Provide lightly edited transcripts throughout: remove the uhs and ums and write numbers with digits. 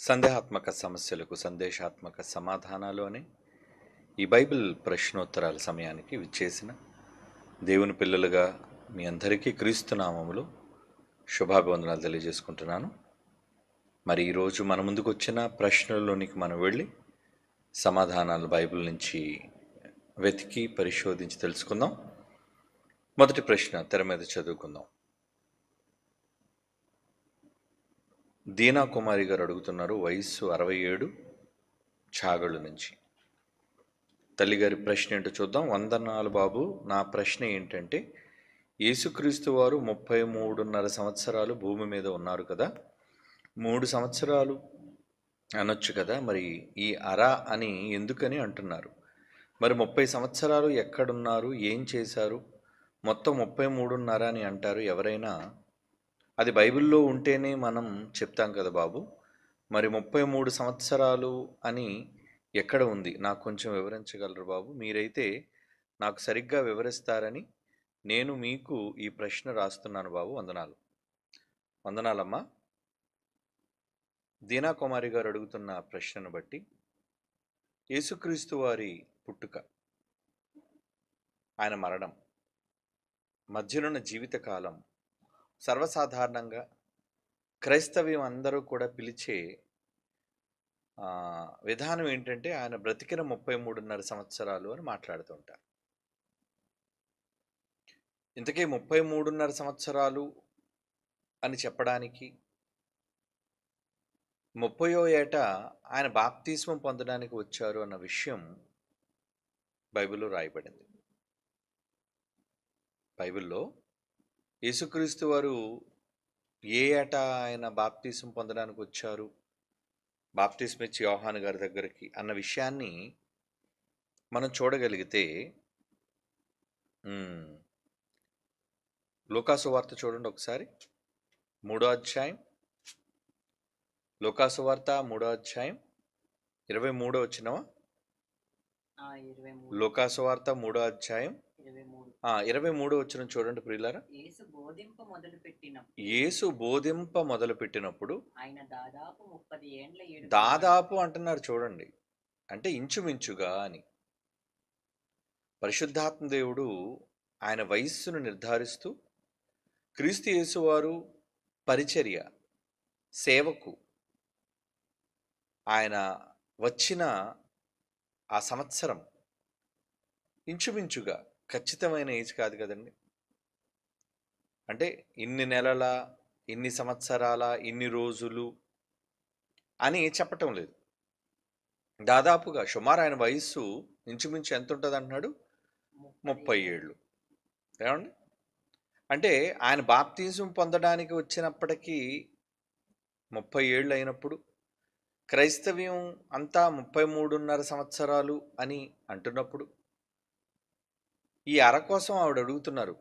సందేహాత్మక సమస్యలకు సందేశాత్మక సమాధానాలు అనే ఈ బైబిల్ ప్రశ్నోత్తరాల సమయానికి విచ్చేసిన దేవుని పిల్లలుగా మీ అందరికీ క్రీస్తు నామములో శుభాభివందనాలు తెలియజేసుకుంటున్నాను. మరి ఈరోజు మన ముందుకు వచ్చిన ప్రశ్నల్లోనికి మనం వెళ్ళి సమాధానాలు బైబిల్ నుంచి వెతికి పరిశోధించి తెలుసుకుందాం. మొదటి ప్రశ్న తెర మీద చదువుకుందాం. దీనా కుమారి గారు అడుగుతున్నారు, వయస్సు 67, చాగళ్ళు నుంచి. తల్లిగారి ప్రశ్న ఏంటో చూద్దాం. వందనాలు బాబు, నా ప్రశ్న ఏంటంటే, యేసుక్రీస్తు వారు 33.5 సంవత్సరాలు భూమి మీద ఉన్నారు కదా, 3 సంవత్సరాలు అనొచ్చు కదా, మరి ఈ అర అని ఎందుకని అంటున్నారు? మరి 30 సంవత్సరాలు ఎక్కడున్నారు, ఏం చేశారు? మొత్తం 33.5 అని అంటారు ఎవరైనా. అది బైబిల్లో ఉంటేనే మనం చెప్తాం కదా బాబు. మరి 33 సంవత్సరాలు అని ఎక్కడ ఉంది? నాకు కొంచెం వివరించగలరు బాబు. మీరైతే నాకు సరిగ్గా వివరిస్తారని నేను మీకు ఈ ప్రశ్న రాస్తున్నాను బాబు. వందనాలు. వందనాలమ్మా. దీనా కుమారి గారు అడుగుతున్న ప్రశ్నను బట్టి, యేసుక్రీస్తు వారి పుట్టుక, ఆయన మరణం, మధ్యనున్న జీవితకాలం, సర్వసాధారణంగా క్రైస్తవ్యం అందరూ కూడా పిలిచే విధానం ఏంటంటే, ఆయన బ్రతికిన 33.5 సంవత్సరాలు అని మాట్లాడుతుంటారు. ఇంతకీ 33.5 సంవత్సరాలు అని చెప్పడానికి 30వ ఏట ఆయన బాప్తిస్మం పొందడానికి వచ్చారు అన్న విషయం బైబిల్లో రాయబడింది. బైబిల్లో యేసుక్రీస్తు వారు ఏ ఏట ఆయన బాప్తిస్మం పొందడానికి వచ్చారు, బాప్తిస్మం ఇచ్చి యోహాను గారి దగ్గరికి అన్న విషయాన్ని మనం చూడగలిగితే, లూకాసు వార్త చూడండి ఒకసారి, 3వ అధ్యాయం. లూకాసు వార్త 3వ అధ్యాయం 23వ వచనమా? లూకాసు వార్త 3వ అధ్యాయం 23వ వచనం చూడండి ప్రియులారా. యేసు బోధింప మొదలు పెట్టినప్పుడు, దాదాపు అంటున్నారు చూడండి, అంటే ఇంచుమించుగా అని. పరిశుద్ధాత్మ దేవుడు ఆయన వయస్సును నిర్ధారిస్తూ క్రీస్తు యేసు వారు పరిచర్య, సేవకు ఆయన వచ్చిన ఆ సంవత్సరం ఇంచుమించుగా, ఖచ్చితమైన ఏజ్ కాదు కదండి. అంటే ఇన్ని నెలల, ఇన్ని సంవత్సరాల, ఇన్ని రోజులు అని చెప్పటం లేదు. దాదాపుగా సుమారు ఆయన వయస్సు ఇంచుమించు ఎంత ఉంటుంది అంటున్నాడు? 30 ఏళ్ళు. ఏమండి? అంటే ఆయన బాప్తిజం పొందడానికి వచ్చినప్పటికీ 30 ఏళ్ళు అయినప్పుడు, క్రైస్తవ్యం అంతా 33.5 సంవత్సరాలు అని అంటున్నప్పుడు, ఈ అర కోసం ఆవిడ అడుగుతున్నారు.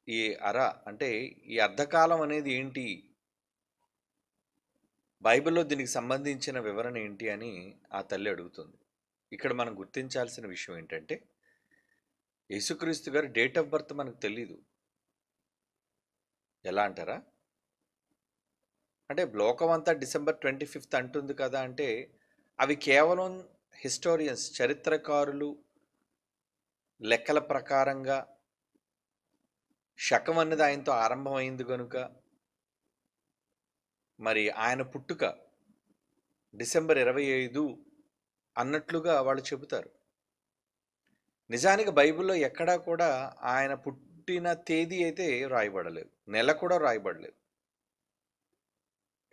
ఈ అర అంటే ఈ అర్ధకాలం అనేది ఏంటి, బైబిల్లో దీనికి సంబంధించిన వివరణ ఏంటి అని ఆ తల్లి అడుగుతుంది. ఇక్కడ మనం గుర్తించాల్సిన విషయం ఏంటంటే, యేసుక్రీస్తు గారి డేట్ ఆఫ్ బర్త్ మనకు తెలీదు. ఎలా అంటారా? అంటే లోకం అంతా December 25 అంటుంది కదా, అంటే అవి కేవలం హిస్టోరియన్స్, చరిత్రకారులు లెక్కల ప్రకారంగా శకం అన్నది ఆయనతో ఆరంభమైంది కనుక, మరి ఆయన పుట్టుక December 25 అన్నట్లుగా వాళ్ళు చెబుతారు. నిజానికి బైబిల్లో ఎక్కడా కూడా ఆయన పుట్టిన తేదీ అయితే రాయబడలేదు, నెల కూడా రాయబడలేదు.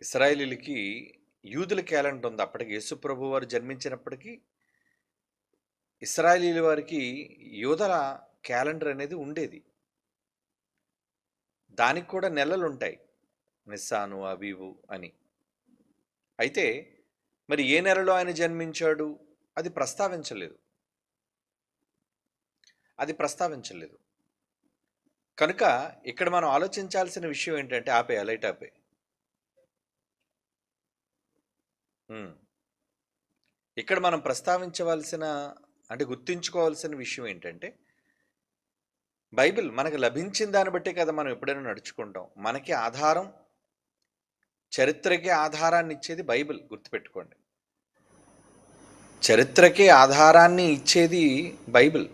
ఇశ్రాయేలీలకి యూదుల క్యాలెండర్ ఉంది. అప్పటికి యేసుప్రభు వారు జన్మించినప్పటికీ ఇశ్రాయేలీల వారికి యూదుల క్యాలెండర్ అనేది ఉండేది. దానికి కూడా నెలలు ఉంటాయి, నిస్సాను, అబీబు అని. అయితే మరి ఏ నెలలో ఆయన జన్మించాడు అది ప్రస్తావించలేదు. కనుక ఇక్కడ మనం ఆలోచించాల్సిన విషయం ఏంటంటే, లైట్ ఆపే. ఇక్కడ మనం ప్రస్తావించవలసిన, అంటే గుర్తించుకోవాల్సిన విషయం ఏంటంటే, బైబిల్ మనకు లభించిన దాన్ని బట్టే కదా మనం ఎప్పుడైనా నడుచుకుంటాం. మనకి ఆధారం చరిత్రకి ఆధారాన్ని ఇచ్చేది బైబిల్, గుర్తుపెట్టుకోండి. చరిత్రకి ఆధారాన్ని ఇచ్చేది బైబిల్.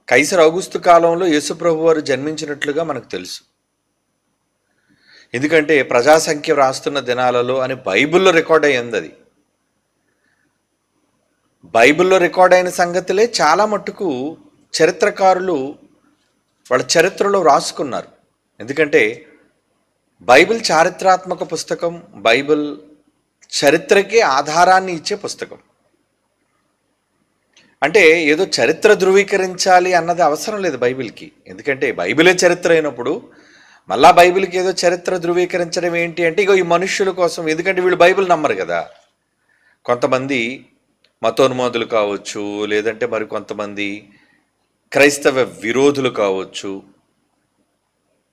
కైసర్ ఔగుస్తు కాలంలో యేసుప్రభు వారు జన్మించినట్లుగా మనకు తెలుసు. ఎందుకంటే ప్రజాసంఖ్య వ్రాస్తున్న దినాలలో అని బైబిల్లో రికార్డ్ అయ్యింది. అది బైబిల్లో రికార్డ్ అయిన సంగతులే చాలా మట్టుకు చరిత్రకారులు వాళ్ళ చరిత్రలో రాసుకున్నారు. ఎందుకంటే బైబిల్ చారిత్రాత్మక పుస్తకం. బైబిల్ చరిత్రకి ఆధారాన్ని ఇచ్చే పుస్తకం. అంటే ఏదో చరిత్ర ధృవీకరించాలి అన్నది అవసరం లేదు బైబిల్కి. ఎందుకంటే బైబిలే చరిత్ర అయినప్పుడు మళ్ళా బైబిల్కి ఏదో చరిత్ర ధృవీకరించడం ఏంటి అంటే, ఇగో ఈ మనుష్యుల కోసం. ఎందుకంటే వీళ్ళు బైబిల్ నమ్మరు కదా. కొంతమంది మతోన్మాదులు కావచ్చు, లేదంటే మరి కొంతమంది క్రైస్తవ విరోధులు కావచ్చు.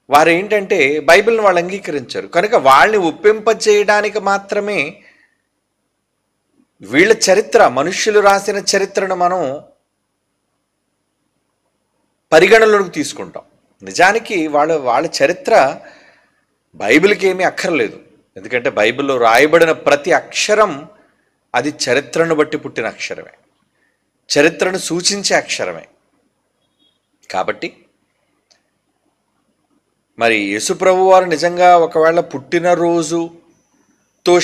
వారు ఏంటంటే బైబిల్ని వాళ్ళు అంగీకరించారు కనుక వాళ్ళని ఒప్పింపచేయడానికి మాత్రమే వీళ్ళ చరిత్ర, మనుష్యులు రాసిన చరిత్రను మనం పరిగణలోకి తీసుకుంటాం. నిజానికి వాళ్ళ చరిత్ర బైబిల్కి ఏమీ అక్కర్లేదు. ఎందుకంటే బైబిల్లో రాయబడిన ప్రతి అక్షరం అది చరిత్రను బట్టి పుట్టిన అక్షరమే, చరిత్రను సూచించే అక్షరమే. కాబట్టి మరి యేసుప్రభు వారు నిజంగా ఒకవేళ పుట్టినరోజుతో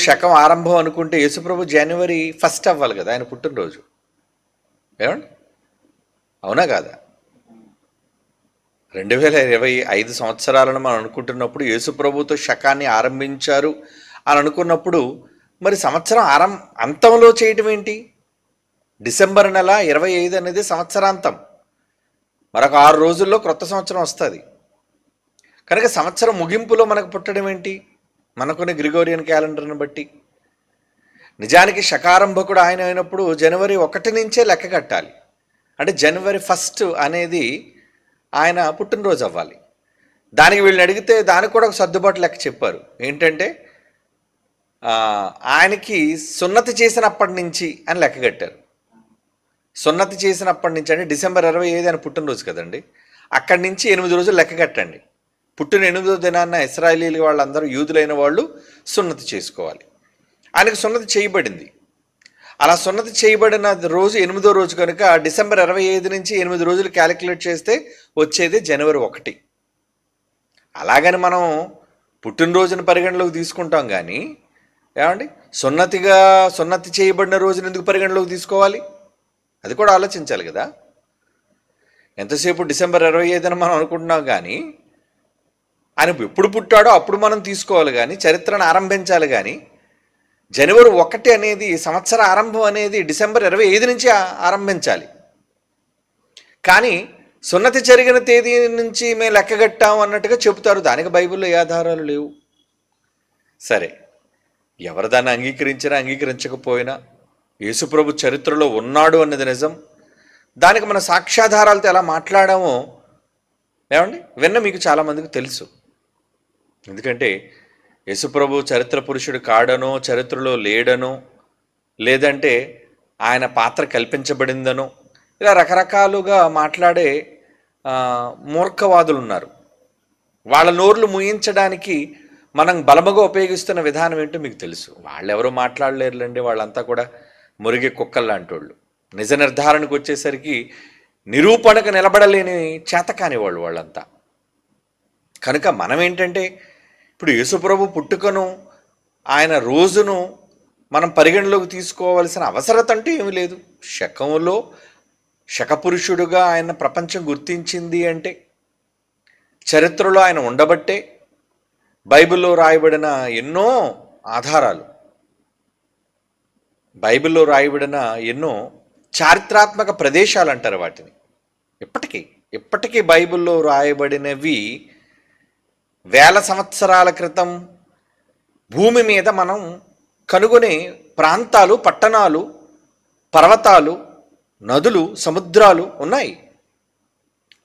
శకం ఆరంభం అనుకుంటే యేసుప్రభు జనవరి 1 అవ్వాలి కదా ఆయన పుట్టినరోజు. ఏమండి, అవునా కాదా? 2025 సంవత్సరాలను మనం అనుకుంటున్నప్పుడు యేసుప్రభుతో శకాన్ని ఆరంభించారు అని అనుకున్నప్పుడు మరి సంవత్సరం అంతంలో చేయటం ఏంటి? డిసెంబర్ నెల 25 అనేది సంవత్సరాంతం. మరొక 6 రోజుల్లో క్రొత్త సంవత్సరం వస్తుంది. కనుక సంవత్సరం ముగింపులో మనకు పుట్టడం ఏంటి? మనకున్న గ్రిగోరియన్ క్యాలెండర్ని బట్టి. నిజానికి శకారంభకుడు ఆయన అయినప్పుడు జనవరి 1 నుంచే లెక్క కట్టాలి. అంటే జనవరి 1 అనేది ఆయన పుట్టినరోజు అవ్వాలి. దానికి వీళ్ళని అడిగితే దానికి కూడా ఒక సర్దుబాటు లెక్క చెప్పారు. ఏంటంటే ఆయనకి సున్నతి చేసినప్పటి నుంచి అని లెక్క కట్టారు. సున్నతి చేసినప్పటి నుంచి అంటే డిసెంబర్ 25 ఆయన పుట్టినరోజు కదండి. అక్కడి నుంచి 8 రోజులు లెక్క కట్టండి. పుట్టిన 8వ దినాన్న ఇశ్రాయేలీలు వాళ్ళందరూ యూదులైన వాళ్ళు సున్నతి చేసుకోవాలి. ఆయనకు సున్నతి చేయబడింది. అలా సున్నతి చేయబడిన రోజు 8వ రోజు కనుక డిసెంబర్ 25 నుంచి 8 రోజులు క్యాలిక్యులేట్ చేస్తే వచ్చేది జనవరి 1. అలాగని మనం పుట్టినరోజును పరిగణలోకి తీసుకుంటాం కానీ ఏమండి, సున్నతి చేయబడిన రోజును ఎందుకు పరిగణలోకి తీసుకోవాలి? అది కూడా ఆలోచించాలి కదా. ఎంతసేపు డిసెంబర్ 25 మనం అనుకుంటున్నాం కానీ ఆయన ఎప్పుడు పుట్టాడో అప్పుడు మనం తీసుకోవాలి కానీ చరిత్రను ఆరంభించాలి. కానీ జనవరి 1 అనేది సంవత్సర ఆరంభం అనేది డిసెంబర్ 25 నుంచి ఆరంభించాలి. కానీ సున్నతి జరిగిన తేదీ నుంచి మేము లెక్కగట్టాం అన్నట్టుగా చెబుతారు. దానికి బైబిల్లో ఏ ఆధారాలు లేవు. సరే, ఎవరు దాన్ని అంగీకరించినా అంగీకరించకపోయినా యేసుప్రభు చరిత్రలో ఉన్నాడు అన్నది నిజం. దానికి మన సాక్ష్యాధారాలతో ఎలా మాట్లాడామో ఏమండి విన్న మీకు చాలామందికి తెలుసు. ఎందుకంటే యేసుప్రభు చరిత్ర పురుషుడు కాడనో, చరిత్రలో లేడనో, లేదంటే ఆయన పాత్ర కల్పించబడిందనో ఇలా రకరకాలుగా మాట్లాడే మూర్ఖవాదులు ఉన్నారు. వాళ్ళ నోర్లు ముయించడానికి మనం బలముగా ఉపయోగిస్తున్న విధానం ఏంటో మీకు తెలుసు. వాళ్ళెవరో మాట్లాడలేరులేండి, వాళ్ళంతా కూడా మురిగే కుక్కలు లాంటి వాళ్ళు. నిజ నిర్ధారణకు వచ్చేసరికి నిరూపణకు నిలబడలేని చేతకాని వాళ్ళంతా. కనుక మనం ఏంటంటే ఇప్పుడు యేసుప్రభు పుట్టుకను ఆయన రోజును మనం పరిగణలోకి తీసుకోవాల్సిన అవసరత అంటే ఏమీ లేదు. శకంలో శకపురుషుడుగా ఆయన ప్రపంచం గుర్తించింది అంటే చరిత్రలో ఆయన ఉండబట్టే. బైబిల్లో రాయబడిన ఎన్నో ఆధారాలు, బైబిల్లో రాయబడిన ఎన్నో చారిత్రాత్మక ప్రదేశాలు అంటారు వాటిని. ఇప్పటికీ బైబిల్లో రాయబడినవి వేల సంవత్సరాల క్రితం భూమి మీద మనం కనుగొనే ప్రాంతాలు, పట్టణాలు, పర్వతాలు, నదులు, సముద్రాలు ఉన్నాయి.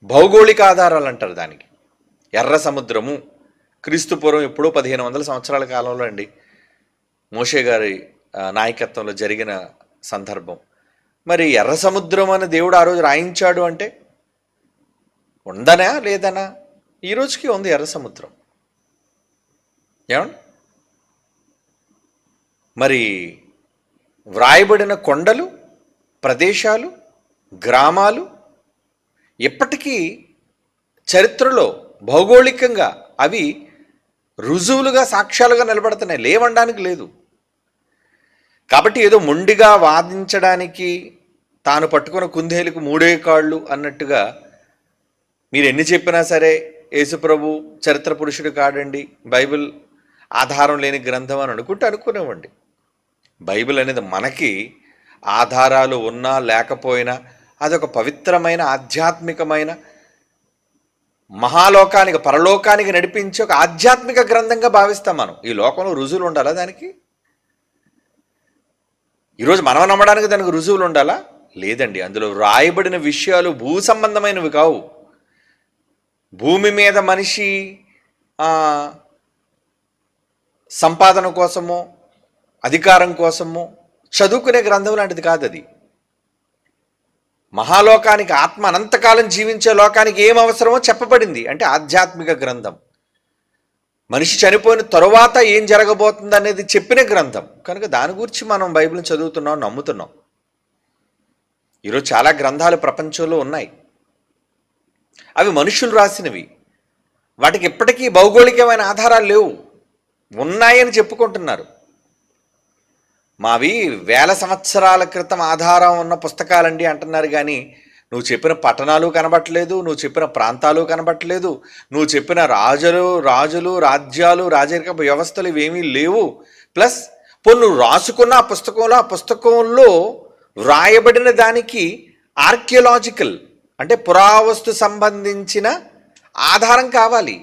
భౌగోళిక ఆధారాలు అంటారు దానికి. ఎర్ర సముద్రము క్రీస్తుపూర్వం ఎప్పుడో 1500 సంవత్సరాల కాలంలో అండి మోషే గారి నాయకత్వంలో జరిగిన సందర్భం. మరి ఎర్ర సముద్రం అని దేవుడు ఆ రోజు రాయించాడు అంటే ఉందనా లేదనా? ఈ రోజుకి ఉంది ఎర్ర సముద్రం. ఏమండి? మరి వ్రాయబడిన కొండలు, ప్రదేశాలు, గ్రామాలు ఇప్పటికీ చరిత్రలో భౌగోళికంగా అవి రుజువులుగా, సాక్ష్యాలుగా నిలబడుతున్నాయి, లేవనడానికి లేదు. కాబట్టి ఏదో మొండిగా వాదించడానికి తాను పట్టుకున్న కుందేలుకు మూడే కాళ్ళు అన్నట్టుగా మీరు ఎన్ని చెప్పినా సరే యేసుప్రభు చరిత్ర పురుషుడు కాడండి, బైబిల్ ఆధారం లేని గ్రంథం అని అనుకునేవ్వండి. బైబిల్ అనేది మనకి ఆధారాలు ఉన్నా లేకపోయినా అదొక పవిత్రమైన, ఆధ్యాత్మికమైన, మహాలోకానికి, పరలోకానికి నడిపించే ఒక ఆధ్యాత్మిక గ్రంథంగా భావిస్తాం మనం. ఈ లోకంలో రుజువులు ఉండాలా దానికి? ఈరోజు మనం నమ్మడానికి దానికి రుజువులు ఉండాలా? లేదండి. అందులో రాయబడిన విషయాలు భూ సంబంధమైనవి కావు. భూమి మీద మనిషి సంపాదన కోసమో, అధికారం కోసమో చదువుకునే గ్రంథం లాంటిది కాదు అది. మహాలోకానికి, ఆత్మ అనంతకాలం జీవించే లోకానికి ఏం అవసరమో చెప్పబడింది. అంటే ఆధ్యాత్మిక గ్రంథం. మనిషి చనిపోయిన తరువాత ఏం జరగబోతుంది అనేది చెప్పిన గ్రంథం కనుక దాని గురించి మనం బైబిల్ని చదువుతున్నాం, నమ్ముతున్నాం. ఈరోజు చాలా గ్రంథాలు ప్రపంచంలో ఉన్నాయి, అవి మనుషులు రాసినవి. వాటికి ఇప్పటికీ భౌగోళికమైన ఆధారాలు లేవు. ఉన్నాయని చెప్పుకుంటున్నారు. మావి వేల సంవత్సరాల క్రితం ఆధారం ఉన్న పుస్తకాలండి అంటున్నారు. కానీ నువ్వు చెప్పిన పట్టణాలు కనబట్టలేదు, నువ్వు చెప్పిన ప్రాంతాలు కనబట్టలేదు, నువ్వు చెప్పిన రాజులు రాజ్యాలు, రాజరిక వ్యవస్థలు ఇవేమీ లేవు. ప్లస్ నువ్వు రాసుకున్న ఆ పుస్తకంలో వ్రాయబడిన దానికి ఆర్కియలాజికల్ అంటే పురావస్తు సంబంధించిన ఆధారం కావాలి.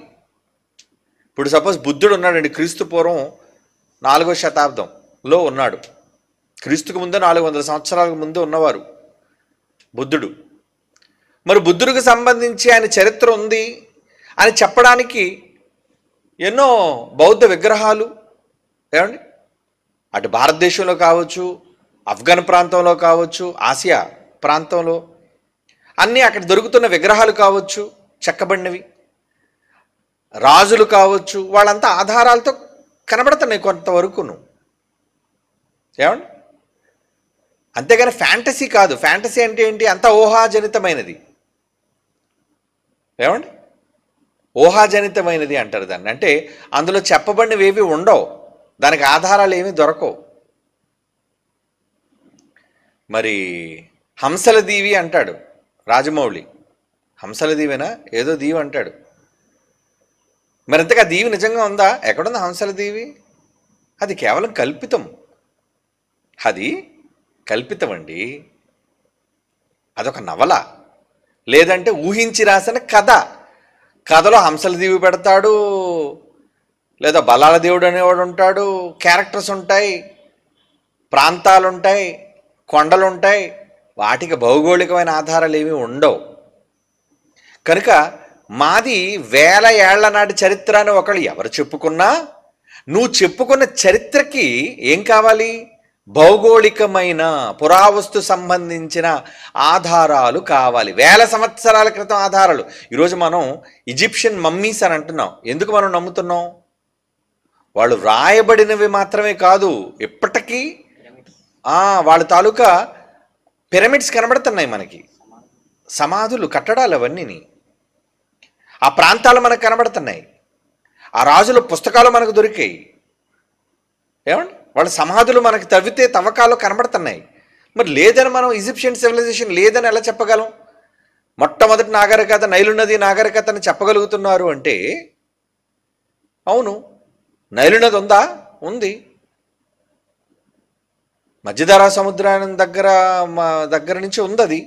ఇప్పుడు సపోజ్ బుద్ధుడు ఉన్నాడండి, క్రీస్తు పూర్వం 4వ శతాబ్దంలో ఉన్నాడు. క్రీస్తుకు ముందు 400 సంవత్సరాలకు ముందు ఉన్నవారు బుద్ధుడు. మరి బుద్ధుడికి సంబంధించి ఆయన చరిత్ర ఉంది అని చెప్పడానికి ఎన్నో బౌద్ధ విగ్రహాలు ఏమండి అటు భారతదేశంలో కావచ్చు, ఆఫ్ఘన్ ప్రాంతంలో కావచ్చు, ఆసియా ప్రాంతంలో అన్నీ అక్కడ దొరుకుతున్న విగ్రహాలు కావచ్చు, చెక్కబడినవి రాజులు కావచ్చు, వాళ్ళంతా ఆధారాలతో కనబడుతున్నాయి కొంతవరకును. ఏమండి? అంతేగాని ఫ్యాంటసీ కాదు. ఫ్యాంటసీ అంటే ఏంటి? అంతా ఊహాజనితమైనది. ఏమండి? ఊహాజనితమైనది అంటారు దాన్ని. అంటే అందులో చెప్పబడినవి ఏవి ఉండవు, దానికి ఆధారాలు ఏమీ దొరకవు. మరి హంసల దీవి అంటాడు రాజమౌళి. హంసల దీవేనా ఏదో దీవి అంటాడు. మరి ఇంతగా దీవి నిజంగా ఉందా? ఎక్కడుంది హంసల దీవి? అది కేవలం కల్పితం. అది కల్పితం అండి. అదొక నవల, లేదంటే ఊహించి రాసిన కథ. కథలో హంసల దీవి పెడతాడు, లేదా బలాల దేవుడు అనేవాడు ఉంటాడు, క్యారెక్టర్స్ ఉంటాయి, ప్రాంతాలు ఉంటాయి, కొండలు ఉంటాయి. వాటికి భౌగోళికమైన ఆధారాలు ఏమీ ఉండవు. కనుక మాది వేల ఏళ్ల నాటి చరిత్ర అని ఒకళ్ళు ఎవరు చెప్పుకున్నా, నువ్వు చెప్పుకున్న చరిత్రకి ఏం కావాలి? భౌగోళికమైన పురావస్తు సంబంధించిన ఆధారాలు కావాలి. వేల సంవత్సరాల క్రితం ఆధారాలు. ఈరోజు మనం ఈజిప్షియన్ మమ్మీస్ అని అంటున్నాం. ఎందుకు మనం నమ్ముతున్నాం? వాళ్ళు రాయబడినవి మాత్రమే కాదు, ఇప్పటికీ వాళ్ళ తాలూకా పిరమిడ్స్ కనబడుతున్నాయి మనకి, సమాధులు, కట్టడాలు, అవన్నీ ఆ ప్రాంతాలు మనకు కనబడుతున్నాయి. ఆ రాజుల పుస్తకాలు మనకు దొరికాయి. ఏమండి? వాళ్ళ సమాధులు మనకు తవ్వకాలు కనబడుతున్నాయి. మరి లేదని మనం ఈజిప్షియన్ సివిలైజేషన్ లేదని ఎలా చెప్పగలం? మొట్టమొదటి నాగరికత నైలు నది నాగరికతని చెప్పగలుగుతున్నారు అంటే అవును, నైలు నది ఉందా? ఉంది. మధ్యధరా సముద్రం దగ్గర నుంచి ఉందది.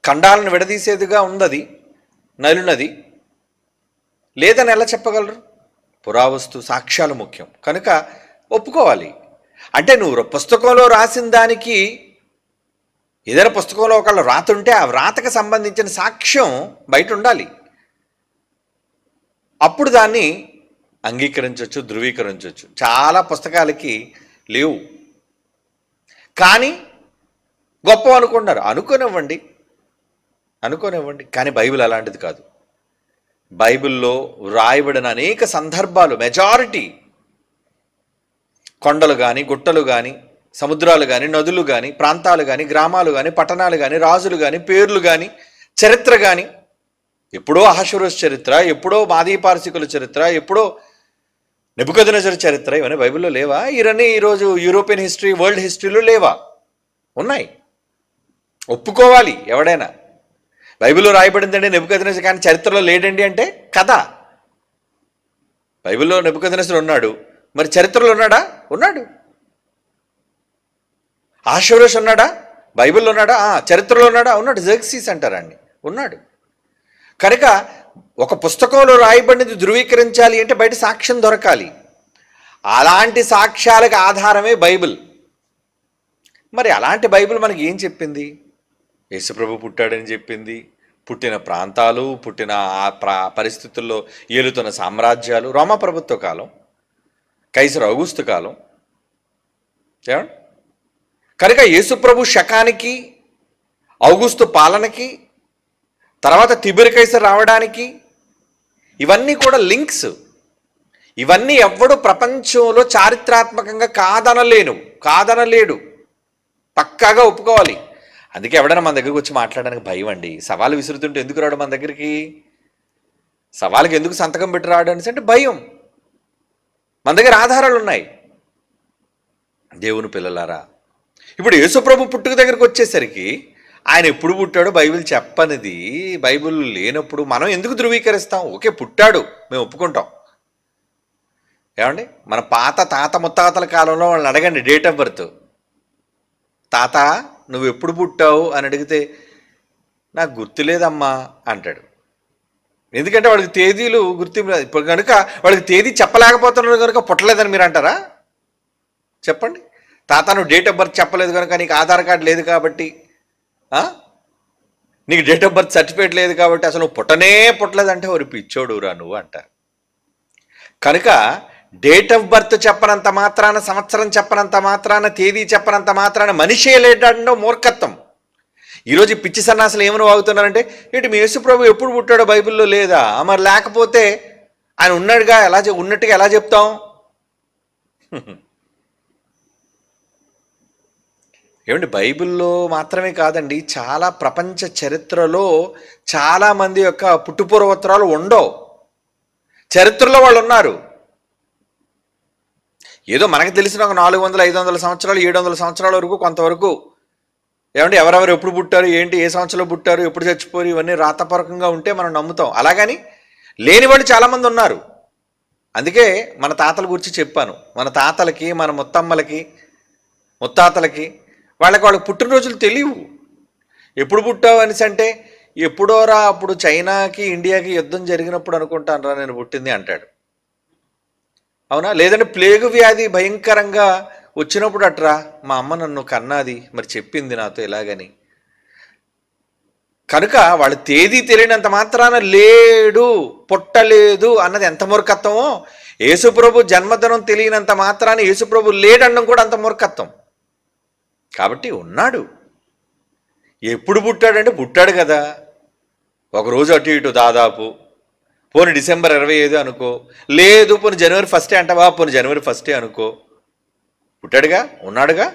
ఖండాలను విడదీసేదిగా ఉందది నైలు నది. లేదని ఎలా చెప్పగలరు? పురావస్తు సాక్ష్యాలు ముఖ్యం కనుక ఒప్పుకోవాలి. అంటే నువ్వు పుస్తకంలో రాసిన దానికి ఏదైనా పుస్తకంలో ఒకళ్ళు రాత ఉంటే ఆ వ్రాతకు సంబంధించిన సాక్ష్యం బయట ఉండాలి. అప్పుడు దాన్ని అంగీకరించవచ్చు, ధృవీకరించవచ్చు. చాలా పుస్తకాలకి లేవు, కానీ గొప్ప అనుకుంటున్నారు. అనుకోనివ్వండి. కానీ బైబిల్ అలాంటిది కాదు. బైబిల్లో వ్రాయబడిన అనేక సందర్భాలు, మెజారిటీ కొండలు కానీ, గుట్టలు కానీ, సముద్రాలు కానీ, నదులు కానీ, ప్రాంతాలు కానీ, గ్రామాలు కానీ, పట్టణాలు కానీ, రాజులు కానీ, పేర్లు కానీ, చరిత్ర కానీ, ఎప్పుడో అహష్వేరోషు చరిత్ర, ఎప్పుడో మాదీపారసికుల చరిత్ర, ఎప్పుడో నెబుకద్నెజరు చరిత్ర, ఇవన్నీ బైబిల్లో లేవా? ఇవన్నీ ఈరోజు యూరోపియన్ హిస్టరీ, వరల్డ్ హిస్టరీలో లేవా? ఉన్నాయి. ఒప్పుకోవాలి ఎవడైనా. బైబిల్లో రాయబడిందండి నెబుకద్నెజరు కానీ చరిత్రలో లేడండి అంటే కదా. బైబిల్లో నెబుకద్నెజరు ఉన్నాడు, మరి చరిత్రలో ఉన్నాడా? ఉన్నాడు. అహష్వేరోషు ఉన్నాడా? బైబిల్లో ఉన్నాడా? చరిత్రలో ఉన్నాడా? ఉన్నాడు. జెర్క్సీస్ అంటారండి, ఉన్నాడు. కనుక ఒక పుస్తకంలో రాయబడినది ధృవీకరించాలి అంటే బయట సాక్ష్యం దొరకాలి. అలాంటి సాక్ష్యాలకు ఆధారమే బైబిల్. మరి అలాంటి బైబిల్ మనకి ఏం చెప్పింది? యేసుప్రభు పుట్టాడని చెప్పింది, పుట్టిన ప్రాంతాలు, పుట్టిన పరిస్థితుల్లో ఏలుతున్న సామ్రాజ్యాలు, రోమా ప్రభుత్వ కాలం, కైసర్ ఔగుస్తు కాలం. కనుక యేసుప్రభు శకానికి, ఔగుస్తు పాలనకి, తర్వాత తిబెరి కైసర్ రావడానికి ఇవన్నీ కూడా లింక్స్. ఇవన్నీ ఎవ్వడు ప్రపంచంలో చారిత్రాత్మకంగా కాదనలేడు, పక్కాగా ఒప్పుకోవాలి. అందుకే ఎవడైనా మన దగ్గరికి వచ్చి మాట్లాడడానికి భయం అండి. సవాలు విసురుతుంటే ఎందుకు రాడు మన దగ్గరికి? సవాలుకి ఎందుకు సంతకం పెట్టి రాడు అనేసి అంటే భయం. మన దగ్గర ఆధారాలు ఉన్నాయి. దేవుని పిల్లలారా, ఇప్పుడు యేసుప్రభు పుట్టుక దగ్గరికి వచ్చేసరికి ఆయన ఎప్పుడు పుట్టాడో బైబిల్ చెప్పనిది, బైబిల్ లేనప్పుడు మనం ఎందుకు ధృవీకరిస్తాం? ఓకే, పుట్టాడు, మేము ఒప్పుకుంటాం. ఏమండి, మన తాత ముత్తాతల కాలంలో వాళ్ళని అడగండి డేట్ ఆఫ్ బర్త్. తాత నువ్వు ఎప్పుడు పుట్టావు అని అడిగితే నాకు గుర్తులేదమ్మా అంటాడు. ఎందుకంటే వాడికి తేదీలు గుర్తింపు లేదు. ఇప్పుడు కనుక వాడికి తేదీ చెప్పలేకపోతున్నారు కనుక పుట్టలేదని మీరు అంటారా? చెప్పండి. తాత నువ్వు డేట్ ఆఫ్ బర్త్ చెప్పలేదు కనుక నీకు ఆధార్ కార్డు లేదు కాబట్టి, నీకు డేట్ ఆఫ్ బర్త్ సర్టిఫికేట్ లేదు కాబట్టి అసలు నువ్వు పుట్టలేదంటే ఒక పిచ్చోడురా నువ్వు అంటారు. కనుక డేట్ ఆఫ్ బర్త్ చెప్పనంత మాత్రాన, సంవత్సరం చెప్పనంత మాత్రాన, తేదీ చెప్పనంత మాత్రాన మనిషే లేడండో మూర్ఖత్వం. ఈరోజు పిచ్చి సన్నాసులు ఏమని వాగుతున్నారంటే, ఏంటి మీ యేసుప్రభు ఎప్పుడు పుట్టాడో బైబిల్లో లేదా? మరి లేకపోతే ఆయన ఉన్నట్టుగా ఎలా చెప్తాం? ఏమండి, బైబిల్లో మాత్రమే కాదండి, చాలా ప్రపంచ చరిత్రలో చాలామంది యొక్క పుట్టుపూర్వోత్తరాలు ఉండవు. చరిత్రలో వాళ్ళు ఉన్నారు. ఏదో మనకు తెలిసిన ఒక 400, 500 సంవత్సరాలు, 700 సంవత్సరాల వరకు కొంతవరకు ఏమంటే ఎవరెవరు ఎప్పుడు పుట్టారు, ఏంటి, ఏ సంవత్సరంలో పుట్టారు, ఎప్పుడు చచ్చిపోరు, ఇవన్నీ రాతపూర్వకంగా ఉంటే మనం నమ్ముతాం. అలాగని లేని వాళ్ళు చాలామంది ఉన్నారు. అందుకే మన తాతల గురించి చెప్పాను. మన తాతలకి, మన ముత్తాతలకి వాళ్ళకి పుట్టినరోజులు తెలియవు. ఎప్పుడు పుట్టావు అనేసి అంటే ఎప్పుడోరా అప్పుడు చైనాకి ఇండియాకి యుద్ధం జరిగినప్పుడు అనుకుంటాను రా నేను పుట్టింది అంటాడు. అవునా? లేదంటే ప్లేగు వ్యాధి భయంకరంగా వచ్చినప్పుడు అట్రా మా అమ్మ నన్ను కన్నాది, మరి చెప్పింది నాతో ఇలాగని. కనుక వాళ్ళ తేదీ తెలియనంత మాత్రాన లేడు, పుట్టలేదు అన్నది ఎంత మూర్ఖత్వమో, యేసుప్రభు జన్మదినం తెలియనంత మాత్రాన యేసుప్రభు లేడనడం కూడా అంత మూర్ఖత్వం. కాబట్టి ఉన్నాడు. ఎప్పుడు పుట్టాడంటే పుట్టాడు కదా, ఒకరోజు అటు ఇటు దాదాపు. పోనీ డిసెంబర్ 25 అనుకో, లేదు పోనీ జనవరి 1 అంటావా, పోనీ జనవరి 1 అనుకో, పుట్టాడుగా, ఉన్నాడుగా.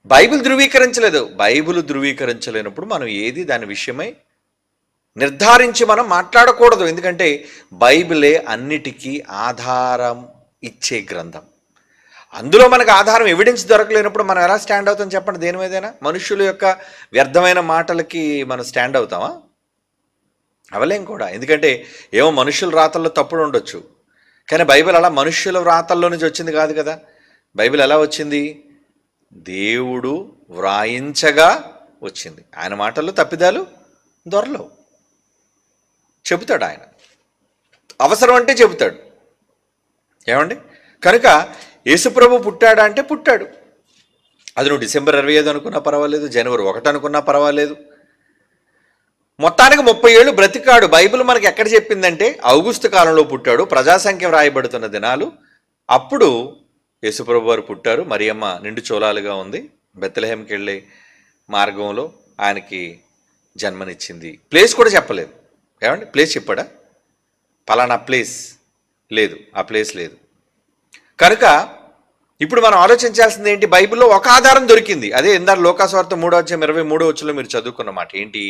బైబిల్ ధృవీకరించలేదు. బైబిల్ ధృవీకరించలేనప్పుడు మనం ఏది దాని విషయమై నిర్ధారించి మనం మాట్లాడకూడదు. ఎందుకంటే బైబిలే అన్నిటికీ ఆధారం ఇచ్చే గ్రంథం. అందులో మనకు ఆధారం, ఎవిడెన్స్ దొరకలేనప్పుడు మనం ఎలా స్టాండ్ అవుతాం చెప్పండి? దేని మీదైనా మనుషుల యొక్క వ్యర్థమైన మాటలకి మనం స్టాండ్ అవుతామా? అవలేం కూడా. ఎందుకంటే ఏమో మనుషుల రాతల్లో తప్పుడు ఉండొచ్చు, కానీ బైబిల్ అలా మనుషుల వ్రాతల్లో నుంచి వచ్చింది కాదు కదా. బైబిల్ ఎలా వచ్చింది? దేవుడు వ్రాయించగా వచ్చింది. ఆయన మాటల్లో తప్పిదాలు దొరలవు. చెబుతాడు ఆయన, అవసరం అంటే చెబుతాడు. ఏమండి, కనుక యేసుప్రభు పుట్టాడా అంటే పుట్టాడు. అది నువ్వు డిసెంబర్ 25 అనుకున్నా పర్వాలేదు, జనవరి 1 అనుకున్నా పర్వాలేదు. మొత్తానికి 30 ఏళ్ళు బ్రతికాడు. బైబిల్ మనకి ఎక్కడ చెప్పిందంటే ఔగుస్తు కాలంలో పుట్టాడు, ప్రజాసంఖ్య వ్రాయబడుతున్న దినాలు. అప్పుడు యేసుప్రభు వారు పుట్టారు. మరియమ్మ నిండు చోళాలుగా ఉంది. బెత్లెహేంకి వెళ్ళే మార్గంలో ఆయనకి జన్మనిచ్చింది. ప్లేస్ కూడా చెప్పలేదు. ఏమండి? ప్లేస్ చెప్పాడా? పలానా ప్లేస్ లేదు, ఆ ప్లేస్ లేదు. కనుక ఇప్పుడు మనం ఆలోచించాల్సింది ఏంటి? బైబిల్లో ఒక ఆధారం దొరికింది. అదే ఇందాక లోకాసువార్త 3:23 మీరు చదువుకున్న మాట ఏంటి?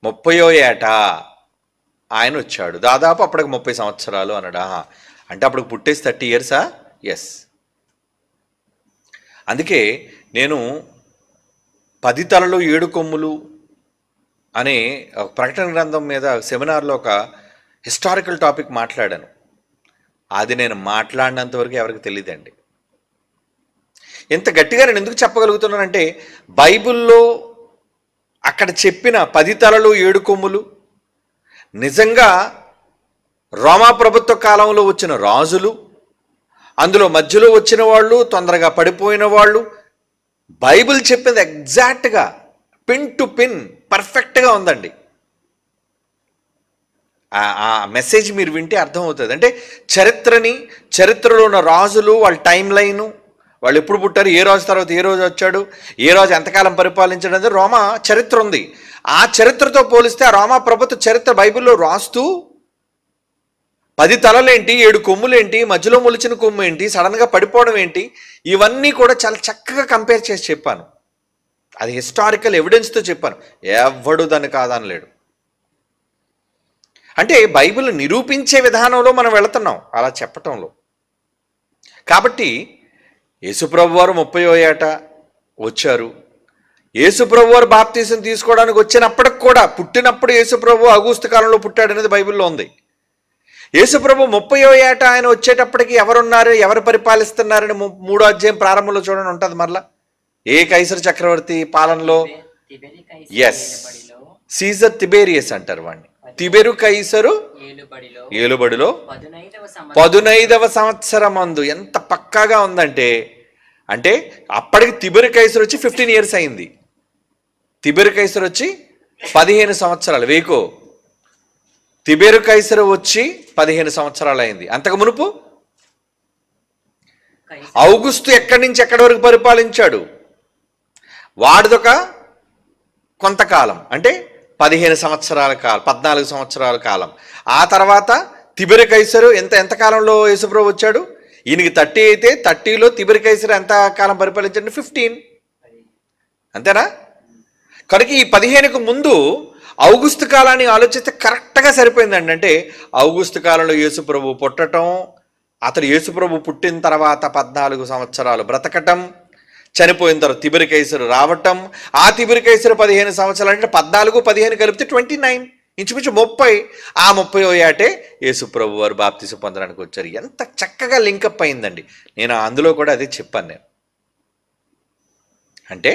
30వ ఏట ఆయన వచ్చాడు, దాదాపు అప్పటికి 30 సంవత్సరాలు అన్నాడా? అంటే అప్పుడు పుట్టేసి 30 ఇయర్సా? ఎస్. అందుకే నేను 10 తలలు 7 కొమ్ములు అనే ప్రకటన గ్రంథం మీద సెమినార్లో ఒక హిస్టారికల్ టాపిక్ మాట్లాడాను. అది నేను మాట్లాడినంత వరకు ఎవరికి తెలియదండి. ఎంత గట్టిగా నేను ఎందుకు చెప్పగలుగుతున్నానంటే, బైబిల్లో అక్కడ చెప్పిన 10 తలలు 7 కొమ్ములు నిజంగా రోమా ప్రభుత్వ కాలంలో వచ్చిన రాజులు, అందులో మధ్యలో వచ్చిన వాళ్ళు, తొందరగా పడిపోయిన వాళ్ళు, బైబిల్ చెప్పింది ఎగ్జాక్ట్గా పిన్ టు పిన్ పర్ఫెక్ట్గా ఉందండి. ఆ మెసేజ్ మీరు వింటే అర్థమవుతుంది. అంటే చరిత్రలో ఉన్న రాజులు, వాళ్ళ టైం లైను, వాళ్ళు ఎప్పుడు పుట్టారు, ఏ రోజు తర్వాత ఏ రోజు వచ్చాడు, ఏ రోజు ఎంతకాలం పరిపాలించడం అనేది రోమా చరిత్ర ఉంది. ఆ చరిత్రతో పోలిస్తే ఆ రోమా ప్రభుత్వ చరిత్ర బైబిల్లో రాస్తూ 10 తలలేంటి, 7 కొమ్ములేంటి, మధ్యలో మొలిచిన కొమ్ము ఏంటి, సడన్గా పడిపోవడం ఏంటి, ఇవన్నీ కూడా చాలా చక్కగా కంపేర్ చేసి చెప్పాను. అది హిస్టారికల్ ఎవిడెన్స్తో చెప్పాను. ఎవడు దాన్ని కాదనలేడు. అంటే బైబిల్ నిరూపించే విధానంలో మనం వెళుతున్నాం అలా చెప్పటంలో. కాబట్టి యేసుప్రభు వారు 30వ ఏట వచ్చారు. యేసుప్రభు వారు బాప్తీసం తీసుకోవడానికి వచ్చినప్పటికి కూడా, పుట్టినప్పుడు యేసుప్రభు ఆగస్టు కాలంలో పుట్టాడనేది బైబిల్లో ఉంది. యేసుప్రభు 30వ ఏట ఆయన వచ్చేటప్పటికి ఎవరున్నారు, ఎవరు పరిపాలిస్తున్నారని 3వ అధ్యాయం ప్రారంభంలో చూడండి ఉంటుంది. మరలా ఏ కైసరు చక్రవర్తి పాలనలో? ఎస్, సీజర్ తిబేరియస్ అంటారు వాడిని. తిబెరు కైసరు ఏలుబడిలో 15వ సంవత్సరం అందు. ఎంత పక్కాగా ఉందంటే, అంటే అప్పటికి తిబెరు కైసరు వచ్చి 15 ఇయర్స్ అయింది. తిబెరు కైసరు వచ్చి 15 సంవత్సరాలు. వేకో తిబెరు కైసరు వచ్చి 15 సంవత్సరాలు అయింది. అంతకు మునుపు ఔగుస్తు ఎక్కడి నుంచి ఎక్కడి వరకు పరిపాలించాడు? వాడిదొక కొంతకాలం, అంటే 15 సంవత్సరాల కాలం, 14 సంవత్సరాల కాలం. ఆ తర్వాత తిబెరు కైసరు ఎంత కాలంలో యేసుప్రభు వచ్చాడు? ఈయనకి 30 అయితే 30లో తిబెరు కైసరు ఎంత కాలం పరిపాలించాడు? 15. అంతేనా? కనుక ఈ 15కు ముందు ఔగుస్తు కాలాన్ని ఆలోచిస్తే కరెక్ట్గా సరిపోయిందండి. అంటే ఔగుస్తు కాలంలో యేసుప్రభు పుట్టడం, అతడు యేసుప్రభు పుట్టిన తర్వాత 14 సంవత్సరాలు బ్రతకటం, చనిపోయిన తర్వాత తిబెరు కైసరు రావటం, ఆ తిబెరు కైసరు 15 సంవత్సరాలు, అంటే 14, 15 కలిపితే 29, ఇంచుమించు 30. ఆ 30వ ఏటే యేసుప్రభు వారు బాప్తీసం పొందడానికి వచ్చారు. ఎంత చక్కగా లింకప్ అయిందండి. నేను అందులో కూడా అదే చెప్పాను నేను. అంటే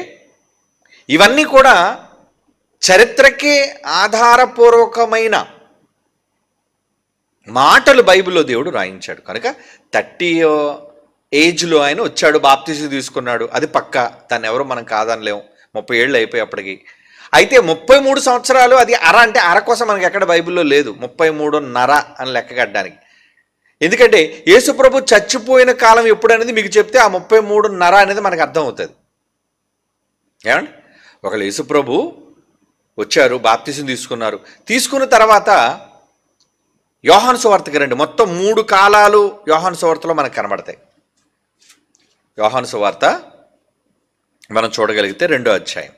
ఇవన్నీ కూడా చరిత్రకే ఆధారపూర్వకమైన మాటలు బైబిల్లో దేవుడు రాయించాడు. కనుక 30 ఏజ్లో ఆయన వచ్చాడు, బాప్తీసం తీసుకున్నాడు, అది పక్కా. దాన్ని ఎవరు మనం కాదనలేము. 30 ఏళ్ళు అయిపోయి అప్పటికి. అయితే 33 సంవత్సరాలు, అది అంటే అర కోసం మనకి ఎక్కడ బైబిల్లో లేదు. 33.5 అని లెక్క కట్టడానికి. ఎందుకంటే యేసుప్రభు చచ్చిపోయిన కాలం ఎప్పుడనేది మీకు చెప్తే ఆ 33.5 అనేది మనకు అర్థమవుతుంది. ఏమండి? ఒకళ్ళు యేసుప్రభు వచ్చారు, బాప్తీసం తీసుకున్నారు. తీసుకున్న తర్వాత యోహాను సువార్తకి రండి. మొత్తం 3 కాలాలు యోహాను సువార్తలో మనకు కనబడతాయి. యోహాను సువార్త మనం చూడగలిగితే 2వ అధ్యాయం.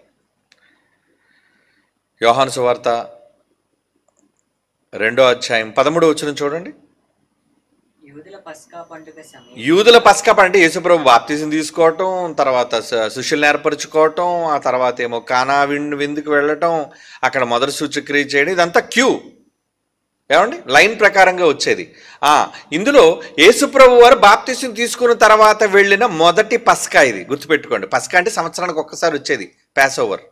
యోహాను సువార్త 2వ అధ్యాయం 13వ వచనం చూడండి. యూదుల పస్కా పండుగ, యేసుప్రభు బాప్తీసం తీసుకోవటం, తర్వాత శిష్యుల్ని ఏర్పరచుకోవటం, ఆ తర్వాత ఏమో కానా విందుకు వెళ్ళటం, అక్కడ మొదటి సూచక్రియ చేయడం, ఇదంతా క్యూ. ఏమండి? లైన్ ప్రకారంగా వచ్చేది. ఇందులో యేసుప్రభు వారు బాప్తీసం తీసుకున్న తర్వాత వెళ్ళిన మొదటి పస్కా ఇది. గుర్తుపెట్టుకోండి. పస్కా అంటే సంవత్సరానికి ఒక్కసారి వచ్చేది. పాస్ ఓవర్,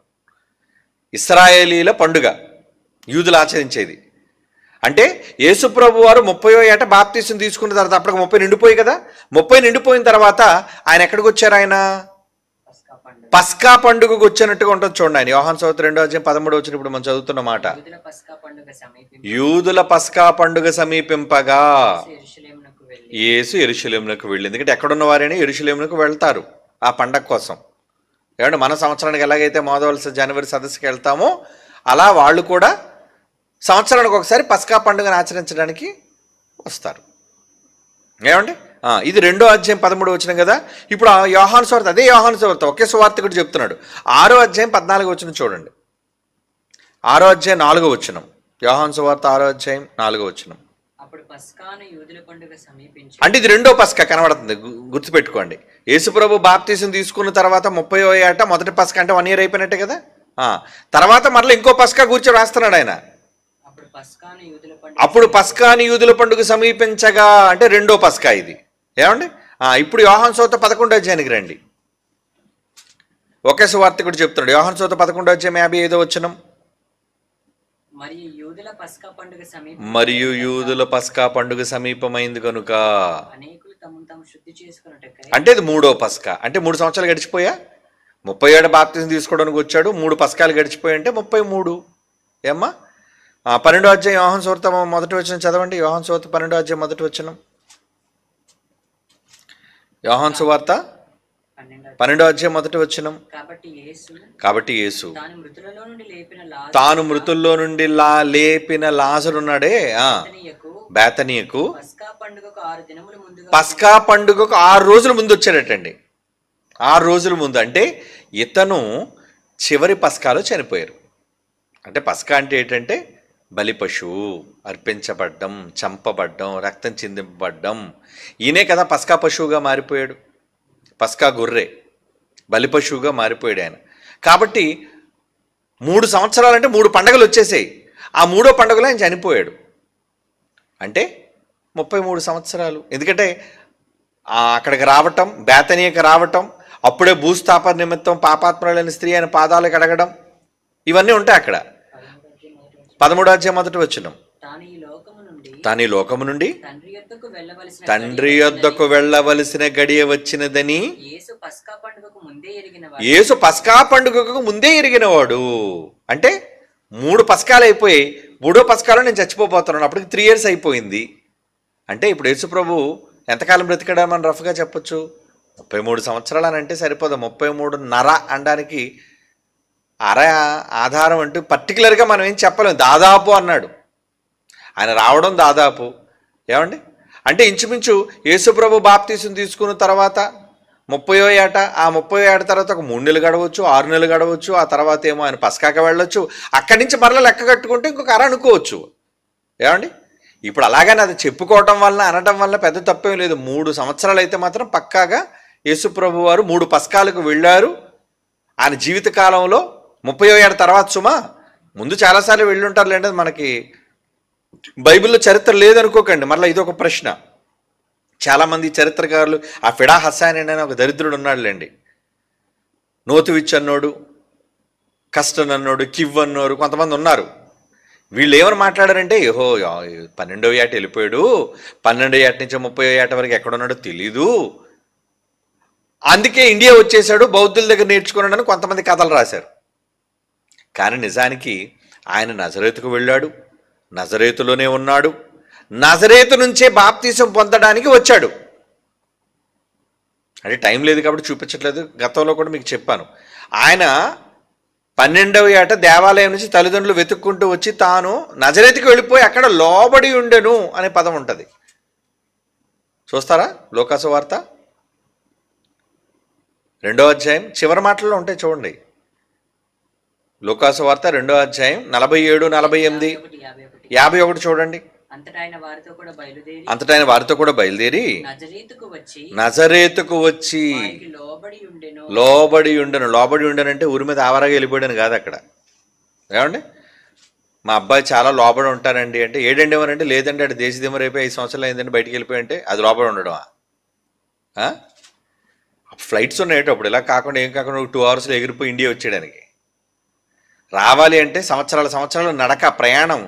ఇశ్రాయేలీల పండుగ, యూదులు ఆచరించేది. అంటే యేసుప్రభు వారు 30వ ఏట బాప్తీసం తీసుకున్న తర్వాత, అప్పటికి 30 నిండిపోయి కదా, 30 నిండిపోయిన తర్వాత ఆయన ఎక్కడికి వచ్చారు? ఆయన పస్కా పండుగకు వచ్చినట్టుగా ఉంటుంది. చూడండి, ఆయన యోహాను సువార్త 2వ అధ్యాయం 13వ వచనం ఇప్పుడు మనం చదువుతున్న మాట. యూదుల పస్కా పండుగ సమీపింపగా యేసు యెరూషలేమునకు వెళ్ళి. ఎందుకంటే ఎక్కడున్న వారైనా యెరూషలేమునకు వెళ్తారు ఆ పండగ కోసం. ఏమంటే మన సంవత్సరానికి ఎలాగైతే జనవరి సదస్సుకి వెళ్తామో అలా వాళ్ళు కూడా సంవత్సరానికి ఒకసారి పస్కా పండుగను ఆచరించడానికి వస్తారు. ఏమండి? ఇది 2వ అధ్యాయం 13 వచనం కదా. ఇప్పుడు యోహాను సువార్త, అదే యోహాను సువార్త, ఒకే సువార్తికుడు చెప్తున్నాడు. 6వ అధ్యాయం 14 వచనం చూడండి. 6వ అధ్యాయం 4వ వచనం. యోహాను సువార్త 6వ అధ్యాయం 4వ వచనం. అంటే ఇది 2వ పస్కా కనబడుతుంది, గుర్తుపెట్టుకోండి. యేసుప్రభు బాప్తీసం తీసుకున్న తర్వాత 30వ ఏట మొదటి పస్కా అంటే 1 ఇయర్ అయిపోయినట్టే కదా. తర్వాత మరలా ఇంకో పస్కా కూర్చొని రాస్తున్నాడు ఆయన. అప్పుడు పస్కాని యూదుల పండుగ సమీపించగా అంటే 2వ పస్కా ఇది. ఏమండి? ఇప్పుడు యోహాను సువార్త 11వ అధ్యాయానికి రండి. ఒకే సువార్తికుడు చెప్తున్నాడు. యోహాను సువార్త 11వ అధ్యాయం 55వ వచనం. మరియు యూదుల పస్కా పండుగ సమీపమైంది కనుక, అంటే ఇది 3వ పస్కా. అంటే 3 సంవత్సరాలు గడిచిపోయా. 37 బాప్తిజం తీసుకోవడానికి వచ్చాడు, 3 పస్కాలు గడిచిపోయి అంటే 33. ఏమ్మా? 12వ అధ్యాయం యోహాను సువార్త మొదటి వచనం చదవండి. యోహాను సువార్త 12వ అధ్యాయం మొదటి వచనం. యోహాను సువార్త 12వ అధ్యాయం మొదటి వచనం. కాబట్టి యేసు తాను మృతుల్లో నుండి లేపిన లాజరు ఉన్నాడే, బేతనీయకు పస్కా పండుగకు 6 రోజుల ముందు వచ్చాడటండి. 6 రోజుల ముందు అంటే ఇతను చివరి పస్కాలో చనిపోయారు. అంటే పస్కా అంటే ఏంటంటే బలి పశువు అర్పించబడ్డం, చంపబడ్డం, రక్తం చిందింపబడ్డం. ఈయనే కదా పస్కా పశువుగా మారిపోయాడు. పస్కా గొర్రె బలి పశువుగా మారిపోయాడు ఆయన. కాబట్టి 3 సంవత్సరాలంటే 3 పండుగలు వచ్చేసాయి. ఆ 3వ పండుగలో ఆయన చనిపోయాడు. అంటే 33 సంవత్సరాలు. ఎందుకంటే అక్కడికి రావటం, బేతనీయకి రావటం, అప్పుడే భూస్థాపన నిమిత్తం పాపాత్మురాలైన స్త్రీ ఆయన పాదాలకు అడగడం, ఇవన్నీ ఉంటాయి అక్కడ. 13వ అధ్యాయం మొదటి వచనం. తాను ఈ లోకము నుండి తండ్రి యొద్దకు వెళ్ళవలసిన గడియ వచ్చినదని యేసు పస్కా పండుగకు ముందే ఎరిగినవాడు. అంటే 3 పస్కాలు అయిపోయి 3వ పస్కాలో నేను చచ్చిపోతున్నాను. అప్పటికి 3 years అయిపోయింది. అంటే ఇప్పుడు యేసు ప్రభు ఎంతకాలం బ్రతికాడా మనం రఫ్గా చెప్పొచ్చు. 33 సంవత్సరాలు అని అంటే సరిపోదు. 33.5 అనడానికి అర ఆధారం అంటూ పర్టికులర్గా మనం ఏం చెప్పలేము. దాదాపు అన్నాడు ఆయన. రావడం దాదాపు. ఏమండి? అంటే ఇంచుమించు యేసుప్రభు బాప్తీసం తీసుకున్న తర్వాత 30వ ఏట, ఆ 30వ ఏట తర్వాత ఒక 3 నెలలు గడవచ్చు, 6 నెలలు గడవచ్చు. ఆ తర్వాత ఏమో ఆయన పస్కాక వెళ్ళొచ్చు. అక్కడి నుంచి మరలా లెక్క కట్టుకుంటే ఇంకొక అర అనుకోవచ్చు. ఏమండి? ఇప్పుడు అలాగని అది చెప్పుకోవటం వలన, అనటం వల్ల పెద్ద తప్పేం లేదు. 3 సంవత్సరాలు అయితే మాత్రం పక్కాగా యేసుప్రభు వారు 3 పస్కాలకు వెళ్ళారు ఆయన జీవితకాలంలో. 30వ ఏట తర్వాత సుమా, ముందు చాలాసార్లు వెళ్ళుంటారు లేండి. మనకి బైబిల్లో చరిత్ర లేదనుకోకండి. మరలా ఇదొక ప్రశ్న. చాలామంది చరిత్రకారులు, ఆ ఫిడా హస్సాన్ అనే ఒక దరిద్రుడు ఉన్నాడులేండి, నోతువిచ్ అన్నోడు, కస్టన్ అన్నోడు, కివ్ అన్నోరు కొంతమంది ఉన్నారు. వీళ్ళు ఏమని మాట్లాడారంటే, ఏహో 12వ ఏట వెళ్ళిపోయాడు, 12వ ఏట నుంచి 30వ ఏట వరకు ఎక్కడున్నాడో తెలీదు, అందుకే ఇండియా వచ్చేసాడు, బౌద్ధుల దగ్గర నేర్చుకున్నాడని కొంతమంది కథలు రాశారు. కానీ నిజానికి ఆయన నజరేతుకు వెళ్ళాడు, నజరేతులోనే ఉన్నాడు, నజరేతు నుంచే బాప్తీసం పొందడానికి వచ్చాడు. అంటే టైం లేదు కాబట్టి చూపించట్లేదు. గతంలో కూడా మీకు చెప్పాను. ఆయన 12వ ఏట దేవాలయం నుంచి తల్లిదండ్రులు వెతుక్కుంటూ వచ్చి తాను నజరేతుకి వెళ్ళిపోయి అక్కడ లోబడి ఉండెను అనే పదం ఉంటుంది. చూస్తారా? లూకాసు వార్త 2వ అధ్యాయం చివరి మాటల్లో ఉంటాయి చూడండి. లూకాసు వార్త 2వ అధ్యాయం 47, 48, 51 చూడండి. అంతటా ఆయన వారితో కూడా బయలుదేరి నజరేతుకు వచ్చి లోబడి ఉండను. లోబడి ఉండను అంటే ఊరి మీద ఆవరాగా వెళ్ళిపోయాను కాదు అక్కడ. ఏమండి? మా అబ్బాయి చాలా లోబడి ఉంటానండి అంటే, ఏడండి ఏమనంటే, లేదండి అటు దేశదిమ్మరు అయిపోయి 5 సంవత్సరాలు అయిందండి బయటికి వెళ్ళిపోయి అంటే అది లోబడి ఉండడమా? ఫ్లైట్స్ ఉన్నాయి అప్పుడు. ఇలా కాకుండా ఏం కాకుండా 2 hours ఎగిరిపోయి ఇండియా వచ్చేయడానికి. రావాలి అంటే సంవత్సరాలు నడక ప్రయాణం,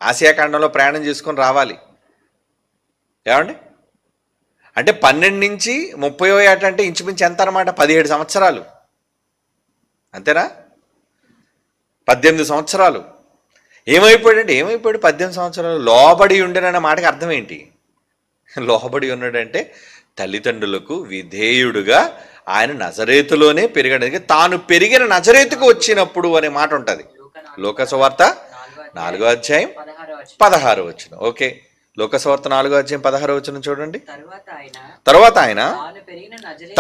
ఆసియా ఖండంలో ప్రయాణం చేసుకొని రావాలి. ఏమండి? అంటే 12 నుంచి 30వ ఏట అంటే ఇంచుమించు ఎంత అనమాట? 17 సంవత్సరాలు. అంతేనా? 18 సంవత్సరాలు. ఏమైపోయాడు 18 సంవత్సరాలు లోబడి ఉండేనన్న మాటకి అర్థం ఏంటి? లోబడి ఉన్నాడంటే తల్లిదండ్రులకు విధేయుడుగా ఆయన నజరేతులోనే పెరిగాడు. తాను పెరిగిన నజరేతుకు వచ్చినప్పుడు అనే మాట ఉంటుంది. లూకాసు వార్త 4వ అధ్యాయం 16వ వచనం. ఓకే, లోకసువార్త 4వ అధ్యాయం 16వ వచనం చూడండి. తర్వాత ఆయన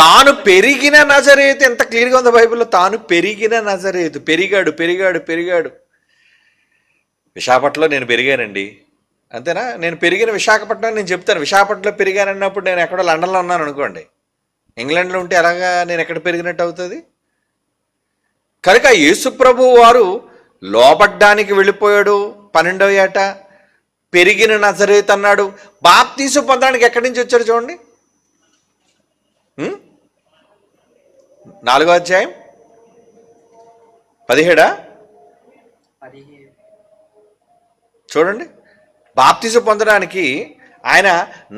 తాను పెరిగిన నజరేతు, ఎంత క్లియర్గా ఉంది బైబిల్లో, తాను పెరిగిన నజరేతు. పెరిగాడు పెరిగాడు పెరిగాడు. విశాఖపట్నంలో నేను పెరిగానండి, అంతేనా? నేను పెరిగిన విశాఖపట్నం నేను చెప్తాను. విశాఖపట్నంలో పెరిగానన్నప్పుడు నేను ఎక్కడో లండన్లో ఉన్నాను అనుకోండి, ఇంగ్లాండ్లో ఉంటే ఎలాగా నేను ఎక్కడ పెరిగినట్టు అవుతుంది? కనుక యేసుప్రభు వారు లోబడ్డానికి వెళ్ళిపోయాడు. 12వ ఏట పెరిగిన నజరేతు అన్నాడు. బాప్తీసు పొందడానికి ఎక్కడి నుంచి వచ్చాడు చూడండి. 4వ అధ్యాయం 17 చూడండి. బాప్తీసు పొందడానికి ఆయన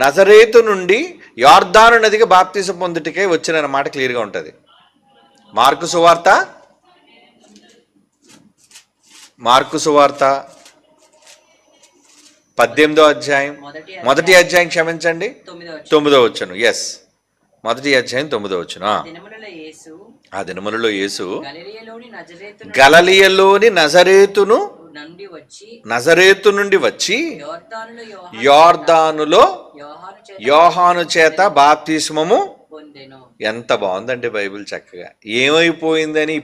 నజరేతు నుండి యొర్దాను నదికి బాప్తీసు పొందుటకే వచ్చిన మాట క్లియర్గా ఉంటుంది. మార్కు సువార్త 18వ అధ్యాయం, మొదటి అధ్యాయం క్షమించండి, 9వ వచనం. ఎస్, మొదటి అధ్యాయం 9వ వచనం. ఆ దినములలో యేసు గలిలయలోని నజరేతు నుండి వచ్చి యోర్దానులో యోహాను చేత బాప్తిస్మము. ఎంత బాగుందండి బైబిల్ చక్కగా. ఏమైపోయిందని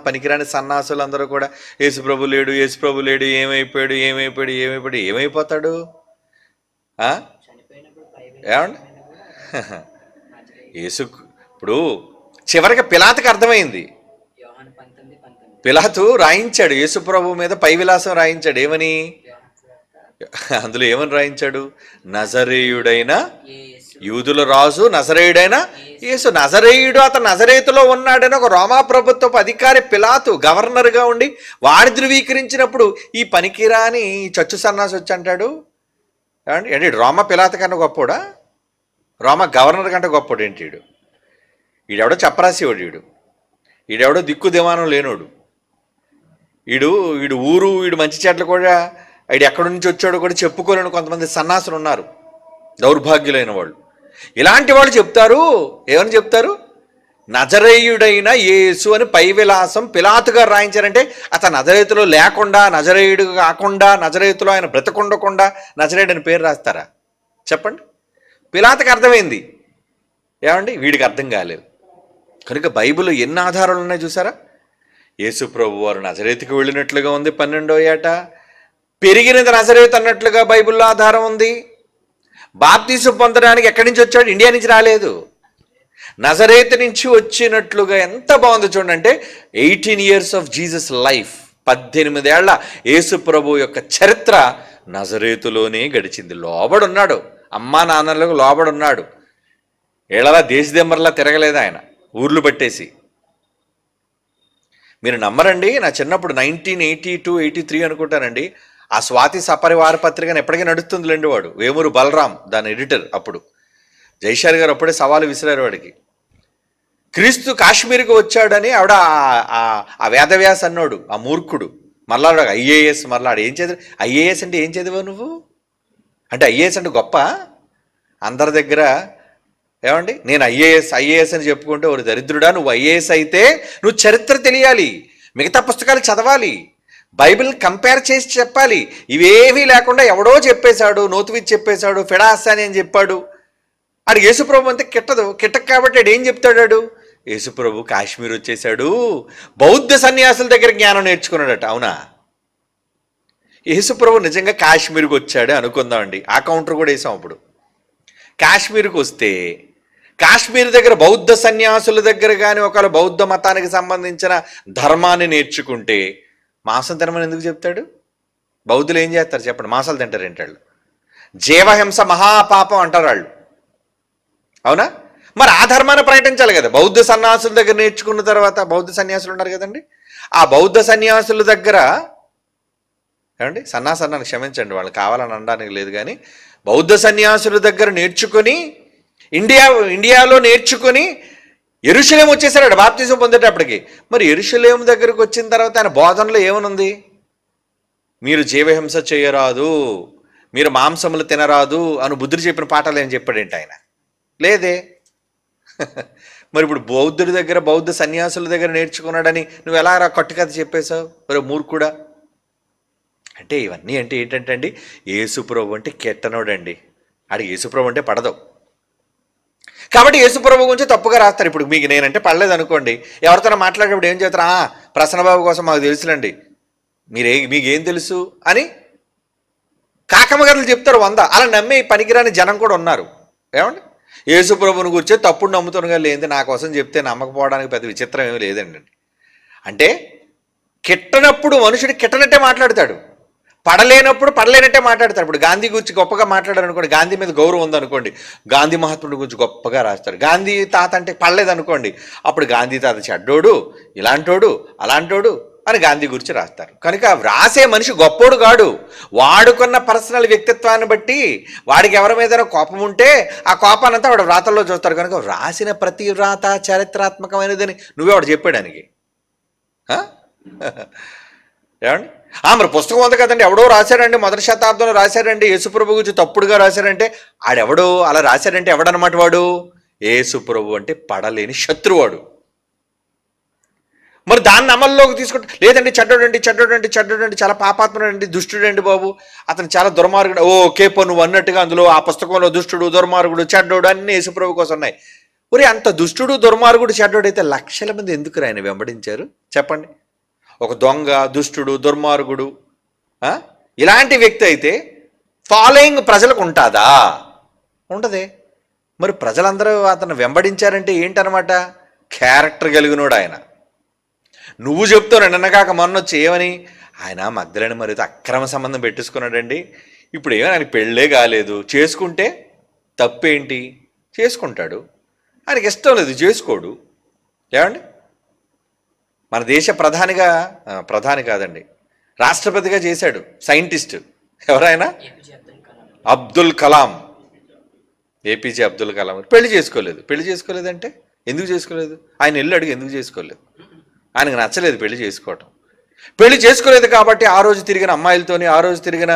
పనికిరాని సన్నాసులు అందరూ కూడా యేసుప్రభు లేడు, యేసుప్రభు లేడు, ఏమైపోయాడు ఏమైపోయాడు ఏమైపోయాడు. ఏమైపోతాడు? ఏమండి? యేసు ఇప్పుడు చివరికి పిలాతుకి అర్థమైంది. పిలాతు రాయించాడు యేసుప్రభు మీద పై విలాసం రాయించాడు. ఏమని? అందులో ఏమని రాయించాడు? నజరేయుడైన యూదుల రాజు నజరేయుడైన యేసు. నజరేయుడు, అతను నజరేతులో ఉన్నాడని ఒక రోమా ప్రభుత్వపు అధికారి పిలాతు గవర్నర్గా ఉండి వాడి ధృవీకరించినప్పుడు ఈ పనికిరాని చచ్చు సన్నాసి వచ్చి అంటాడు, ఏంటి రోమా పిలాతు కన్నా గొప్పోడా? రోమా గవర్నర్ కంటే గొప్పోడు ఏంటి? ఈడెవడో చెప్పరాసేవాడు, ఈడెవడో దిక్కు దివానం లేనోడు, వీడు ఊరు వీడు మంచి చెట్లు కూడా వీడు ఎక్కడి నుంచి వచ్చాడో కూడా చెప్పుకోలేని కొంతమంది సన్నాసులు ఉన్నారు, దౌర్భాగ్యులైన వాళ్ళు. ఇలాంటి వాళ్ళు చెప్తారు, ఏమని చెప్తారు? నజరేయుడైన యేసు అని పై విలాసం పిలాతు గారు రాయించారంటే అతను నజరేతులో లేకుండా, నజరేయుడు కాకుండా, నజరేతులో ఆయన బ్రతకుండకుండా నజరేయుడు అని పేరు రాస్తారా? చెప్పండి. పిలాతుకి అర్థమైంది, ఏమండి? వీడికి అర్థం కాలేదు. కనుక బైబిల్లో ఎన్ని ఆధారాలు ఉన్నాయి చూసారా? యేసు ప్రభు వారు నజరేతుకి వెళ్ళినట్లుగా ఉంది 12వ ఏట. పెరిగినది నజరేతు అన్నట్లుగా బైబిల్లో ఆధారం ఉంది. బాప్తీసు పొందడానికి ఎక్కడి నుంచి వచ్చాడు? ఇండియా నుంచి రాలేదు, నజరేతు నుంచి వచ్చినట్లుగా. ఎంత బాగుందో చూడండి. అంటే 18 years ఆఫ్ జీసస్ లైఫ్, 18 ఏళ్ల యేసు ప్రభు యొక్క చరిత్ర నజరేతులోనే గడిచింది. లోబడున్నాడు, అమ్మా నాన్నలకు లోబడున్నాడు. ఏళ్ళలా దేశదెమ్మర్లా తిరగలేదు ఆయన ఊర్లు పట్టేసి. మీరు నమ్మరండి, నా చిన్నప్పుడు 1982-83 అనుకుంటానండి, ఆ స్వాతి సపరివార పత్రికను ఎప్పటికీ నడుస్తుందిలేండి. వాడు వేమూరు బలరాం దాని ఎడిటర్. అప్పుడు జైశారి గారు అప్పుడే సవాలు విసిరారు వాడికి. క్రీస్తు కాశ్మీర్కి వచ్చాడని ఆవిడ ఆ వేదవ్యాస్ అన్నాడు, ఆ మూర్ఖుడు. మళ్ళా ఐఏఎస్, మళ్ళా ఏం చదివి? ఐఏఎస్ అంటే ఏం చదివావు నువ్వు? అంటే ఐఏఎస్ అంటే గొప్ప అందరి దగ్గర. ఏమండి, నేను ఐఏఎస్ అని చెప్పుకుంటే ఒక దరిద్రుడా, నువ్వు ఐఏఎస్ అయితే నువ్వు చరిత్ర తెలియాలి, మిగతా పుస్తకాలు చదవాలి, బైబిల్ కంపేర్ చేసి చెప్పాలి. ఇవేవీ లేకుండా ఎవడో చెప్పేశాడు, నోతువిచ్చి చెప్పేశాడు, ఫిడాసాని అని చెప్పాడు. ఆడు యేసుప్రభు అంతే కిట్టక కాబట్టి ఆడు ఏం చెప్తాడు? యేసుప్రభు కాశ్మీర్ వచ్చేసాడు, బౌద్ధ సన్యాసుల దగ్గర జ్ఞానం నేర్చుకున్నాడట. అవునా? యేసుప్రభు నిజంగా కాశ్మీర్కి వచ్చాడు అనుకుందామండి, ఆ కౌంటర్ కూడా వేసాం. అప్పుడు కాశ్మీర్కి వస్తే కాశ్మీర్ దగ్గర బౌద్ధ సన్యాసుల దగ్గర కానీ ఒకవేళ బౌద్ధ మతానికి సంబంధించిన ధర్మాన్ని నేర్చుకుంటే మాంసం తినమని ఎందుకు చెప్తాడు? బౌద్ధులు ఏం చేస్తారు చెప్పండి? మాంసాలు తింటారు ఏంటాళ్ళు? జీవహింస మహాపాపం అంటారు వాళ్ళు. అవునా? మరి ఆ ధర్మాన్ని ప్రకటించాలి కదా. బౌద్ధ సన్యాసుల దగ్గర నేర్చుకున్న తర్వాత, బౌద్ధ సన్యాసులు ఉన్నారు కదండి, ఆ బౌద్ధ సన్యాసుల దగ్గర, ఏమండి సన్నాసన్నాను క్షమించండి, వాళ్ళు కావాలని అనడానికి లేదు, కానీ బౌద్ధ సన్యాసుల దగ్గర నేర్చుకుని ఇండియాలో నేర్చుకుని యెరూషలేం వచ్చేసాడు బాప్తిజం పొందేటప్పటికి. మరి యెరూషలేం దగ్గరకు వచ్చిన తర్వాత ఆయన బోధనలో ఏమనుంది? మీరు జీవహింస చేయరాదు, మీరు మాంసములు తినరాదు అని బుద్ధుడు చెప్పిన పాఠాలు ఏం చెప్పాడేంటి ఆయన? లేదే. మరి ఇప్పుడు బౌద్ధుడి దగ్గర, బౌద్ధ సన్యాసుల దగ్గర నేర్చుకున్నాడని నువ్వు ఎలా కట్టుకథ చెప్పేశావు? మరి మూర్ఖుడా. అంటే ఇవన్నీ అంటే ఏంటంటే అండి, యేసుప్రభు అంటే కెట్టనోడండి. ఆడికి యేసుప్రభు అంటే పడదు. కాబట్టి యేసుప్రభు గురించి తప్పుగా రాస్తారు. ఇప్పుడు మీకు నేనంటే పడలేదు అనుకోండి, ఎవరితో మాట్లాడేటప్పుడు ఏం చేస్తారు, ప్రసన్నబాబు కోసం మాకు తెలుసులండి, మీకేం తెలుసు అని కాకమ్మగారులు చెప్తారు 100. అలా నమ్మే పనికిరాని జనం కూడా ఉన్నారు. ఏమండి, యేసుప్రభుని గురించే తప్పుడు నమ్ముతున్నగా లేదు, నా కోసం చెప్తే నమ్మకపోవడానికి పెద్ద విచిత్రం ఏమీ లేదండి. అంటే కిట్టనప్పుడు మనుషుడు కిట్టనట్టే మాట్లాడతాడు, పడలేనప్పుడు పడలేనట్టే మాట్లాడతాడు. ఇప్పుడు గాంధీ గురించి గొప్పగా మాట్లాడారు అనుకోండి, గాంధీ మీద గౌరవం ఉందనుకోండి, గాంధీ మహాత్ముడి గురించి గొప్పగా రాస్తారు. గాంధీ తాత అంటే పడలేదనుకోండి, అప్పుడు గాంధీ తాత చెడ్డోడు, ఇలాంటోడు, అలాంటోడు అని గాంధీ గురించి రాస్తారు. కనుక రాసే మనిషి గొప్పోడు కాడు, వాడుకున్న పర్సనల్ వ్యక్తిత్వాన్ని బట్టి వాడికి ఎవరి మీద కోపం ఉంటే ఆ కోపానంతా వాడు వ్రాతల్లో చూస్తారు. కనుక రాసిన ప్రతి వ్రాత చారిత్రాత్మకమైనదని నువ్వెవడు చెప్పాడానికి? ఏమండి, మరి పుస్తకం ఉంది కదండి, ఎవడో రాశాడండి, మొదటి శతాబ్దంలో రాశాడండి, యేసుప్రభు గురించి తప్పుడుగా రాశాడంటే ఆడెవడో అలా రాశాడంటే ఎవడనమాట వాడు? యేసుప్రభు అంటే పడలేని శత్రువాడు. మరి దాన్ని అమల్లోకి తీసుకుంటే లేదండి, చెడ్డోడండి, చాలా పాపాత్ముడండి, దుష్టుడండి బాబు, అతను చాలా దుర్మార్గుడు. ఓకే నువ్వు అన్నట్టుగా అందులో ఆ పుస్తకంలో దుష్టుడు, దుర్మార్గుడు, చెడ్డోడు అన్నీ యేసుప్రభు కోసం ఉన్నాయి. ఒరే, అంత దుష్టుడు, దుర్మార్గుడు, చెడ్డోడు అయితే లక్షల మంది ఎందుకు ఆయన వెంబడించారు చెప్పండి? ఒక దొంగ, దుష్టుడు, దుర్మార్గుడు ఇలాంటి వ్యక్తి అయితే ఫాలోయింగ్ ప్రజలకు ఉంటుందా? ఉండదే. మరి ప్రజలందరూ అతను వెంబడించారంటే ఏంటనమాట? క్యారెక్టర్ కలిగినోడు ఆయన. నువ్వు చెప్తావు నిన్నగాక మొన్నొచ్చి ఏమని, ఆయన మగ్ధలేని మరితో అక్రమ సంబంధం పెట్టేసుకున్నాడండి, ఇప్పుడు ఏమైనా ఆయనకి పెళ్ళే కాలేదు, చేసుకుంటే తప్పేంటి? చేసుకుంటాడు, ఆయనకి ఇష్టం లేదు చేసుకోడు. ఏమండి, మన దేశ ప్రధాని కాదండి, రాష్ట్రపతిగా చేశాడు సైంటిస్ట్ ఎవరైనా, అబ్దుల్ కలాం, ఏపీజే అబ్దుల్ కలాం. పెళ్లి చేసుకోలేదంటే ఎందుకు చేసుకోలేదు? ఆయన వెళ్ళి అడిగి ఎందుకు చేసుకోలేదు? ఆయనకు నచ్చలేదు పెళ్లి చేసుకోవటం. పెళ్లి చేసుకోలేదు కాబట్టి ఆ రోజు తిరిగిన అమ్మాయిలతోని, ఆ రోజు తిరిగిన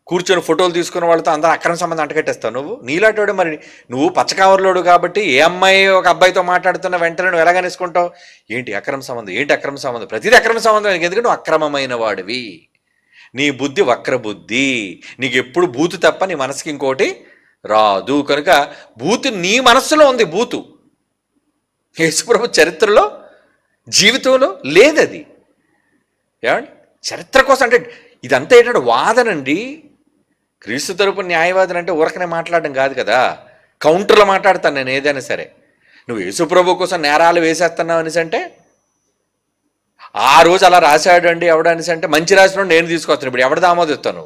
కూర్చొని ఫోటోలు తీసుకున్న వాళ్ళతో అందరూ అక్రమ సంబంధం అంటగట్టేస్తావు నువ్వు. నీలాంటి మరి నువ్వు పచ్చకావర్లోడు కాబట్టి ఏ అమ్మాయి ఒక అబ్బాయితో మాట్లాడుతున్న వెంటనే నువ్వు ఎలాగనేసుకుంటావు? ఏంటి అక్రమ సంబంధం, ప్రతిదీ అక్రమ సంబంధం. ఎందుకంటే నువ్వు అక్రమమైన వాడివి, నీ బుద్ధి వక్ర బుద్ధి, నీకు ఎప్పుడు బూతు తప్ప నీ మనసుకి ఇంకోటి రాదు. కనుక బూతు నీ మనస్సులో ఉంది. బూతు యేసుప్రభు చరిత్రలో, జీవితంలో లేదది. ఏమండి, చరిత్ర కోసం అంటే ఇదంతా ఏంటంటే వాదనండి. క్రీస్తు తరపు న్యాయవాదన అంటే ఊరకనే మాట్లాడడం కాదు కదా, కౌంటర్లో మాట్లాడతాను నేను ఏదైనా సరే. నువ్వు యేసుప్రభు కోసం నేరాలు వేసేస్తున్నావు అనేసి అంటే, ఆ రోజు అలా రాశాడు అండి ఎవడనేసి అంటే, మంచి రాసిన నేను తీసుకొస్తాను. ఇప్పుడు ఎవడ ఆమోదిస్తాను?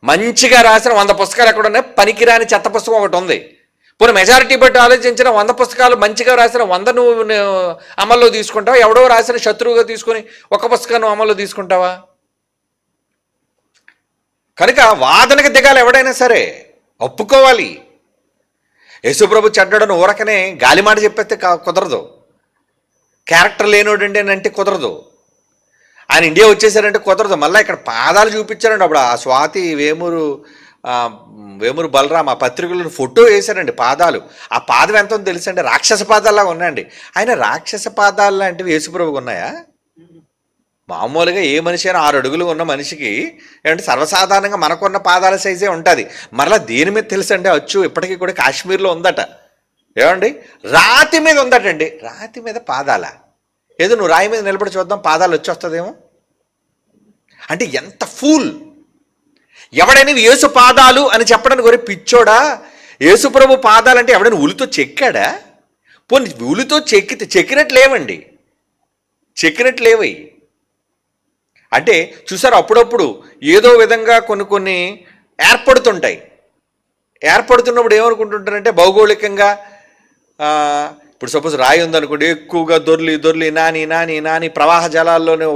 మంచిగా రాసిన 100 పుస్తకాలు ఎక్కడ ఉన్నాయి? పనికిరాని చెత్త పుస్తకం ఒకటి ఉంది. పోనీ మెజారిటీ బట్టి ఆలోచించిన 100 పుస్తకాలు మంచిగా రాసిన 100 నువ్వు అమల్లో తీసుకుంటావా? ఎవడో రాసిన శత్రువుగా తీసుకొని ఒక పుస్తకాన్ని నువ్వు అమల్లో తీసుకుంటావా? కనుక వాదనకు దిగాలి ఎవడైనా సరే, ఒప్పుకోవాలి. యేసుప్రభు చెడ్డడను ఊరకనే గాలిమాట చెప్పేస్తే కుదరదు. క్యారెక్టర్ లేనోడండి అని అంటే కుదరదు. ఆయన ఇండియా వచ్చేసారంటే కుదరదు. మళ్ళీ ఇక్కడ పాదాలు చూపించారండి. అప్పుడు ఆ స్వాతి వేమూరు బలరాం ఆ పత్రికలను ఫోటో వేశారండి పాదాలు. ఆ పాదం ఎంత ఉందో తెలుసండి, రాక్షస పాదాల్లాగా ఉన్నాయండి. ఆయన రాక్షస పాదాలు లాంటివి యేసుప్రభుకు ఉన్నాయా? మామూలుగా ఏ మనిషి అయినా 6 అడుగులు ఉన్న మనిషికి ఏంటంటే సర్వసాధారణంగా మనకున్న పాదాల సైజే ఉంటుంది. మరలా దేని మీద తెలుసండి, అచ్చు ఇప్పటికీ కూడా కాశ్మీర్లో ఉందట. ఏమండి, రాతి మీద ఉందటండి. రాతి మీద పాదాల? ఏదో నువ్వు రాయి మీద నిలబడి చూద్దాం, పాదాలు వచ్చేస్తుందేమో. అంటే ఎంత ఫూల్ ఎవడైనా యేసు పాదాలు అని చెప్పడానికి ఒరే పిచ్చోడా, యేసుప్రభు పాదాలంటే ఎవడైనా ఉలితో చెక్కాడా? పోనీ ఉలితో చెక్కినట్లేవండి, చెక్కినట్లేవై. అంటే చూసారు, అప్పుడప్పుడు ఏదో విధంగా కొన్ని ఏర్పడుతున్నప్పుడు ఏమనుకుంటుంటారంటే భౌగోళికంగా, ఇప్పుడు సపోజ్ రాయి ఉందనుకోండి, ఎక్కువగా దొర్లి నాని ప్రవాహ జలాల్లోని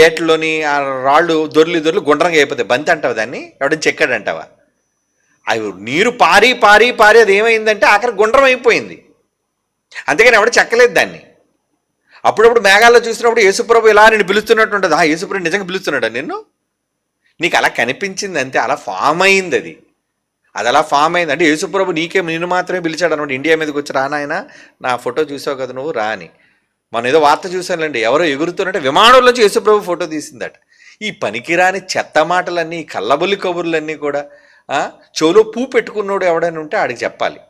ఏట్లోని ఆ రాళ్ళు దొర్లి గుండ్రంగా అయిపోతాయి. బంతి అంటావు దాన్ని, ఎవడని చెక్కాడంటావా? అవి నీరు పారి అది ఏమైందంటే ఆఖరి గుండ్రం అయిపోయింది. అంతేగాని ఎవడ చెక్కలేదు దాన్ని. అప్పుడప్పుడు మేఘాల్లో చూసినప్పుడు యేసుప్రభు ఇలా నేను పిలుస్తున్నట్టు ఉంటుంది. యేసుప్రభు నిజంగా పిలుస్తున్నాడా నిన్ను? నీకు అలా కనిపించింది అంతే, అలా ఫామ్ అయింది. అది అలా ఫామ్ అయింది అంటే యేసుప్రభు నిన్ను మాత్రమే పిలిచాడు అనమాట. ఇండియా మీదకి వచ్చి రానాయన, నా ఫోటో చూసావు కదా నువ్వు రాని. మనం ఏదో వార్త చూసానులేండి, ఎవరో ఎగురుతున్నట్టే విమానంలోంచి యేసుప్రభు ఫోటో తీసిందట. ఈ పనికిరాని చెత్త మాటలన్నీ, ఈ కల్లబొల్లి కబుర్లన్నీ కూడా చెవులో పూ పెట్టుకున్నోడు ఎవడైనా ఉంటే ఆడికి చెప్పాలి.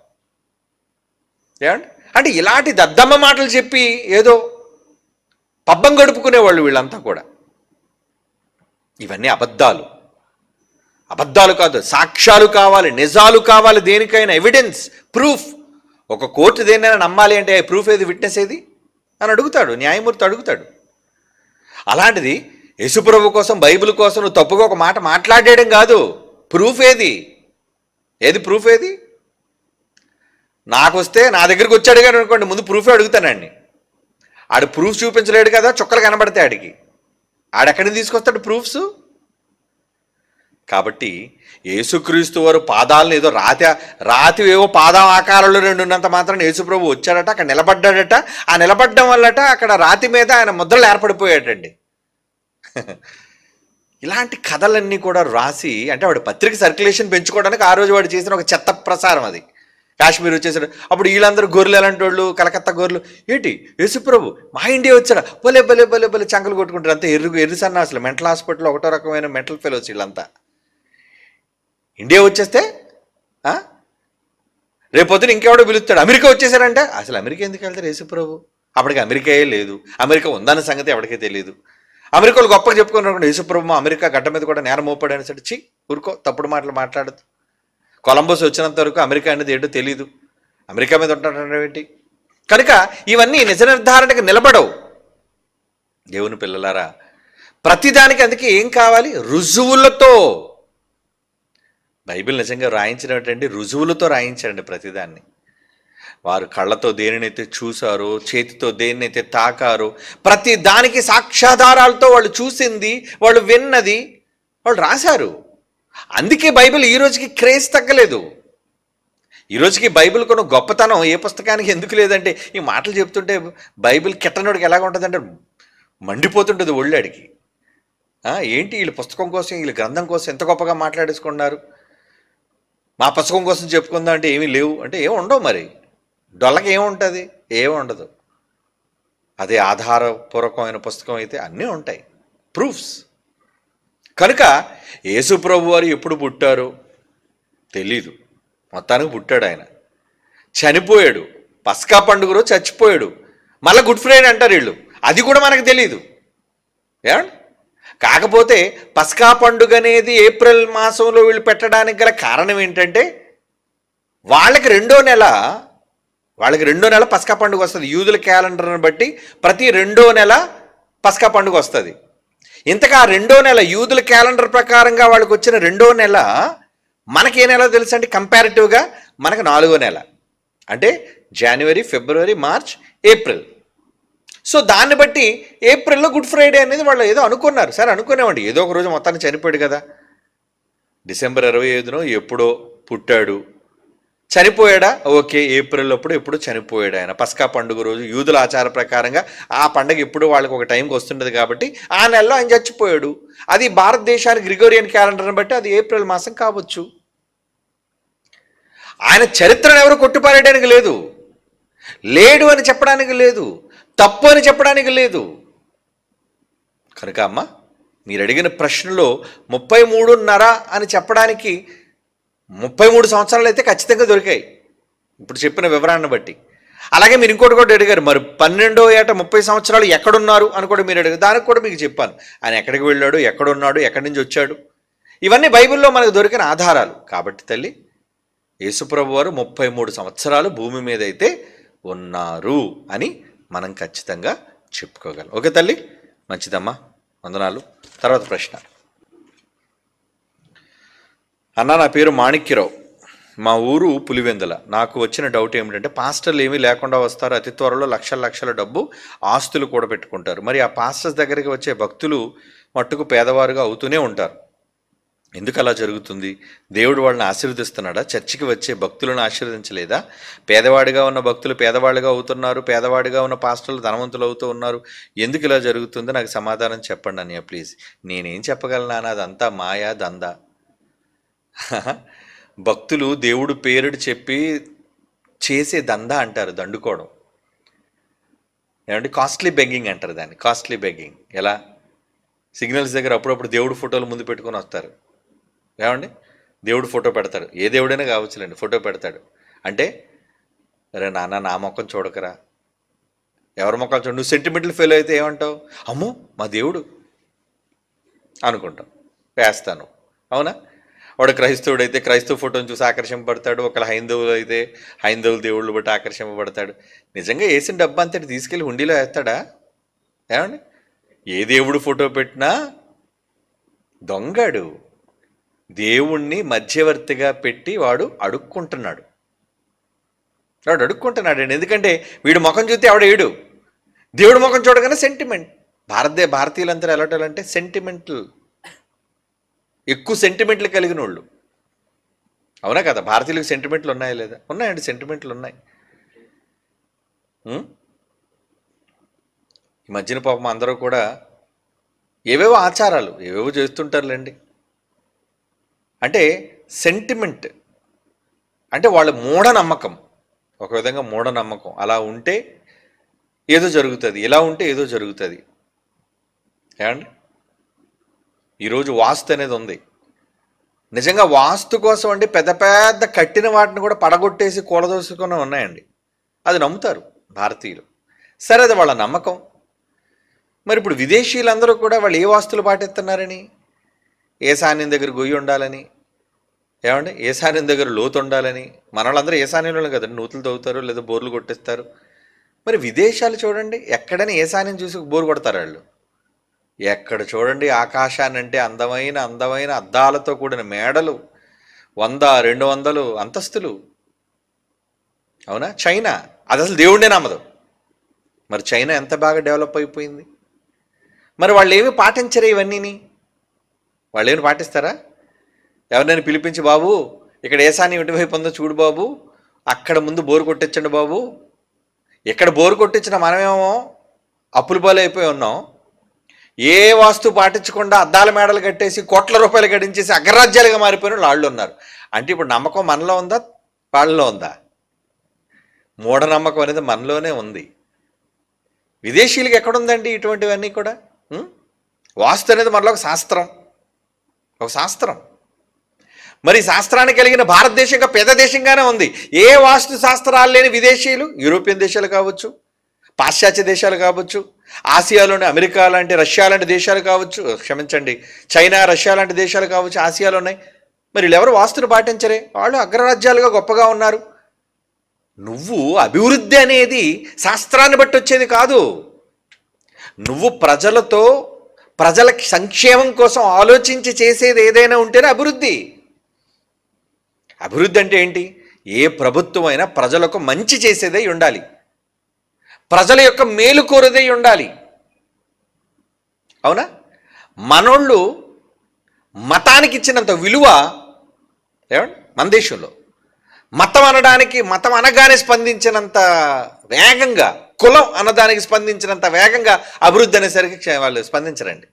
ఏమండి? అంటే ఇలాంటి దద్దమ్మ మాటలు చెప్పి ఏదో పబ్బం గడుపుకునేవాళ్ళు వీళ్ళంతా కూడా. ఇవన్నీ అబద్ధాలు. అబద్ధాలు కాదు, సాక్ష్యాలు కావాలి, నిజాలు కావాలి. దేనికైనా ఎవిడెన్స్, ప్రూఫ్. ఒక కోర్టు దేనైనా నమ్మాలి అంటే ప్రూఫ్ ఏది, విట్నెస్ ఏది అని అడుగుతాడు, న్యాయమూర్తి అడుగుతాడు. అలాంటిది యేసుప్రభు కోసం, బైబిల్ కోసం నువ్వు తప్పుగా ఒక మాట మాట్లాడేయడం కాదు. ప్రూఫ్ ఏది? ప్రూఫ్ ఏది? నాకు వస్తే నా దగ్గరికి వచ్చి అడిగాడు అనుకోండి, ముందు ప్రూఫే అడుగుతానండి. ఆడు ప్రూఫ్ చూపించలేడు కదా, చుక్కలు కనబడతాయి ఆడికి. ఆడెక్కడి నుంచి తీసుకొస్తాడు ప్రూఫ్స్? కాబట్టి యేసుక్రీస్తు వారు పాదాలను ఏదో రాతి ఏవో పాదం ఆకారంలో 2 ఉన్నంత మాత్రం యేసుప్రభు వచ్చాడట, అక్కడ నిలబడ్డాడట. ఆ నిలబడ్డం వల్లట అక్కడ రాతి మీద ఆయన ముద్రలు ఏర్పడిపోయాడండి. ఇలాంటి కథలన్నీ కూడా రాసి, అంటే వాడు పత్రిక సర్క్యులేషన్ పెంచుకోవడానికి ఆ రోజు వాడు చేసిన ఒక చెత్త ప్రసారం అది. కాశ్మీర్ వచ్చేసాడు, అప్పుడు వీళ్ళందరూ గొర్రెలు ఎలాంటి వాళ్ళు, కలకత్తా గొర్రెలు. ఏంటి యేసుప్రభు మా ఇండియా వచ్చాడా, భలే భలే భలే భలే చంకలు కొట్టుకుంటారు. అంతే ఎర్రి సన్నాసులు, మెంటల్ హాస్పిటల్ ఒకటో రకమైన మెంటల్ ఫెలోస్ వీళ్ళంతా. ఇండియా వచ్చేస్తే రేపొద్దున ఇంకెవడో పిలుస్తాడు, అమెరికా వచ్చేసారంటే. అసలు అమెరికా ఎందుకు వెళ్తారు యేసుప్రభు? అప్పటికి అమెరికాయే లేదు, అమెరికా ఉందన్న సంగతి ఎవరికీ తెలియదు. అమెరికాలో గొప్పగా చెప్పుకున్నారు యేసుప్రభు అమెరికా గడ్డ మీద కూడా నేరం మోపాడని సరే. చి ఊరుకో, తప్పుడు మాటలు మాట్లాడదు. కొలంబస్ వచ్చినంత వరకు అమెరికా అనేది ఏంటో తెలీదు, అమెరికా మీద ఉంటాడు ఏంటి? కనుక ఇవన్నీ నిజ నిర్ధారణకు నిలబడవు. దేవుని పిల్లలారా, ప్రతిదానికి అందుకే ఏం కావాలి? రుజువులతో. బైబిల్ నిజంగా రాయించినటువంటి రుజువులతో రాయించారండి ప్రతిదాన్ని. వారు కళ్ళతో దేనినైతే చూశారో, చేతితో దేన్నైతే తాకారో, ప్రతి దానికి సాక్ష్యాధారాలతో వాళ్ళు చూసింది, వాళ్ళు విన్నది వాళ్ళు రాశారు. అందుకే బైబిల్ ఈ రోజుకి క్రేజ్ తగ్గలేదు. ఈ రోజుకి బైబిల్ కొన్న గొప్పతనం ఏ పుస్తకానికి ఎందుకు లేదంటే, ఈ మాటలు చెప్తుంటే బైబిల్ కెట్టనోడికి ఎలాగ ఉంటుందంటే మండిపోతుంటుంది ఒళ్ళాడికి. ఏంటి వీళ్ళ పుస్తకం కోసం, వీళ్ళ గ్రంథం కోసం ఎంత గొప్పగా మాట్లాడేసుకున్నారు, మా పుస్తకం కోసం చెప్పుకుందాం అంటే ఏమీ లేవు అంటే ఏమి ఉండవు. మరి డొల్లకి ఏముంటుంది? ఏమి ఉండదు. అదే ఆధారపూర్వకమైన పుస్తకం అయితే అన్నీ ఉంటాయి, ప్రూఫ్స్. కనుక యేసుప్రభు వారు ఎప్పుడు పుట్టారో తెలీదు, మొత్తానికి పుట్టాడు. ఆయన చనిపోయాడు, పస్కా పండుగ రోజు చచ్చిపోయాడు. మళ్ళీ గుడ్ ఫ్రైడే అంటారు వీళ్ళు, అది కూడా మనకు తెలీదు. ఏమండి? కాకపోతే పస్కా పండుగ అనేది ఏప్రిల్ మాసంలో వీళ్ళు పెట్టడానికి గల కారణం ఏంటంటే, వాళ్ళకి రెండో నెల పస్కా పండుగ వస్తుంది. యూదుల క్యాలెండర్ని బట్టి ప్రతి రెండో నెల పస్కా పండుగ వస్తుంది. ఇంతగా రెండో నెల యూదుల క్యాలెండర్ ప్రకారంగా వాళ్ళకి వచ్చిన రెండో నెల మనకి ఏ నెల తెలుసు అంటే, కంపారిటివ్గా మనకు 4వ నెల. అంటే జనవరి, ఫిబ్రవరి, మార్చ్, ఏప్రిల్. సో దాన్ని బట్టి ఏప్రిల్లో గుడ్ ఫ్రైడే అనేది వాళ్ళు ఏదో అనుకున్నారు. సరే అనుకునేవాడి, ఏదో ఒక రోజు మొత్తాన్ని చనిపోయాడు కదా. డిసెంబర్ 25న ఎప్పుడో పుట్టాడు, చనిపోయాడా? ఓకే, ఏప్రిల్ అప్పుడు ఎప్పుడు చనిపోయాడు ఆయన. పస్కా పండుగ రోజు యూదుల ఆచార ప్రకారంగా ఆ పండుగ ఎప్పుడు వాళ్ళకి ఒక టైంకి వస్తుండదు కాబట్టి ఆ నెలలో ఆయన చచ్చిపోయాడు. అది భారతదేశానికి గ్రిగోరియన్ క్యాలెండర్ని బట్టి అది ఏప్రిల్ మాసం కావచ్చు. ఆయన చరిత్రను ఎవరు కొట్టుపారేయడానికి లేదు, లేడు అని చెప్పడానికి లేదు, తప్పు అని చెప్పడానికి లేదు. కనుక అమ్మ, మీరు అడిగిన ప్రశ్నలో 33.5 అని చెప్పడానికి 33 సంవత్సరాలు అయితే ఖచ్చితంగా దొరికాయి ఇప్పుడు చెప్పిన వివరాన్ని బట్టి. అలాగే మీరు ఇంకోటి కూడా అడిగారు, మరి 12వ ఏట 30 సంవత్సరాలు ఎక్కడున్నారు అని కూడా మీరు అడిగారు. దానికి కూడా మీకు చెప్పాను, ఆయన ఎక్కడికి వెళ్ళాడు, ఎక్కడున్నాడు, ఎక్కడి నుంచి వచ్చాడు, ఇవన్నీ బైబిల్లో మనకు దొరికిన ఆధారాలు. కాబట్టి తల్లి, యేసుప్రభు వారు 33 సంవత్సరాలు భూమి మీద అయితే ఉన్నారు అని మనం ఖచ్చితంగా చెప్పుకోగలం. ఓకే తల్లి, మంచిదమ్మా, వందనాలు. తర్వాత ప్రశ్న. అన్న, నా పేరు మాణిక్యరావు, మా ఊరు పులివెందుల. నాకు వచ్చిన డౌట్ ఏమిటంటే, పాస్టర్లు ఏమీ లేకుండా వస్తారు, అతి త్వరలో లక్షల డబ్బు ఆస్తులు కూడా పెట్టుకుంటారు. మరి ఆ పాస్టర్స్ దగ్గరికి వచ్చే భక్తులు మట్టుకు పేదవారుగా అవుతూనే ఉంటారు. ఎందుకు అలా జరుగుతుంది? దేవుడు వాళ్ళని ఆశీర్వదిస్తున్నాడా? చర్చికి వచ్చే భక్తులను ఆశీర్వదించలేదా? పేదవాడిగా ఉన్న భక్తులు పేదవాళ్ళుగా అవుతున్నారు, పేదవాడిగా ఉన్న పాస్టర్లు ధనవంతులు అవుతూ ఉన్నారు. ఎందుకు ఇలా జరుగుతుందో నాకు సమాధానం చెప్పండి అన్నయ్య ప్లీజ్. నేనేం చెప్పగలను? అదంతా మాయా దందా. భక్తులు దేవుడు పేరుడు చెప్పి చేసే దందా అంటారు, దండుకోవడం. ఏమంటే కాస్ట్లీ బెగ్గింగ్ అంటారు దాన్ని, కాస్ట్లీ బెగ్గింగ్. ఎలా? సిగ్నల్స్ దగ్గర అప్పుడప్పుడు దేవుడు ఫోటోలు ముందు పెట్టుకొని వస్తారు. ఏమండి, దేవుడు ఫోటో పెడతాడు, ఏ దేవుడైనా కావచ్చులేండి, ఫోటో పెడతాడు. అంటే అరే నాన్న నా మొక్కను చూడకరా, ఎవరి మొక్కలు చూడ, నువ్వు సెంటిమెంటల్ ఫెయిల్ అయితే ఏమంటావు? అమ్మో మా దేవుడు అనుకుంటాం, వేస్తాను. అవునా? వాడు క్రైస్తవుడు అయితే క్రైస్తవ ఫోటోని చూసి ఆకర్షింపబడతాడు, ఒకవేళ హైందవులు అయితే హైందవుల దేవుళ్ళు బట్టి ఆకర్షింపబడతాడు. నిజంగా వేసిన డబ్బా అంతటి తీసుకెళ్ళి హుండీలో వేస్తాడా? ఏమండి, ఏ దేవుడు ఫోటో పెట్టినా దొంగడు. దేవుణ్ణి మధ్యవర్తిగా పెట్టి వాడు అడుక్కుంటున్నాడు. అండి. ఎందుకంటే వీడు ముఖం చూస్తే ఆవిడ ఏడు, దేవుడు ముఖం చూడగానే సెంటిమెంట్. భారతీయులంతా ఎలాంటి సెంటిమెంటల్, ఎక్కువ సెంటిమెంట్లు కలిగిన వాళ్ళు. అవునా కదా? భారతీయులకు సెంటిమెంట్లు ఉన్నాయా లేదా? ఉన్నాయండి, సెంటిమెంట్లు ఉన్నాయి. ఈ మధ్యన పాపం అందరూ కూడా ఏవేవో ఆచారాలు ఏవేవో చేస్తుంటారులేండి. అంటే సెంటిమెంట్ అంటే వాళ్ళ మూఢనమ్మకం, ఒక విధంగా మూఢనమ్మకం. అలా ఉంటే ఏదో జరుగుతుంది, ఇలా ఉంటే ఏదో జరుగుతుంది. ఏమండి, ఈరోజు వాస్తు అనేది ఉంది. నిజంగా వాస్తు కోసం అండి పెద్ద పెద్ద కట్టిన వాటిని కూడా పడగొట్టేసి కూలదోసుకొని ఉన్నాయండి. అది నమ్ముతారు భారతీయులు. సరే, అది వాళ్ళ నమ్మకం. మరి ఇప్పుడు విదేశీయులందరూ కూడా వాళ్ళు ఏ వాస్తులు పాటిస్తున్నారని, ఈశాన్యం దగ్గర గొయ్యి ఉండాలని, ఏమండి ఈశాన్యం దగ్గర లోతు ఉండాలని. మన వాళ్ళందరూ ఈశాన్యంలో కదండి నూతులు తవ్వుతారు లేదా బోర్లు కొట్టిస్తారు. మరి విదేశాలు చూడండి, ఎక్కడైనా ఈశాన్యం చూసి బోరు కొడతారు వాళ్ళు. ఎక్కడ చూడండి ఆకాశాన్ని అంటే అందమైన అందమైన అద్దాలతో కూడిన మేడలు, 100-200 అంతస్తులు. అవునా? చైనా అది అసలు దేవుడినే నమ్మదు. మరి చైనా ఎంత బాగా డెవలప్ అయిపోయింది. మరి వాళ్ళు ఏమి పాటించరు ఇవన్నీని. వాళ్ళు ఏమి పాటిస్తారా? ఎవరినైనా పిలిపించి, బాబు ఇక్కడ ఈశాన్యం ఎటువైపు ఉందో చూడు బాబు, అక్కడ ముందు బోరు కొట్టించండి బాబు. ఇక్కడ బోరు కొట్టించిన మనమేమో అప్పుల పాలు అయిపోయి ఉన్నాం. ఏ వాస్తు పాటించకుండా అద్దాల మేడలు కట్టేసి కోట్ల రూపాయలు గడించేసి అగ్రరాజ్యాలుగా మారిపోయిన వాళ్ళు ఉన్నారు. అంటే ఇప్పుడు నమ్మకం మనలో ఉందా వాళ్ళలో ఉందా? మూఢనమ్మకం అనేది మనలోనే ఉంది. విదేశీయులకి ఎక్కడుందండి ఇటువంటివన్నీ కూడా? వాస్తు అనేది మనలో ఒక శాస్త్రం. మరి శాస్త్రానికి కలిగిన భారతదేశంగా పెద్ద దేశంగానే ఉంది. ఏ వాస్తు శాస్త్రాలు లేని విదేశీయులు, యూరోపియన్ దేశాలు కావచ్చు, పాశ్చాత్య దేశాలు కావచ్చు, ఆసియాలోని అమెరికా లాంటి, రష్యా లాంటి దేశాలు కావచ్చు, క్షమించండి చైనా, రష్యా లాంటి దేశాలు కావచ్చు, ఆసియాలో ఉన్నాయి. మరి వీళ్ళెవరు వాస్తును పాటించరే? వాళ్ళు అగ్రరాజ్యాలుగా గొప్పగా ఉన్నారు. నువ్వు అభివృద్ధి అనేది శాస్త్రాన్ని బట్టి వచ్చేది కాదు. నువ్వు ప్రజల సంక్షేమం కోసం ఆలోచించి చేసేది ఏదైనా ఉంటేనే అభివృద్ధి. అభివృద్ధి అంటే ఏంటి? ఏ ప్రభుత్వం అయినా ప్రజలకు మంచి చేసేదై ఉండాలి, ప్రజల యొక్క మేలు కోరేదై ఉండాలి. అవునా? మనోళ్ళు మతానికి ఇచ్చినంత విలువ ఏమండి మన దేశంలో మతం అనగానే స్పందించినంత వేగంగా, కులం అన్నదానికి స్పందించినంత వేగంగా అభివృద్ధి అనేసరికి వాళ్ళు స్పందించరండి.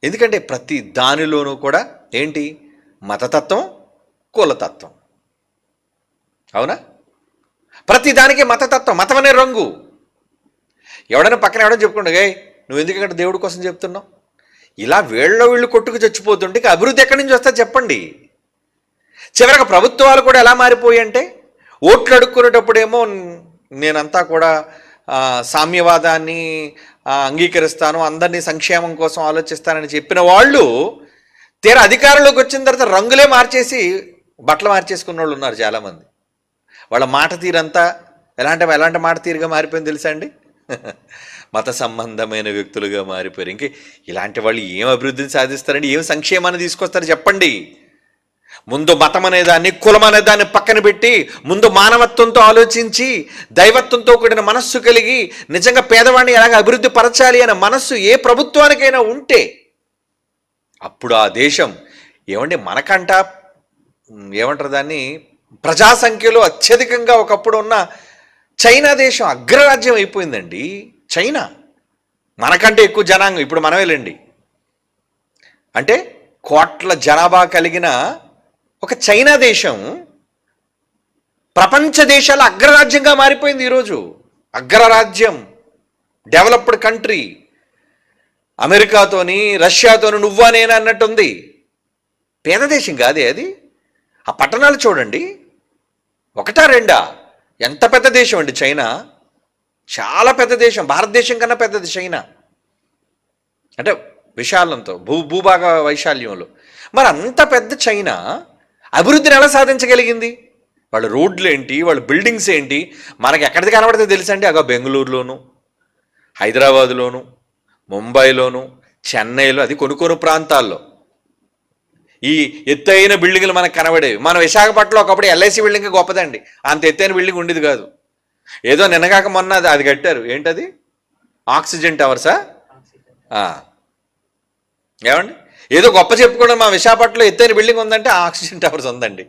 ఎందుకంటే ప్రతి దానిలోనూ కూడా ఏంటి? మతతత్వం, కులతత్వం. అవునా? ప్రతి దానికి మతతత్వం, మతం అనే రంగు. ఎవడైనా పక్కన ఎవడని చెప్పుకుంటా, నువ్వు ఎందుకు ఇక్కడ దేవుడి కోసం చెప్తున్నావు? ఇలా వీళ్ళు కొట్టుకు చచ్చిపోతుంటే ఇక అభివృద్ధి ఎక్కడి నుంచి వస్తా చెప్పండి? చివరికి ప్రభుత్వాలు కూడా ఎలా మారిపోయి అంటే, ఓట్లు అడుక్కునేటప్పుడేమో నేనంతా కూడా సామ్యవాదాన్ని అంగీకరిస్తాను, అందరినీ సంక్షేమం కోసం ఆలోచిస్తానని చెప్పిన వాళ్ళు తీరా అధికారంలోకి వచ్చిన తర్వాత రంగులే మార్చేసి బట్టలు మార్చేసుకున్న వాళ్ళు ఉన్నారు చాలామంది. వాళ్ళ మాట తీరంతా ఎలాంటి మాట తీరుగా మారిపోయింది తెలుసా అండి? మత సంబంధమైన వ్యక్తులుగా మారిపోయారు. ఇంకే ఇలాంటి వాళ్ళు ఏం అభివృద్ధిని సాధిస్తారండి? ఏం సంక్షేమాన్ని తీసుకొస్తారు చెప్పండి? ముందు మతం అనేదాన్ని, కులం అనేదాన్ని పక్కన పెట్టి ముందు మానవత్వంతో ఆలోచించి దైవత్వంతో కూడిన మనస్సు కలిగి నిజంగా పేదవాడిని ఎలాగ అభివృద్ధి పరచాలి అనే మనస్సు ఏ ప్రభుత్వానికైనా ఉంటే అప్పుడు ఆ దేశం ఏమండి మనకంట ఏమంటారు దాన్ని, ప్రజా సంఖ్యలో అత్యధికంగా ఒకప్పుడు ఉన్న చైనా దేశం అగ్రరాజ్యం అయిపోయిందండి. చైనా మనకంటే ఎక్కువ జనాంగం ఇప్పుడు మనమేలేండి. అంటే కోట్ల జనాభా కలిగిన ఒక చైనా దేశం ప్రపంచ దేశాల అగ్రరాజ్యంగా మారిపోయింది ఈరోజు. అగ్రరాజ్యం, డెవలప్డ్ కంట్రీ. అమెరికాతోని రష్యాతోని నువ్వా నేనా అన్నట్టుంది. పేద దేశం కాదే అది. ఆ పట్టణాలు చూడండి, ఒకటా రెండా? ఎంత పెద్ద దేశం అండి చైనా. చాలా పెద్ద దేశం, భారతదేశం కన్నా పెద్దది చైనా. అంటే విశాలంతో భూభాగ వైశాల్యంలో. మరి అంత పెద్ద చైనా అభివృద్ధిని ఎలా సాధించగలిగింది? వాళ్ళ రోడ్లు ఏంటి, వాళ్ళ బిల్డింగ్స్ ఏంటి మనకి ఎక్కడిది కనబడితే తెలుసండి. అగో బెంగళూరులోను, హైదరాబాదులోను, ముంబైలోను, చెన్నైలో, అది కొనుక్కొను ప్రాంతాల్లో ఈ ఎత్తైన బిల్డింగ్లు మనకు కనబడేవి. మన విశాఖపట్నంలో ఒకప్పుడు ఎల్ఐసి బిల్డింగ్ గొప్పదండి, అంత ఎత్తైన బిల్డింగ్ ఉండేది కాదు. ఏదో నిన్నగాక మొన్న అది కట్టారు, ఏంటది ఆక్సిజన్ టవర్సా ఏమండి? ఏదో గొప్ప చెప్పుకోవడం, మా విశాఖపట్నంలో ఎత్తైన బిల్డింగ్ ఉందంటే ఆక్సిజన్ టవర్స్ ఉందండి.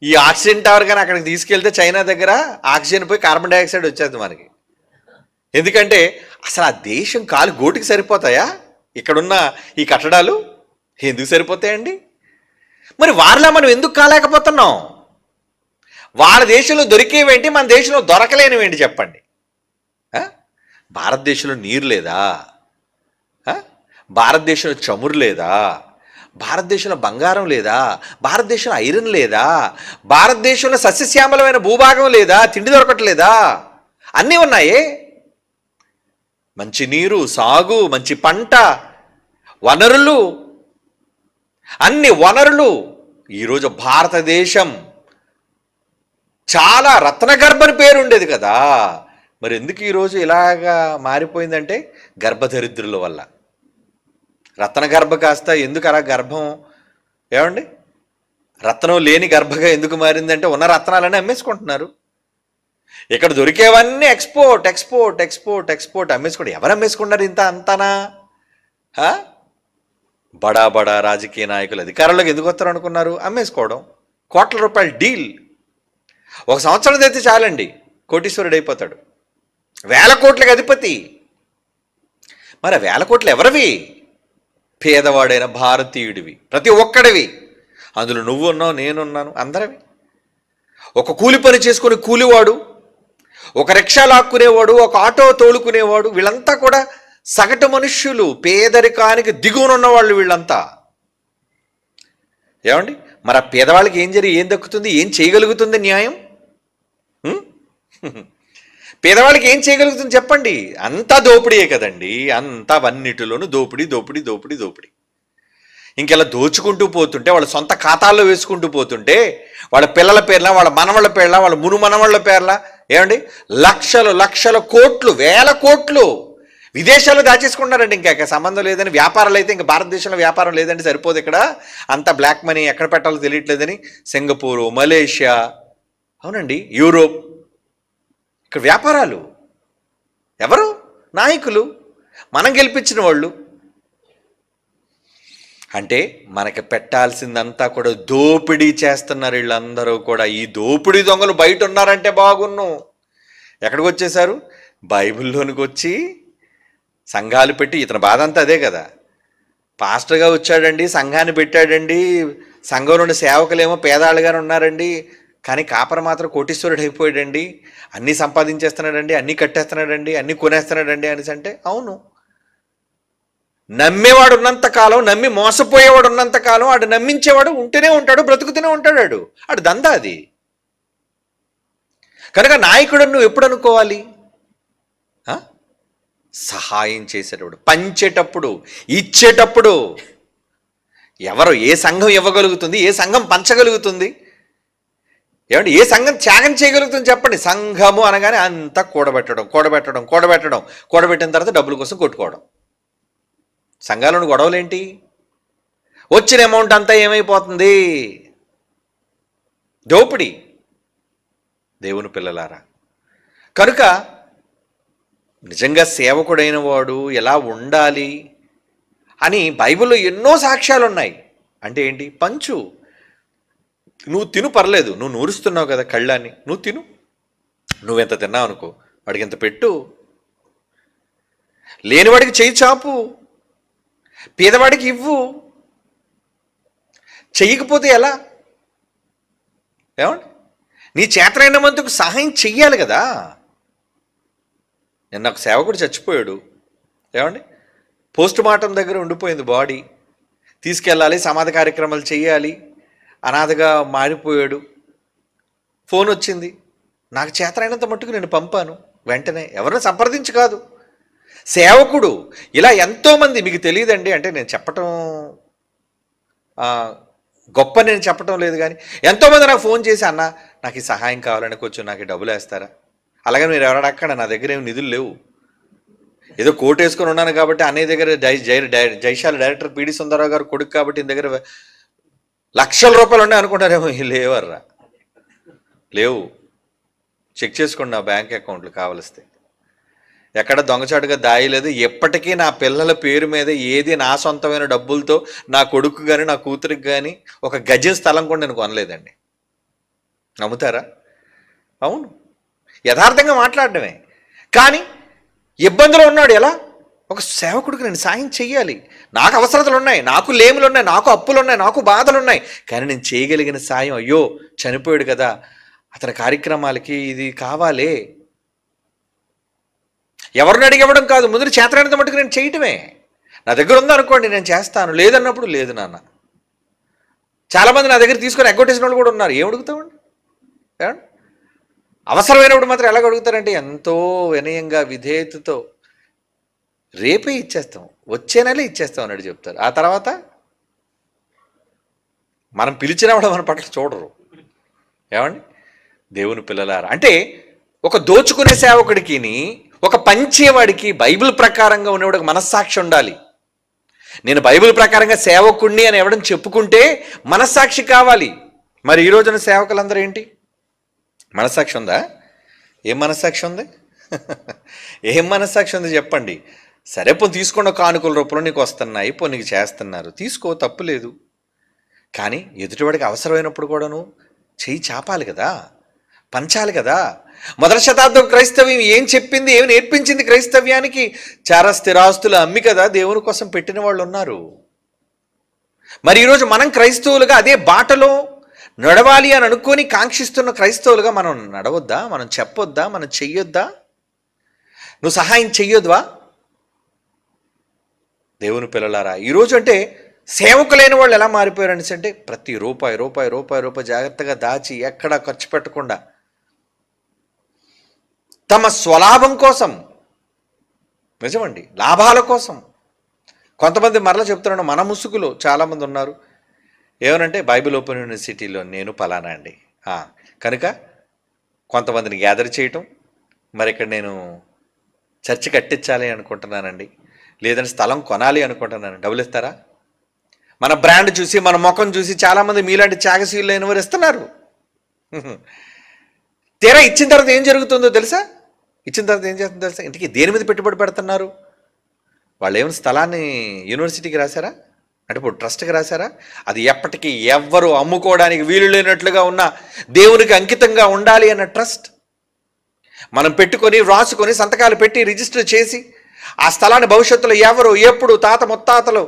ఈ ఆక్సిజన్ టవర్ కానీ అక్కడికి తీసుకెళ్తే చైనా దగ్గర ఆక్సిజన్ పోయి కార్బన్ డైఆక్సైడ్ వచ్చేది మనకి. ఎందుకంటే అసలు ఆ దేశం కాలు గోటికి సరిపోతాయా ఇక్కడున్న ఈ కట్టడాలు? ఎందుకు సరిపోతాయండి? మరి వారిలా మనం ఎందుకు కాలేకపోతున్నాం? వాళ్ళ దేశంలో దొరికేవేంటి, మన దేశంలో దొరకలేనివేంటి చెప్పండి. భారతదేశంలో నీరు లేదా? భారతదేశంలో చమురు లేదా? భారతదేశంలో బంగారం లేదా? భారతదేశంలో ఐరన్ లేదా? భారతదేశంలో సస్యశ్యామలమైన భూభాగం లేదా? తిండి దొరకట్లేదా? అన్నీ ఉన్నాయే. మంచి నీరు, సాగు, మంచి పంట, వనరులు, అన్ని వనరులు. ఈరోజు భారతదేశం చాలా రత్నగర్భని పేరు ఉండేది కదా. మరి ఎందుకు ఈరోజు ఇలాగా మారిపోయిందంటే గర్భదరిద్రుల వల్ల. రత్నగర్భ కాస్త ఎందుకు అలా గర్భం, ఏమండి, రత్నం లేని గర్భగా ఎందుకు మారిందంటే ఉన్న రత్నాలన్నీ అమ్మేసుకుంటున్నారు. ఇక్కడ దొరికేవన్నీ ఎక్స్పోర్ట్ ఎక్స్పోర్ట్ ఎక్స్పోర్ట్ ఎక్స్పోర్ట్ అమ్మేసుకోండి. ఎవరు అమ్మేసుకున్నారు ఇంత అంతనా? బడా బడా రాజకీయ నాయకులు అధికారంలోకి ఎందుకు వస్తారు అనుకున్నారు? అమ్మేసుకోవడం, కోట్ల రూపాయల డీల్. ఒక సంవత్సరం అయితే చాలండి, కోటీశ్వరుడు అయిపోతాడు, 1000 కోట్లకు అధిపతి. మరి 1000 కోట్లు ఎవరివి? పేదవాడైన భారతీయుడివి, ప్రతి ఒక్కడివి. అందులో నువ్వు ఉన్నావు, నేనున్నాను, అందరివి. ఒక కూలి పని చేసుకుని కూలివాడు, ఒక రిక్షా లాక్కునేవాడు, ఒక ఆటో తోలుకునేవాడు, వీళ్ళంతా కూడా సగటు మనుష్యులు, పేదరికానికి దిగువనున్న వాళ్ళు వీళ్ళంతా. ఏమండి, మరి ఆ పేదవాళ్ళకి ఏం దక్కుతుంది? ఏం చేయగలుగుతుంది న్యాయం? పేదవాళ్ళకి ఏం చేయగలుగుతుంది చెప్పండి? అంతా దోపిడీయే కదండి. అంతా అన్నిటిలోనూ దోపిడీ దోపిడీ దోపిడీ దోపిడీ. ఇంకెలా దోచుకుంటూ పోతుంటే, వాళ్ళ సొంత ఖాతాల్లో వేసుకుంటూ పోతుంటే, వాళ్ళ పిల్లల పేర్ల, వాళ్ళ మనవాళ్ళ పేర్ల, వాళ్ళ మనవాళ్ళ పేర్ల, ఏమండి, లక్షలు లక్షల కోట్లు, 1000 కోట్లు విదేశాల్లో దాచేసుకుంటున్నారండి. ఇంకా సంబంధం లేదని, వ్యాపారాలు అయితే ఇంకా భారతదేశంలో వ్యాపారం లేదంటే సరిపోదు, ఇక్కడ అంతా బ్లాక్ మనీ ఎక్కడ పెట్టాలో తెలియట్లేదని సింగపూరు, మలేషియా, అవునండి, యూరోప్, ఇక్కడ వ్యాపారాలు. ఎవరు? నాయకులు, మనం గెలిపించిన వాళ్ళు. అంటే మనకి పెట్టాల్సిందంతా కూడా దోపిడీ చేస్తున్నారు వీళ్ళందరూ కూడా. ఈ దోపిడీ దొంగలు బయట ఉన్నారంటే బాగున్ను. ఎక్కడికి వచ్చేసారు? బైబిల్లోనికి వచ్చి సంఘాలు పెట్టి, ఇతని బాధ అంతా అదే కదా. పాస్టర్గా వచ్చాడండి, సంఘాన్ని పెట్టాడండి, సంఘంలోని సేవకులేమో పేదాళ్ళుగానే ఉన్నారండి, కానీ కాపర మాత్రం కోటీశ్వరుడు అయిపోయాడండి, అన్నీ సంపాదించేస్తున్నాడండి, అన్నీ కట్టేస్తున్నాడండి, అన్నీ కొనేస్తున్నాడండి అనేసి అంటే, అవును, నమ్మేవాడు ఉన్నంతకాలం, నమ్మి మోసపోయేవాడు ఉన్నంతకాలం, ఆడు నమ్మించేవాడు ఉంటూనే ఉంటాడు, బ్రతుకుతూనే ఉంటాడు. ఆడు దందా అది. కనుక నాయకుడు నువ్వు ఎప్పుడు అనుకోవాలి? సహాయం చేసేటప్పుడు, పంచేటప్పుడు, ఇచ్చేటప్పుడు. ఎవరు, ఏ సంఘం ఇవ్వగలుగుతుంది? ఏ సంఘం పంచగలుగుతుంది? ఏమంటే ఏ సంఘం త్యాగం చేయగలుగుతుంది చెప్పండి? సంఘము అనగానే అంతా కూడబెట్టడం కూడబెట్టడం కూడబెట్టడం, కూడబెట్టిన తర్వాత డబ్బుల కోసం కొట్టుకోవడం. సంఘాలను గొడవలేంటి? వచ్చిన అమౌంట్ అంతా ఏమైపోతుంది? దోపిడీ. దేవుని పిల్లలారా, కనుక నిజంగా సేవకుడైన వాడు ఎలా ఉండాలి అని బైబిల్లో ఎన్నో సాక్ష్యాలు ఉన్నాయి. అంటే ఏంటి? పంచు, నువ్వు తిను, పర్లేదు, నువ్వు నూరుస్తున్నావు కదా కళ్ళని, నువ్వు తిను, నువ్వెంత తిన్నావు అనుకో, వాడికి ఎంత పెట్టు, లేనివాడికి చేయి చాపు, పేదవాడికి ఇవ్వు. చెయ్యకపోతే ఎలా? ఏమండి, నీ చేతనైన మందుకు సహాయం చెయ్యాలి కదా. నిన్న ఒక సేవకుడు చచ్చిపోయాడు, ఏమండి, పోస్ట్ మార్టం దగ్గర ఉండిపోయింది బాడీ. తీసుకెళ్ళాలి, సమాధి కార్యక్రమాలు చేయాలి. అనాథగా మారిపోయాడు. ఫోన్ వచ్చింది, నాకు చేతనైనంత మట్టుకు నేను పంపాను. వెంటనే ఎవరిని సంప్రదించి కాదు, సేవకుడు. ఇలా ఎంతోమంది, మీకు తెలియదండి, అంటే నేను చెప్పటం గొప్ప, నేను చెప్పటం లేదు, కానీ ఎంతోమంది నాకు ఫోన్ చేసి, అన్న నాకు ఈ సహాయం కావాలని, కొంచెం నాకు డబ్బులు వేస్తారా? అలాగే మీరు ఎవరడక్కడ, నా దగ్గర ఏమి నిధులు లేవు, ఏదో కోట్ వేసుకొని ఉన్నాను కాబట్టి, అన్నయ్య దగ్గర జైశాల డైరెక్టర్ పిడి సుందరరావు గారు కొడుకు కాబట్టి ఈయన దగ్గర లక్షల రూపాయలు ఉన్నాయి అనుకుంటారేమో. లేవర్రా, లేవు. చెక్ చేసుకోండి నా బ్యాంక్ అకౌంట్లు కావలిస్తే. ఎక్కడ దొంగచాటుగా దాయలేదు. ఎప్పటికీ నా పిల్లల పేరు మీద ఏది నా సొంతమైన డబ్బులతో నా కొడుకు కానీ నా కూతురికి కానీ ఒక గజం స్థలం కూడా నేను కొనలేదండి. నమ్ముతారా? అవును, యథార్థంగా మాట్లాడడమే. కానీ ఇబ్బందులు ఉన్నాడు. ఎలా? ఒక సేవకుడికి నేను సాయం చెయ్యాలి, నాకు అవసరతలు ఉన్నాయి, నాకు లేములు ఉన్నాయి, నాకు అప్పులు ఉన్నాయి, నాకు బాధలు ఉన్నాయి, కానీ నేను చేయగలిగిన సాయం, అయ్యో చనిపోయాడు కదా, అతని కార్యక్రమాలకి ఇది కావాలే. ఎవరిని అడిగి ఇవ్వడం కాదు, ముందు చేతనైనంత మట్టుకు నేను చేయటమే. నా దగ్గర ఉందనుకోండి నేను చేస్తాను, లేదన్నప్పుడు లేదు నాన్న. చాలామంది నా దగ్గర తీసుకొని ఎగ్గొట్టేసిన వాళ్ళు కూడా ఉన్నారు. ఏం అడుగుతామండి? అవసరమైనప్పుడు మాత్రం ఎలాగ అడుగుతారంటే ఎంతో వినయంగా విధేయతతో, రేపే ఇచ్చేస్తాం, వచ్చే నెలే ఇచ్చేస్తాం అన్నట్టు చెప్తారు. ఆ తర్వాత మనం పిలిచిన వాడు మన పట్ల చూడరు. ఏమండి? దేవుని పిల్లలారా, అంటే ఒక దోచుకునే సేవకుడికి, ఒక పంచేవాడికి, బైబిల్ ప్రకారంగా ఉండేవాడికి మనస్సాక్షి ఉండాలి. నేను బైబిల్ ప్రకారంగా సేవకుడిని అని ఎవడని చెప్పుకుంటే మనస్సాక్షి కావాలి. మరి ఈ రోజున సేవకులందరూ ఏంటి? మనస్సాక్షి ఉందా? ఏం మనస్సాక్షి ఉంది? ఏం మనస్సాక్షి ఉంది చెప్పండి? సరే పోనీ తీసుకోండి, కానుకల రూపంలో నీకు వస్తున్నాయి, పో నీకు చేస్తున్నారు, తీసుకో, తప్పులేదు. కానీ ఎదుటివాడికి అవసరమైనప్పుడు కూడాను చెయ్యి చాపాలి కదా, పంచాలి కదా. మొదటి శతాబ్దం క్రైస్తవ్యం ఏం చెప్పింది, ఏమి నేర్పించింది క్రైస్తవ్యానికి? చారా స్థిరాస్తులు అమ్మి కదా దేవుని కోసం పెట్టిన వాళ్ళు ఉన్నారు. మరి ఈరోజు మనం క్రైస్తవులుగా అదే బాటలో నడవాలి అని అనుకొని కాంక్షిస్తున్న క్రైస్తవులుగా మనం నడవద్దా? మనం చెప్పొద్దా? మనం చెయ్యొద్దా? నువ్వు సహాయం చెయ్యొద్వా? దేవుని పిల్లలారా, ఈరోజు అంటే సేవకులైన వాళ్ళు ఎలా మారిపోయారని అంటే ప్రతి రూపాయి జాగ్రత్తగా దాచి ఎక్కడా ఖర్చు పెట్టకుండా తమ స్వలాభం కోసం, నిజమండి, లాభాల కోసం. కొంతమంది మరలా చెప్తున్నాను, మన ముసుగులో చాలామంది ఉన్నారు. ఏమనంటే బైబిల్ ఓపెన్ యూనివర్సిటీలో నేను పలానా అండి, కనుక కొంతమందిని గ్యాదర్ చేయటం, మరి ఇక్కడ నేను చర్చి కట్టించాలి అనుకుంటున్నానండి, లేదంటే స్థలం కొనాలి అనుకుంటున్నాను, డబ్బులు ఇస్తారా? మన బ్రాండ్ చూసి, మన ముఖం చూసి చాలామంది మీలాంటి త్యాగశీలు లేని వారు ఇస్తున్నారు. తీరా ఇచ్చిన తర్వాత ఏం జరుగుతుందో తెలుసా? ఇచ్చిన తర్వాత ఏం చేస్తుందో తెలుసా? ఇంటికి దేని మీద పెట్టుబడి పెడుతున్నారు? వాళ్ళు ఏమైనా స్థలాన్ని యూనివర్సిటీకి రాశారా? అంటే ఇప్పుడు ట్రస్ట్కి రాశారా? అది ఎప్పటికీ ఎవ్వరు అమ్ముకోవడానికి వీలు లేనట్లుగా ఉన్న దేవునికి అంకితంగా ఉండాలి అన్న ట్రస్ట్ మనం పెట్టుకొని, రాసుకొని, సంతకాలు పెట్టి, రిజిస్టర్ చేసి, ఆ స్థలాన్ని భవిష్యత్తులో ఎవరు, ఎప్పుడు, తాత ముత్తాతలు,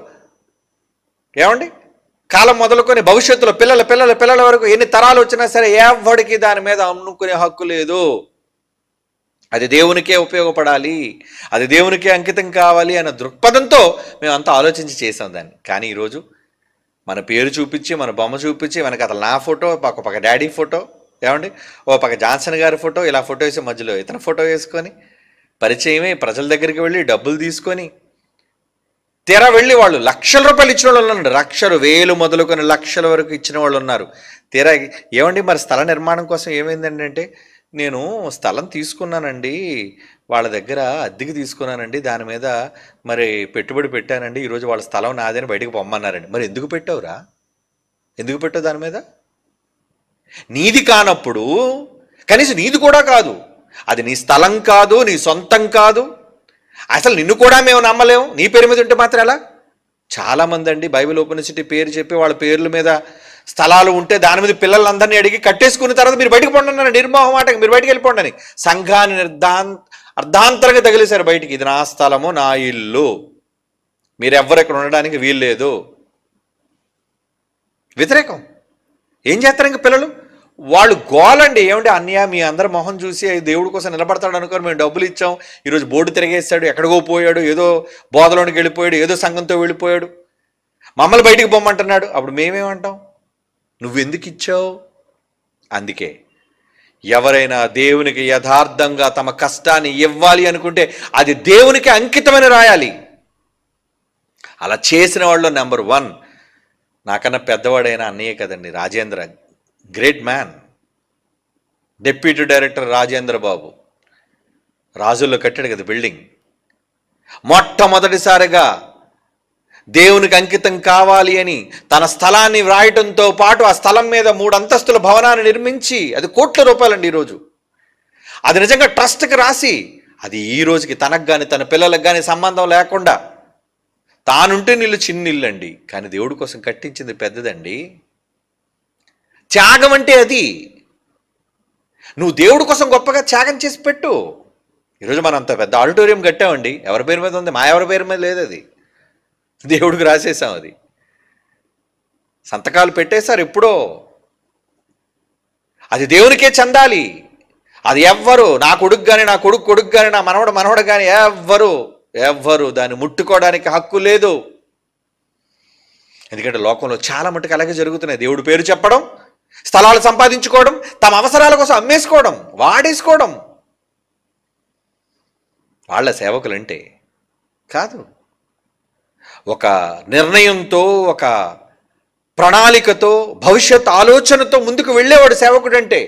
ఏమండి, కాలం మొదలుకొని భవిష్యత్తులో పిల్లల వరకు ఎన్ని తరాలు వచ్చినా సరే ఎవరికి దాని మీద అమ్ముకునే హక్కు లేదు. అది దేవునికే ఉపయోగపడాలి, అది దేవునికే అంకితం కావాలి అన్న దృక్పథంతో మేము అంతా ఆలోచించి చేసాం దాన్ని. కానీ ఈరోజు మన పేరు చూపించి, మన బొమ్మ చూపించి, వెనక అతను నా ఫోటో, ఒక పక్క డాడీ ఫోటో, ఏమండి, ఓ పక్క జాన్సన్ గారి ఫోటో, ఇలా ఫోటో వేసి మధ్యలో ఇతను ఫోటో వేసుకొని పరిచయమే ప్రజల దగ్గరికి వెళ్ళి డబ్బులు తీసుకొని, తీరా వెళ్ళి వాళ్ళు లక్షల రూపాయలు ఇచ్చిన వాళ్ళు ఉన్నారు. లక్షలు, వేలు మొదలుకొని లక్షల వరకు ఇచ్చిన వాళ్ళు ఉన్నారు. తీరా ఏమండి మరి స్థల నిర్మాణం కోసం ఏమైందండి అంటే, నేను స్థలం తీసుకున్నానండి, వాళ్ళ దగ్గర అద్దెకి తీసుకున్నానండి, దాని మీద మరి పెట్టుబడి పెట్టానండి, ఈరోజు వాళ్ళ స్థలం నాదని బయటకు పొమ్మన్నారండి. మరి ఎందుకు పెట్టావురా? ఎందుకు పెట్టావు దాని మీద? నీది కానప్పుడు, కనీసం నీది కూడా కాదు, అది నీ స్థలం కాదు, నీ సొంతం కాదు, అసలు నిన్ను కూడా మేము నమ్మలేము, నీ పేరు మీద ఉంటే మాత్రం ఎలా? చాలామంది అండి బైబిల్ ఓపెన్ యూనివర్సిటీ పేరు చెప్పి వాళ్ళ పేర్ల మీద స్థలాలు ఉంటే దాని మీద పిల్లలందరినీ అడిగి కట్టేసుకున్న తర్వాత మీరు బయటకు పోండి అన్నారు, నిర్మోహమాటంగా మీరు బయటకు వెళ్ళిపోండి అని. సంఘాన్ని అర్ధాంతరంగా తగిలేశారు బయటికి. ఇది నా స్థలము, నా ఇల్లు, మీరెవ్వరు ఇక్కడ ఉండడానికి వీల్లేదు. వ్యతిరేకం. ఏం చేస్తారు ఇంక పిల్లలు? వాళ్ళు గోలండి. ఏమంటే అన్నయ్య మీ అందరి మొహం చూసి దేవుడి కోసం నిలబడతాడు అనుకోని మేము డబ్బులు ఇచ్చాం, ఈరోజు బోర్డు తిరిగేస్తాడు, ఎక్కడికో పోయాడు, ఏదో బోధలోనికి వెళ్ళిపోయాడు, ఏదో సంఘంతో వెళ్ళిపోయాడు, మమ్మల్ని బయటికి పొమ్మంటున్నాడు. అప్పుడు మేమేమంటాం? నువ్వెందుకు ఇచ్చావు? అందుకే ఎవరైనా దేవునికి యథార్థంగా తమ కష్టాన్ని ఇవ్వాలి అనుకుంటే అది దేవునికి అంకితమని రాయాలి. అలా చేసిన వాళ్ళు నెంబర్ 1 నాకన్నా పెద్దవాడైన అన్నయ్య కదండి, Rajendra. Great man. Deputy director Rajendra Babu రాజుల్లో కట్టాడు కదా బిల్డింగ్. మొట్టమొదటిసారిగా దేవునికి అంకితం కావాలి అని తన స్థలాన్ని వ్రాయటంతో పాటు ఆ స్థలం మీద 3 అంతస్తుల భవనాన్ని నిర్మించి, అది కోట్ల రూపాయలండి ఈరోజు. అది నిజంగా ట్రస్ట్కి రాసి, అది ఈ రోజుకి తనకు కానీ తన పిల్లలకు కానీ సంబంధం లేకుండా తానుంటే నీళ్ళు చిన్నిల్లు అండి, కానీ దేవుడి కోసం కట్టించింది పెద్దదండి. త్యాగం అంటే అది. నువ్వు దేవుడి కోసం గొప్పగా త్యాగం చేసి పెట్టు. ఈరోజు మనం అంత పెద్ద ఆడిటోరియం కట్టామండి, ఎవరి పేరు మీద ఉంది? మా ఎవరి పేరు మీద లేదు, అది దేవుడికి రాసేసాం. అది సంతకాలు పెట్టేశారు ఎప్పుడో. అది దేవునికే చెందాలి. అది ఎవ్వరు, నా కొడుకు కానీ నా కొడుకు కానీ నా మనవడు కానీ ఎవ్వరు దాన్ని ముట్టుకోవడానికి హక్కు లేదు. ఎందుకంటే లోకంలో చాలా మటుకు అలాగే జరుగుతున్నాయి. దేవుడి పేరు చెప్పడం, స్థలాలు సంపాదించుకోవడం, తమ అవసరాల కోసం అమ్మేసుకోవడం, వాడేసుకోవడం. వాళ్ళ సేవకులంటే కాదు. ఒక నిర్ణయంతో, ఒక ప్రణాళికతో, భవిష్యత్ ఆలోచనతో ముందుకు వెళ్ళేవాడు సేవకుడు అంటే.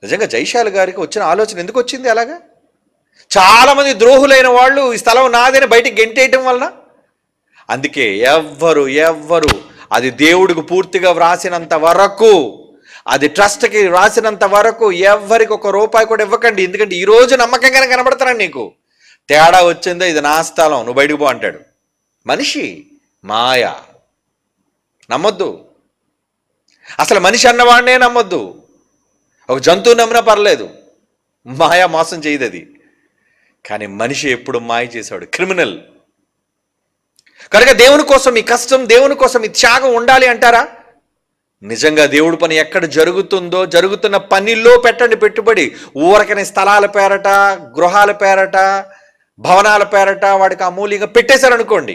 నిజంగా జైశాల్ గారికి వచ్చిన ఆలోచన ఎందుకు వచ్చింది అలాగా? చాలామంది ద్రోహులైన వాళ్ళు ఈ స్థలం నాదని బయటికి గెంటేయటం వలన. అందుకే ఎవ్వరు అది దేవుడికి పూర్తిగా వ్రాసినంత వరకు, అది ట్రస్ట్కి వ్రాసినంత వరకు ఎవ్వరికి ₹1 కూడా ఇవ్వకండి. ఎందుకంటే ఈరోజు నమ్మకంగానే కనబడతాను నీకు. తేడా వచ్చిందో ఇది నా స్థలం, నువ్వు బయటకు పో అంటాడు. మనిషి మాయ, నమ్మొద్దు. అసలు మనిషి అన్నవాడినే నమ్మొద్దు. ఒక జంతువు నమ్మినా పర్లేదు, మాయ మోసం చేయదు అది. కానీ మనిషి ఎప్పుడు మాయ చేశాడు, క్రిమినల్. కనుక దేవుని కోసం ఈ కష్టం, దేవుని కోసం ఈ త్యాగం ఉండాలి అంటారా? నిజంగా దేవుడి పని ఎక్కడ జరుగుతుందో, జరుగుతున్న పనిలో పెట్టండి పెట్టుబడి. ఊరకని స్థలాల పేరట, గృహాల పేరట, భవనాల పేరట వాడికి అమూల్యంగా పెట్టేశారనుకోండి,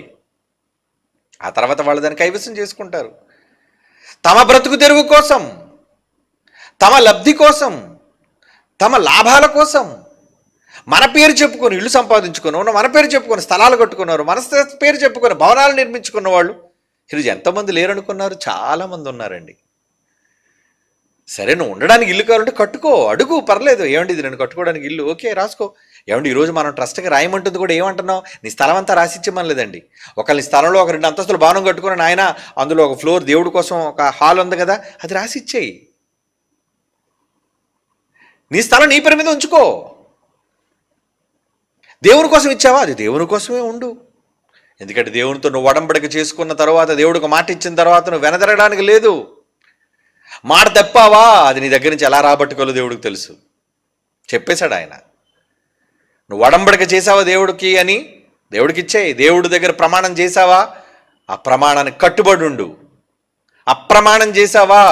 ఆ తర్వాత వాళ్ళు దాన్ని కైవసం చేసుకుంటారు. తమ బ్రతుకు తెరువు కోసం, తమ లబ్ధి కోసం, తమ లాభాల కోసం మన పేరు చెప్పుకొని ఇల్లు సంపాదించుకున్నారు, మన పేరు చెప్పుకొని స్థలాలు కట్టుకున్నారు, మన పేరు చెప్పుకొని భవనాలు నిర్మించుకున్న వాళ్ళు ఈరోజు ఎంతమంది లేరనుకున్నారు? చాలామంది ఉన్నారండి. సరే, నువ్వు ఉండడానికి ఇల్లు కావాలంటే కట్టుకో, అడుగు, పర్లేదు. ఏమండి ఇది నేను కట్టుకోవడానికి ఇల్లు, ఓకే రాసుకో. ఏమండి ఈరోజు మనం ట్రస్ట్కి రాయమంటుంది కూడా ఏమంటున్నావు? నీ స్థలం అంతా రాసిచ్చేమనలేదండి. ఒకళ్ళ స్థలంలో ఒక 2 అంతస్తులు భవనం కట్టుకుని ఆయన అందులో ఒక ఫ్లోర్ దేవుడి కోసం ఒక హాల్ ఉంది కదా, అది రాసిచ్చేయి. నీ స్థలం నీ పేరు మీద ఉంచుకో. దేవుని కోసం ఇచ్చావా? అది దేవుని కోసమే ఉండు. ఎందుకంటే దేవునితో నువ్వు ఒడంబడిక చేసుకున్న తర్వాత, దేవుడికి మాట ఇచ్చిన తర్వాత నువ్వు వెనదరగడానికి లేదు. మాట తప్పావా, అది నీ దగ్గర నుంచి ఎలా రాబట్టుకోవాలో దేవుడికి తెలుసు. చెప్పేశాడు ఆయన. నువ్వు ఒడంబడిక చేసావా దేవుడికి అని, దేవుడికి ఇచ్చేయి. దేవుడి దగ్గర ప్రమాణం చేసావా, ఆ ప్రమాణానికి కట్టుబడి ఉండు. అప్రమాణం చేసావా,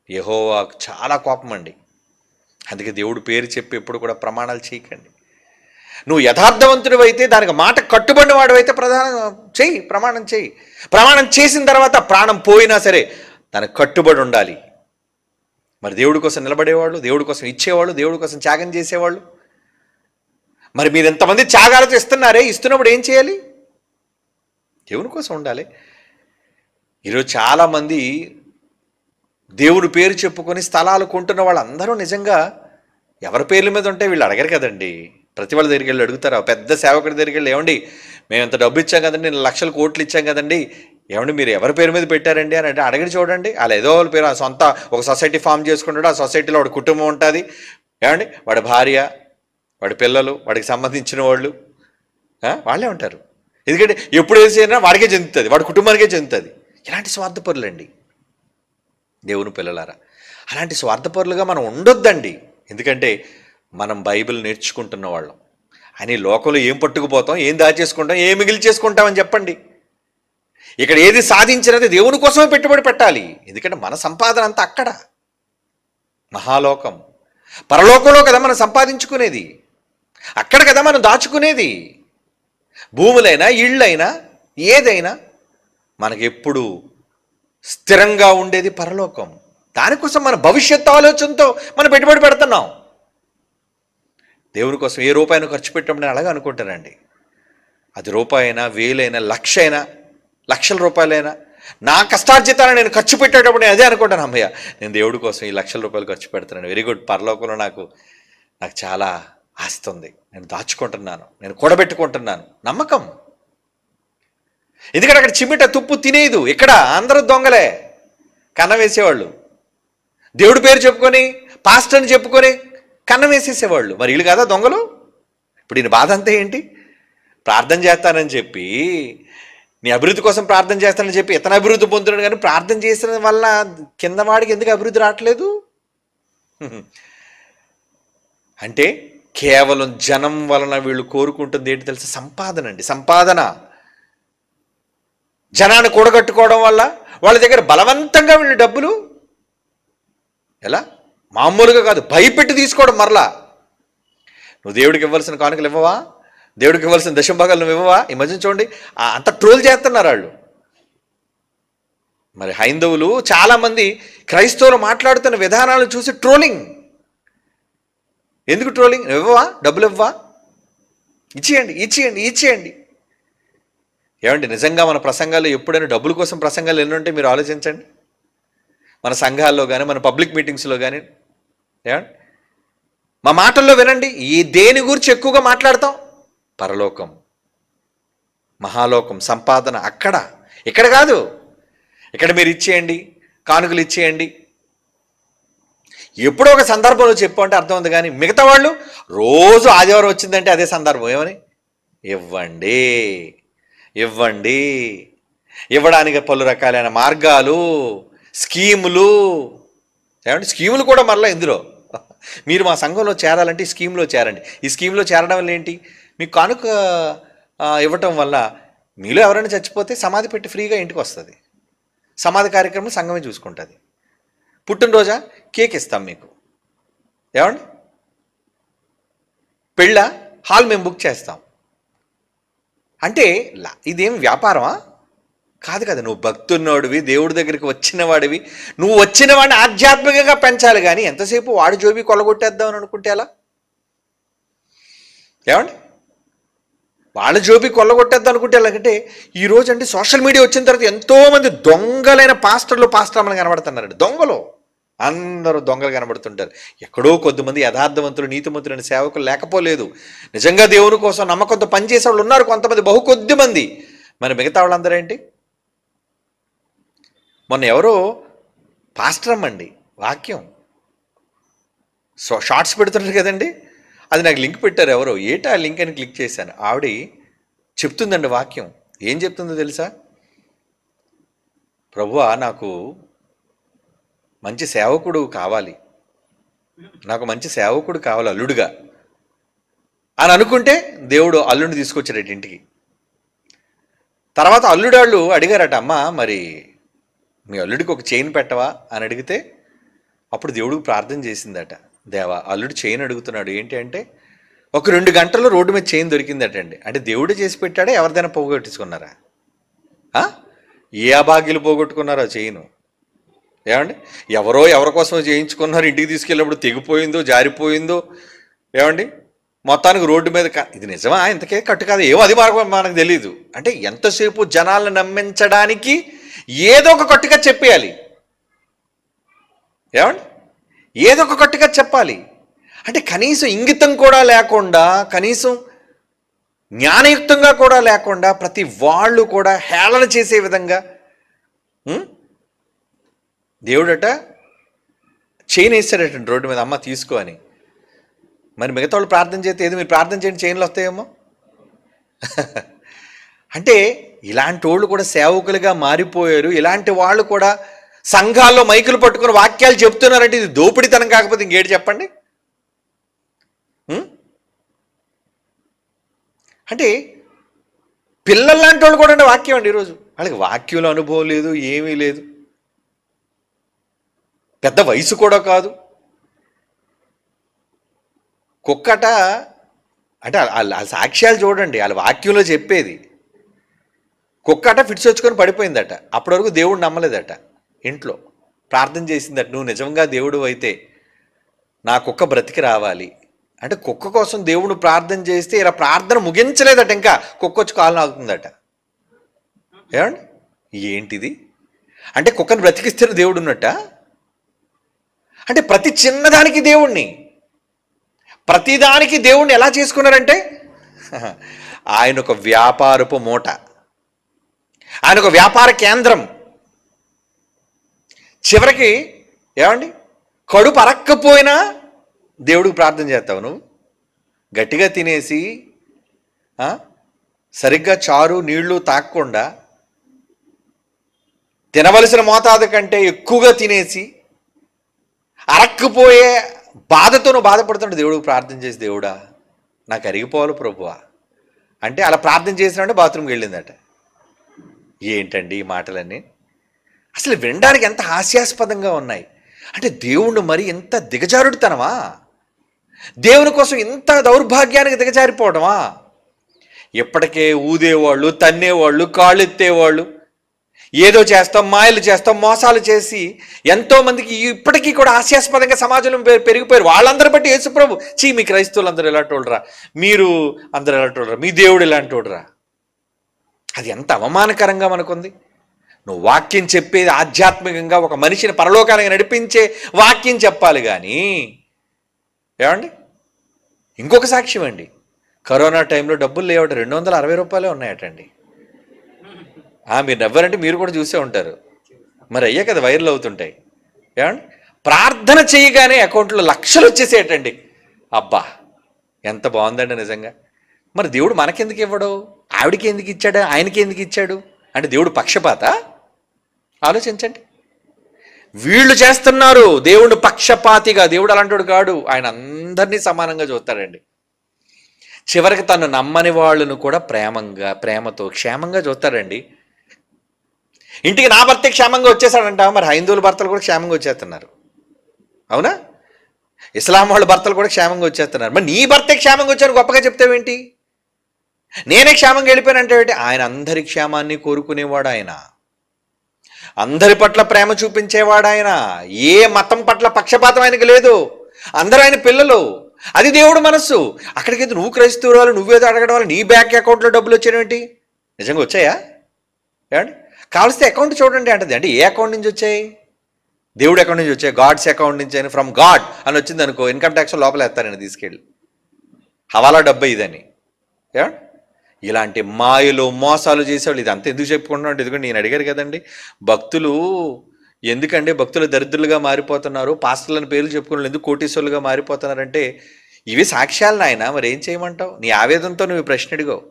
యెహోవాకు చాలా కోపం అండి. అందుకే దేవుడి పేరు చెప్పి ఎప్పుడు కూడా ప్రమాణాలు చేయకండి. నువ్వు యథార్థవంతుడు అయితే, దానికి మాట కట్టుబడిన వాడు అయితే ప్రమాణం చేయి. ప్రమాణం చేసిన తర్వాత ప్రాణం పోయినా సరే దానికి కట్టుబడి ఉండాలి. మరి దేవుడి కోసం నిలబడేవాళ్ళు, దేవుడి కోసం ఇచ్చేవాళ్ళు, దేవుడి కోసం త్యాగం చేసేవాళ్ళు, మరి మీరు ఎంతమంది త్యాగాలతో ఇస్తున్నారే, ఇస్తున్నప్పుడు ఏం చేయాలి? దేవుని కోసం ఉండాలి. ఈరోజు చాలామంది దేవుడి పేరు చెప్పుకొని స్థలాలు కొంటున్న వాళ్ళందరూ నిజంగా ఎవరి పేర్ల మీద ఉంటే వీళ్ళు అడగరు కదండి. ప్రతి వాళ్ళ దగ్గరికి వెళ్ళి అడుగుతారు. పెద్ద సేవకుడి దగ్గరికి వెళ్ళి, ఏమండి మేము ఎంత డబ్బు ఇచ్చాం కదండి, 1,00,000 కోట్లు ఇచ్చాం కదండి, ఏమండి మీరు ఎవరి పేరు మీద పెట్టారండి అని అంటే అడగడి చూడండి. వాళ్ళు ఏదో వాళ్ళ పేరు, సొంత ఒక సొసైటీ ఫామ్ చేసుకుంటాడు, ఆ సొసైటీలో వాడి కుటుంబం ఉంటుంది, ఏమండి వాడి భార్య, వాడి పిల్లలు, వాడికి సంబంధించిన వాళ్ళు వాళ్ళే ఉంటారు. ఎందుకంటే ఎప్పుడు వేసినా వాడికే చెందుతుంది, వాడి కుటుంబానికే చెందుతుంది. ఇలాంటి స్వార్థపరులండి దేవుని పిల్లలారా. అలాంటి స్వార్థపరులుగా మనం ఉండొద్దండి. ఎందుకంటే మనం బైబిల్ నేర్చుకుంటున్న వాళ్ళం అని లోకంలో ఏం పట్టుకుపోతాం, ఏం దాచేసుకుంటాం, ఏం మిగిలి చేసుకుంటామని చెప్పండి. ఇక్కడ ఏది సాధించినది దేవుని కోసమే పెట్టుబడి పెట్టాలి. ఎందుకంటే మన సంపాదన అంతా అక్కడ, మహాలోకం. పరలోకంలో కదా మనం సంపాదించుకునేది, అక్కడ కదా మనం దాచుకునేది. భూములైనా ఇళ్ళైనా ఏదైనా మనకెప్పుడు స్థిరంగా ఉండేది పరలోకం. దానికోసం మన భవిష్యత్తు ఆలోచనతో మనం పెట్టుబడి పెడుతున్నాం. దేవుని కోసం ఏ రూపాయినో ఖర్చు పెట్టినప్పుడు నేను అలాగే అనుకుంటానండి. అది రూపాయైనా, వేలైనా, లక్ష అయినా, లక్షల రూపాయలైనా, నా కష్టార్జితాన్ని నేను ఖర్చు పెట్టేటప్పుడు నేను అదే అనుకుంటాను, అమ్మయ్య నేను దేవుడి కోసం ఈ లక్షల రూపాయలు ఖర్చు పెడుతున్నాను, వెరీ గుడ్. పరలోకంలో నాకు చాలా ఆస్తి ఉంది, నేను దాచుకుంటున్నాను, నేను కూడబెట్టుకుంటున్నాను. నమ్మకం. ఎందుకంటే అక్కడ చిమ్మిట తుప్పు తినేదు. ఇక్కడ అందరూ దొంగలే, కన్నం వేసేవాళ్ళు. దేవుడి పేరు చెప్పుకొని, పాస్టర్ని చెప్పుకొని కన్నం వేసేసేవాళ్ళు. మరి వీళ్ళు కదా దొంగలు. ఇప్పుడు ఈయన బాధ అంతా ఏంటి? ప్రార్థన చేస్తానని చెప్పి, నీ అభివృద్ధి కోసం ప్రార్థన చేస్తానని చెప్పి ఇతను అభివృద్ధి పొందుతున్నాడు, కానీ ప్రార్థన చేసిన వల్ల కింద వాడికి ఎందుకు అభివృద్ధి రావట్లేదు? అంటే కేవలం జనం వలన వీళ్ళు కోరుకుంటుంది ఏంటి తెలుసా? సంపాదన అండి, సంపాదన. జనాన్ని కూడగట్టుకోవడం వల్ల వాళ్ళ దగ్గర బలవంతంగా వీళ్ళు డబ్బులు ఎలా మామూలుగా కాదు, భయపెట్టి తీసుకోవడం. మరలా నువ్వు దేవుడికి ఇవ్వాల్సిన కానుకలు ఇవ్వవా? దేవుడికి ఇవ్వాల్సిన దశంభాగాలు నువ్వు ఇవ్వవా? ఈ మధ్య చూడండి అంత ట్రోల్ చేస్తున్నారు వాళ్ళు. మరి హైందవులు చాలామంది క్రైస్తవులు మాట్లాడుతున్న విధానాలను చూసి ట్రోలింగ్. ఎందుకు ట్రోలింగ్? నువ్వు ఇవ్వవా? డబ్బులు ఇవ్వవా? ఇచ్చేయండి, ఇచ్చేయండి, ఇచ్చేయండి. ఏమండి, నిజంగా మన ప్రసంగాలు ఎప్పుడైనా డబ్బుల కోసం ప్రసంగాలు ఎన్ని ఉంటే మీరు ఆలోచించండి. మన సంఘాల్లో కానీ, మన పబ్లిక్ మీటింగ్స్లో కానీ. ఏమండి, మా మాటల్లో వినండి, ఈ దేని గురించి ఎక్కువగా మాట్లాడతాం? పరలోకం, మహాలోకం, సంపాదన. అక్కడ, ఇక్కడ కాదు. ఇక్కడ మీరు ఇచ్చేయండి, కానుకలు ఇచ్చేయండి, ఎప్పుడో ఒక సందర్భంలో చెప్పు అంటే అర్థం ఉంది. కానీ మిగతా వాళ్ళు రోజు ఆదివారం వచ్చిందంటే అదే సందర్భం. ఏమని? ఇవ్వండి, ఇవ్వండి. ఇవ్వడానికి పలు రకాలైన మార్గాలు, స్కీములు. ఏమంటే స్కీములు కూడా మరలా ఇందులో. మీరు మా సంఘంలో చేరాలంటే ఈ స్కీమ్లో చేరండి. ఈ స్కీమ్లో చేరడం వల్ల ఏంటి? మీకు కానుక ఇవ్వటం వల్ల మీలో ఎవరైనా చచ్చిపోతే సమాధి పెట్టి ఫ్రీగా ఇంటికి వస్తుంది. సమాధి కార్యక్రమం సంఘమే చూసుకుంటుంది. పుట్టినరోజా కేక్ ఇస్తాం మీకు. ఏమండి, పెళ్ళ హాల్ మేము బుక్ చేస్తాం. అంటే ఇదేం వ్యాపారమా? కాదు కదా. నువ్వు భక్తున్నోడివి, దేవుడి దగ్గరికి వచ్చిన వాడివి, నువ్వు వచ్చిన వాడిని ఆధ్యాత్మికంగా పెంచాలి. కానీ ఎంతసేపు వాడి జోబి కొల్లగొట్టేద్దామని అనుకుంటే ఎలా? ఏమండి, వాళ్ళ జోబి కొల్లగొట్టేద్దాం అనుకుంటే ఎలాగంటే, ఈరోజు అంటే సోషల్ మీడియా వచ్చిన తర్వాత ఎంతోమంది దొంగలైన పాస్టర్లు కనబడుతున్నారండి. దొంగలు అందరూ దొంగలు కనబడుతుంటారు. ఎక్కడో కొద్దిమంది యథార్థవంతులు, నీతిమంతులైన సేవకులు లేకపోలేదు. నిజంగా దేవుని కోసం నమ్మకంతో పనిచేసే వాళ్ళు ఉన్నారు కొంతమంది, బహు కొద్ది మంది. మరి మిగతా వాళ్ళందరూ ఏంటి? మొన్న ఎవరో పాస్టర్ అమ్మండి వాక్యం షార్ట్స్ పెడుతున్నారు కదండి, అది నాకు లింక్ పెట్టారు ఎవరో. ఏటా లింక్ అని క్లిక్ చేశాను. ఆవిడ చెప్తుందండి వాక్యం. ఏం చెప్తుందో తెలుసా? ప్రభువా, నాకు మంచి సేవకుడు కావాలి, నాకు మంచి సేవకుడు కావాలి అల్లుడుగా అని అనుకుంటే దేవుడు అల్లుడిని తీసుకొచ్చారట ఇంటికి. తర్వాత అల్లుడాళ్ళు అడిగారట, అమ్మ మరి మీ అల్లుడికి ఒక చైన్ పెట్టవా అని అడిగితే అప్పుడు దేవుడికి ప్రార్థన చేసిందట. దేవా, అల్లుడు చైన్ అడుగుతున్నాడు, ఏంటి అంటే ఒక 2 గంటల్లో రోడ్డు మీద చైన్ దొరికిందటండి. అంటే దేవుడు చేసి పెట్టాడా, ఎవరిదైనా పోగొట్టుకున్నారా? ఏ అభాగ్యులు పోగొట్టుకున్నారా చైను? ఏమండి, ఎవరి కోసం చేయించుకున్నారు, ఇంటికి తీసుకెళ్ళినప్పుడు తెగిపోయిందో జారిపోయిందో. ఏమండి, మొత్తానికి రోడ్డు మీద ఇది నిజమా ఇంతకే కట్టు కాదు, ఏమో అది మనకు తెలియదు. అంటే ఎంతసేపు జనాలను నమ్మించడానికి ఏదో ఒక కట్టుగా చెప్పేయాలి. ఏమండి, ఏదో ఒక కట్టుగా చెప్పాలి. అంటే కనీసం ఇంగితం కూడా లేకుండా, కనీసం జ్ఞానయుక్తంగా కూడా లేకుండా ప్రతి వాళ్ళు కూడా హేళన చేసే విధంగా దేవుడట చైన్ వేస్తాడట రోడ్డు మీద, అమ్మ తీసుకో అని. మరి మిగతా వాళ్ళు ప్రార్థన చేస్తే ఏదో మీరు ప్రార్థన చేయండి చైన్లు వస్తాయేమో. అంటే ఇలాంటి వాళ్ళు కూడా సేవకులుగా మారిపోయారు. ఇలాంటి వాళ్ళు కూడా సంఘాల్లో మైకులు పట్టుకుని వాక్యాలు చెప్తున్నారంటే ఇది దోపిడితనం కాకపోతే ఇంకేటి చెప్పండి? అంటే పిల్లల్లాంటి వాళ్ళు కూడా వాక్యం అండి ఈరోజు. వాళ్ళకి వాక్యంలో అనుభవం లేదు, ఏమీ లేదు, పెద్ద వయసు కూడా కాదు. కుక్కట అంటే వాళ్ళ సాక్ష్యాలు చూడండి, వాళ్ళ వాక్యంలో చెప్పేది. కుక్కట ఫిట్స్ వచ్చుకొని పడిపోయిందట. అప్పటి వరకు దేవుడు నమ్మలేదట. ఇంట్లో ప్రార్థన చేసిందట, నువ్వు నిజంగా దేవుడు అయితే నా కుక్క బ్రతికి రావాలి అంటే. కుక్క కోసం దేవుడు ప్రార్థన చేస్తే ఇలా ప్రార్థన ముగించలేదట, ఇంకా కుక్క వచ్చి కాలు నాకుతుందట. ఏమండి ఏంటిది అంటే? కుక్కను బ్రతికిస్తున్న దేవుడు ఉన్నట్ట అంటే? ప్రతి చిన్నదానికి దేవుణ్ణి, ప్రతిదానికి దేవుణ్ణి ఎలా చేసుకున్నారంటే, ఆయన ఒక వ్యాపారపు మూట, ఆయన ఒక వ్యాపార కేంద్రం. చివరికి ఏమండి, కడుపు అరక్కపోయినా దేవుడికి ప్రార్థన చేస్తావు నువ్వు. గట్టిగా తినేసి సరిగ్గా చారు నీళ్లు తాగకుండా తినవలసిన మోతాదు కంటే ఎక్కువగా తినేసి అరక్కపోయే బాధతో నువ్వు బాధపడుతుంటే దేవుడికి ప్రార్థన చేసి, దేవుడా నాకు అరిగిపోవాలి ప్రభువా అంటే అలా ప్రార్థన చేసినాడే బాత్రూమ్కి వెళ్ళిందట. ఏంటండి ఈ మాటలన్నీ? అసలు వినడానికి ఎంత హాస్యాస్పదంగా ఉన్నాయి. అంటే దేవుణ్ణి మరి ఎంత దిగజారుడుతనమా? దేవుని కోసం ఇంత దౌర్భాగ్యానికి దిగజారిపోవడమా? ఇప్పటికే ఊదేవాళ్ళు, తన్నేవాళ్ళు, కాళ్ళు ఎత్తేవాళ్ళు, ఏదో చేస్తాం, మాయలు చేస్తాం, మోసాలు చేసి ఎంతోమందికి ఇప్పటికీ కూడా హాస్యాస్పదంగా సమాజంలో పెరిగిపోయారు. వాళ్ళందరూ బట్టి యేసుప్రభు, మీ క్రైస్తవులు అందరూ ఎలాంటి వాళ్ళరా, మీరు అందరూ ఎలాంటి వాళ్ళరా, మీ దేవుడు ఎలాంటి వాడురా. అది ఎంత అవమానకరంగా మనకుంది. నువ్వు వాక్యం చెప్పేది ఆధ్యాత్మికంగా ఒక మనిషిని పరలోకానికి నడిపించే వాక్యం చెప్పాలి కానీ. ఏమండి ఇంకొక సాక్ష్యం అండి, కరోనా టైంలో డబ్బులు లేవట, 260 రూపాయలే ఉన్నాయటండి. మీరు నవ్వారంటే మీరు కూడా చూసే ఉంటారు. మరి అయ్యే కదా వైరల్ అవుతుంటాయి. ఏమండి ప్రార్థన చేయగానే అకౌంట్లో లక్షలు వచ్చేసేటండి. అబ్బా ఎంత బాగుందండి నిజంగా. మరి దేవుడు మనకెందుకు ఇవ్వడు? ఆవిడికి ఎందుకు ఇచ్చాడు? ఆయనకి ఎందుకు ఇచ్చాడు? అంటే దేవుడు పక్షపాత? ఆలోచించండి. వీళ్ళు చేస్తున్నారు, దేవుడు పక్షపాతిగా. దేవుడు అలాంటి కాడు, ఆయన అందరినీ సమానంగా చూస్తాడండి. చివరికి తను నమ్మని వాళ్ళను కూడా ప్రేమతో క్షేమంగా చూస్తాడండి. ఇంటికి నా భర్త క్షేమంగా వచ్చేసాడంట, మరి హైందువుల భర్తలు కూడా క్షేమంగా వచ్చేస్తున్నారు. అవునా? ఇస్లాం వాళ్ళ భర్తలు కూడా క్షేమంగా వచ్చేస్తున్నారు. మరి నీ భర్తే క్షేమంగా వచ్చాను గొప్పగా చెప్తావేంటి? నేనే క్షేమంగా వెళ్ళిపోయానంటే ఏంటి? ఆయన అందరి క్షేమాన్ని కోరుకునేవాడు, ఆయన అందరి పట్ల ప్రేమ చూపించేవాడు, ఆయన ఏ మతం పట్ల పక్షపాతం ఆయనకు లేదు. అందరూ ఆయన పిల్లలు. అది దేవుడు మనస్సు. అక్కడికైతే నువ్వు క్రైస్తవురాలు, నువ్వేదో అడగడం వల్ల నీ బ్యాంక్ అకౌంట్లో డబ్బులు వచ్చాయేంటి? నిజంగా వచ్చాయా? ఏమండి కావలిస్తే అకౌంట్ చూడండి అంటది. అంటే ఏ అకౌంట్ నుంచి వచ్చాయి? దేవుడి అకౌంట్ నుంచి వచ్చాయి, గాడ్స్ అకౌంట్ నుంచి అని, ఫ్రమ్ గాడ్ అని వచ్చింది అనుకో, ఇన్కమ్ ట్యాక్స్ లోపల వేస్తారని తీసుకెళ్ళి, హవాలా డబ్బా ఇదని. ఏమండి ఇలాంటి మాయలు మోసాలు చేసేవాళ్ళు ఇది అంత ఎందుకు చెప్పుకుంటున్నాడు? ఎందుకంటే నేను అడిగారు కదండి, భక్తులు ఎందుకంటే భక్తులు దరిద్రులుగా మారిపోతున్నారు, పాస్టర్లను పేర్లు చెప్పుకున్న ఎందుకు కోటీశ్వరులుగా మారిపోతున్నారంటే ఇవి సాక్ష్యాలు నాయన. మరి ఏం చేయమంటావు? నీ ఆవేదనతో నువ్వు ప్రశ్న అడిగావు.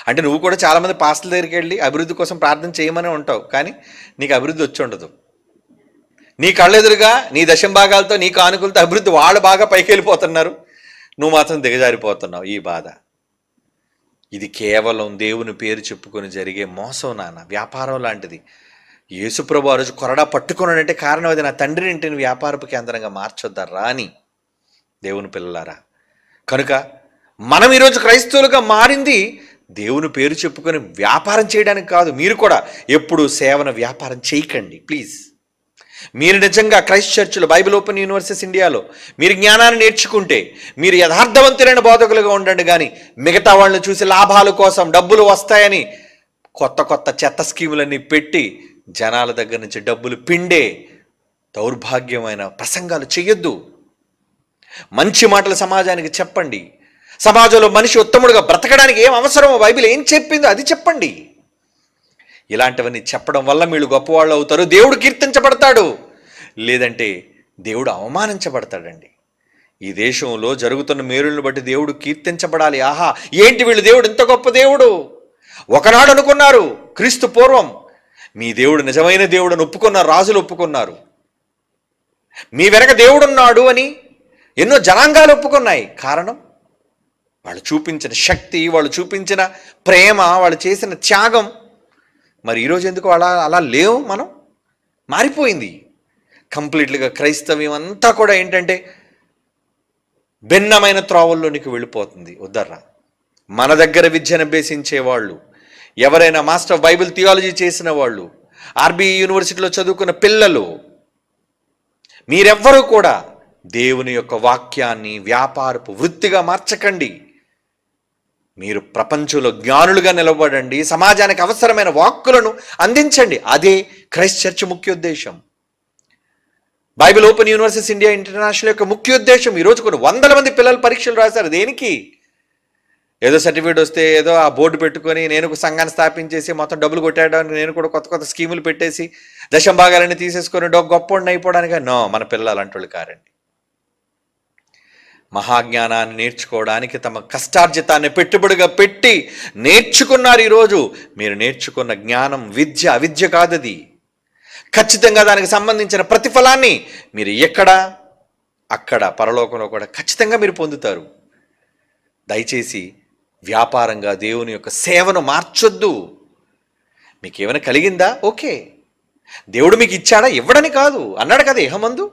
అంటే నువ్వు కూడా చాలామంది పాస్టర్ల దగ్గరికి వెళ్ళి అభివృద్ధి కోసం ప్రార్థన చేయమని ఉంటావు, కానీ నీకు అభివృద్ధి వచ్చి ఉండదు. నీ కళ్ళెదురుగా నీ దశంభాగాలతో నీ కానుకలతో అభివృద్ధి వాళ్ళు బాగా పైకి వెళ్ళిపోతున్నారు, నువ్వు మాత్రం దిగజారిపోతున్నావు. ఈ బాధ ఇది కేవలం దేవుని పేరు చెప్పుకొని జరిగే మోసం నాన్న, వ్యాపారం లాంటిది. యేసుప్రభు ఆ రోజు కొరడా పట్టుకున్నాడంటే కారణం అది, నా తండ్రి ఇంటిని వ్యాపారపు కేంద్రంగా మార్చొద్దారా అని. దేవుని పిల్లలారా, కనుక మనం ఈరోజు క్రైస్తవులుగా మారింది దేవుని పేరు చెప్పుకొని వ్యాపారం చేయడానికి కాదు. మీరు కూడా ఎప్పుడు సేవన వ్యాపారం చేయకండి ప్లీజ్. మీరు నిజంగా క్రైస్ట్ చర్చ్లో, బైబిల్ ఓపెన్ యూనివర్సిటీస్ ఇండియాలో మీరు జ్ఞానాన్ని నేర్చుకుంటే మీరు యథార్థవంతులైన బోధకులుగా ఉండండి. కానీ మిగతా వాళ్ళని చూసి లాభాల కోసం డబ్బులు వస్తాయని కొత్త కొత్త చెత్త స్కీములన్నీ పెట్టి జనాల దగ్గర నుంచి డబ్బులు పిండే దౌర్భాగ్యమైన ప్రసంగాలు చేయొద్దు. మంచి మాటలు సమాజానికి చెప్పండి. సమాజంలో మనిషి ఉత్తముడుగా బ్రతకడానికి ఏం అవసరమో బైబిల్ ఏం చెప్పిందో అది చెప్పండి. ఇలాంటివన్నీ చెప్పడం వల్ల మీరు గొప్పవాళ్ళు అవుతారు, దేవుడు కీర్తించబడతాడు. లేదంటే దేవుడు అవమానించబడతాడండి. ఈ దేశంలో జరుగుతున్న మేలులను బట్టి దేవుడు కీర్తించబడాలి. ఆహా ఏంటి వీళ్ళు దేవుడు ఇంత గొప్ప దేవుడు. ఒకనాడు అనుకున్నారు క్రీస్తు పూర్వం, మీ దేవుడు నిజమైన దేవుడు అని ఒప్పుకున్న రాజులు ఒప్పుకున్నారు. మీ వెనక దేవుడున్నాడు అని ఎన్నో జనాంగాలు ఒప్పుకున్నాయి. కారణం వాళ్ళు చూపించిన శక్తి, వాళ్ళు చూపించిన ప్రేమ, వాళ్ళు చేసిన త్యాగం. మరి ఈరోజు ఎందుకు అలా అలా లేవు? మనం మారిపోయింది కంప్లీట్గా. క్రైస్తవ్యం అంతా కూడా ఏంటంటే భిన్నమైన త్రోవల్లోనికి వెళ్ళిపోతుంది. వద్దర్రా, మన దగ్గర విద్యను అభ్యసించేవాళ్ళు, ఎవరైనా మాస్టర్ ఆఫ్ బైబిల్ థియాలజీ చేసిన వాళ్ళు, ఆర్బీ యూనివర్సిటీలో చదువుకున్న పిల్లలు, మీరెవ్వరూ కూడా దేవుని యొక్క వాక్యాన్ని వ్యాపారపు వృత్తిగా మార్చకండి. మీరు ప్రపంచంలో జ్ఞానులుగా నిలబడండి, సమాజానికి అవసరమైన వాక్కులను అందించండి. అదే క్రైస్ట్ చర్చ్ ముఖ్య ఉద్దేశం. Bible open universities India international యొక్క ముఖ్య ఉద్దేశం. ఈరోజు కొన్ని వందల మంది పిల్లలు పరీక్షలు రాశారు. దేనికి? ఏదో సర్టిఫికేట్ వస్తే, ఏదో ఆ బోర్డు పెట్టుకొని నేను ఒక సంఘాన్ని స్థాపించేసి మొత్తం డబ్బులు కొట్టేయడానికి, నేను కూడా కొత్త కొత్త స్కీములు పెట్టేసి దశంభాగాలన్నీ తీసేసుకొని గొప్పవాడిని అయిపోవడానికి. నో, మన పిల్లలు అలాంటి వాళ్ళు కారండి. మహాజ్ఞానాన్ని నేర్చుకోవడానికి తమ కష్టార్జితాన్ని పెట్టుబడిగా పెట్టి నేర్చుకున్నారు. ఈరోజు మీరు నేర్చుకున్న జ్ఞానం విద్య, అవిద్య కాదది. ఖచ్చితంగా దానికి సంబంధించిన ప్రతిఫలాన్ని మీరు ఎక్కడ అక్కడ పరలోకంలో కూడా ఖచ్చితంగా మీరు పొందుతారు. దయచేసి వ్యాపారంగా దేవుని యొక్క సేవను మార్చొద్దు. మీకు ఏమైనా కలిగిందా? ఓకే, దేవుడు మీకు ఇచ్చాడా? ఇవ్వడని కాదు అన్నాడు కదా, ఇహమందు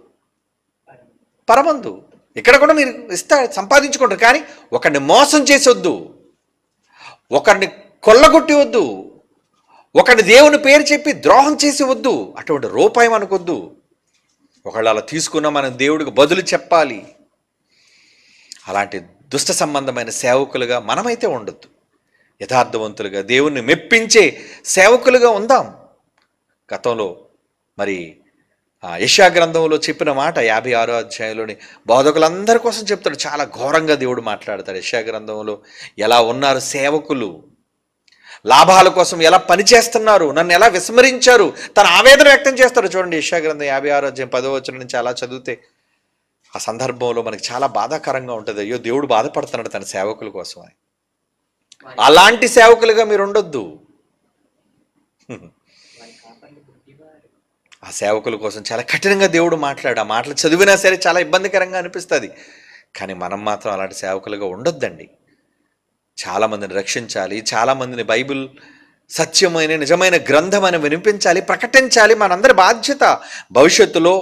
పరమందు. ఇక్కడ కూడా మీరు సంపాదించుకుంటారు. కానీ ఒకరిని మోసం చేసొద్దు, ఒకరిని కొల్లగొట్టి వద్దు, ఒకరిని దేవుని పేరు చెప్పి ద్రోహం చేసి వద్దు. అటువంటి రూపాయి మనకొద్దు. ఒకళ్ళు అలా తీసుకున్నా మనం దేవుడికి బదులు చెప్పాలి. అలాంటి దుష్ట సంబంధమైన సేవకులుగా మనమైతే ఉండొద్దు. యథార్థవంతులుగా దేవుణ్ణి మెప్పించే సేవకులుగా ఉందాం. గతంలో మరి యెషయా గ్రంథంలో చెప్పిన మాట 56వ అధ్యాయంలోని బోధకులందరి కోసం చెప్తాడు. చాలా ఘోరంగా దేవుడు మాట్లాడతాడు. యెషయా గ్రంథంలో ఎలా ఉన్నారు సేవకులు, లాభాల కోసం ఎలా పనిచేస్తున్నారు, నన్ను ఎలా విస్మరించారు, తన ఆవేదన వ్యక్తం చేస్తాడు. చూడండి, యెషయా గ్రంథం 56వ అధ్యాయం 10వ వచనం నుంచి అలా చదివితే ఆ సందర్భంలో మనకి చాలా బాధాకరంగా ఉంటుంది. అయ్యో, దేవుడు బాధపడుతున్నాడు తన సేవకుల కోసం అని. అలాంటి సేవకులుగా మీరు ఉండొద్దు. ఆ సేవకుల కోసం చాలా కఠినంగా దేవుడు మాట్లాడు. ఆ మాటలు చదివినా సరే చాలా ఇబ్బందికరంగా అనిపిస్తుంది. కానీ మనం మాత్రం అలాంటి సేవకులుగా ఉండొద్దండి. చాలామందిని రక్షించాలి, చాలామందిని బైబిల్ సత్యమైన నిజమైన గ్రంథం అని వినిపించాలి, ప్రకటించాలి. మనందరి బాధ్యత. భవిష్యత్తులో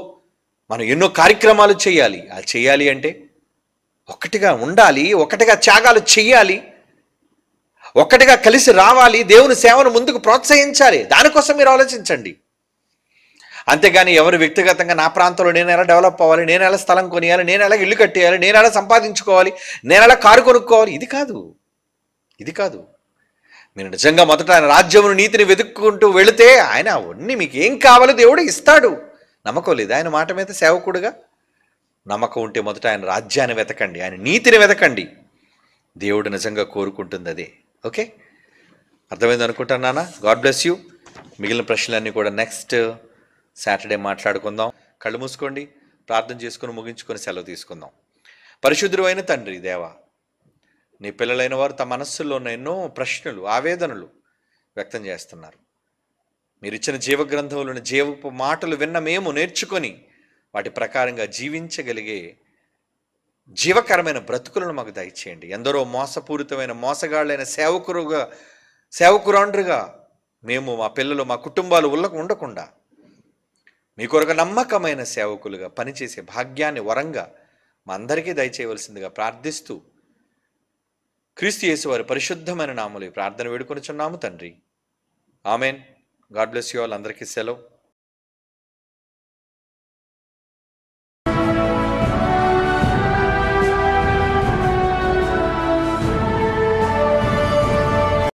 మనం ఎన్నో కార్యక్రమాలు చేయాలి. అది చేయాలి అంటే ఒక్కటిగా ఉండాలి, ఒకటిగా త్యాగాలు చెయ్యాలి, ఒక్కటిగా కలిసి రావాలి, దేవుని సేవను ముందుకు ప్రోత్సహించాలి. దానికోసం మీరు ఆలోచించండి. అంతేగాని ఎవరు వ్యక్తిగతంగా నా ప్రాంతంలో నేను ఎలా డెవలప్ అవ్వాలి, నేను ఎలా స్థలం కొనియాలి, నేను ఎలా ఇల్లు కట్టేయాలి, నేను ఎలా సంపాదించుకోవాలి, నేను ఎలా కారు కొనుక్కోవాలి, ఇది కాదు. మీరు నిజంగా మొదట ఆయన రాజ్యమును నీతిని వెతుక్కుంటూ వెళితే ఆయన అవన్నీ మీకు ఏం కావాలో దేవుడు ఇస్తాడు. నమ్మకం లేదు ఆయన మాట మీద సేవకుడుగా? నమ్మకం ఉంటే మొదట ఆయన రాజ్యాన్ని వెతకండి, ఆయన నీతిని వెతకండి. దేవుడు నిజంగా కోరుకుంటుంది అదే. ఓకే, అర్థమైంది అనుకుంటాను నాన్న. God bless you. మిగిలిన ప్రశ్నలన్నీ కూడా నెక్స్ట్ సాటర్డే మాట్లాడుకుందాం. కళ్ళు మూసుకోండి, ప్రార్థన చేసుకుని ముగించుకొని సెలవు తీసుకుందాం. పరిశుద్ధుడు అయిన తండ్రి దేవా, నీ పిల్లలైన వారు తమ మనస్సుల్లో ఉన్న ఎన్నో ప్రశ్నలు, ఆవేదనలు వ్యక్తం చేస్తున్నారు. మీరు ఇచ్చిన జీవగ్రంథంలోని జీవపు మాటలు విన్న మేము నేర్చుకొని వాటి ప్రకారంగా జీవించగలిగే జీవకరమైన బ్రతుకులను మాకు దయచేయండి. ఎందరో మోసపూరితమైన మోసగాళ్ళైన సేవకురాండ్రుగా మేము, మా పిల్లలు, మా కుటుంబాలు ఉండకుండా మీ కొరకు నమ్మకమైన సేవకులుగా పనిచేసే భాగ్యాన్ని వరంగా మా అందరికీ దయచేయవలసిందిగా ప్రార్థిస్తూ క్రీస్తు యేసు వారి పరిశుద్ధమైన నామములో ఈ ప్రార్థన వేడుకొనుచున్నాము తండ్రి. Amen. God bless you all. అందరికీ సెలవు.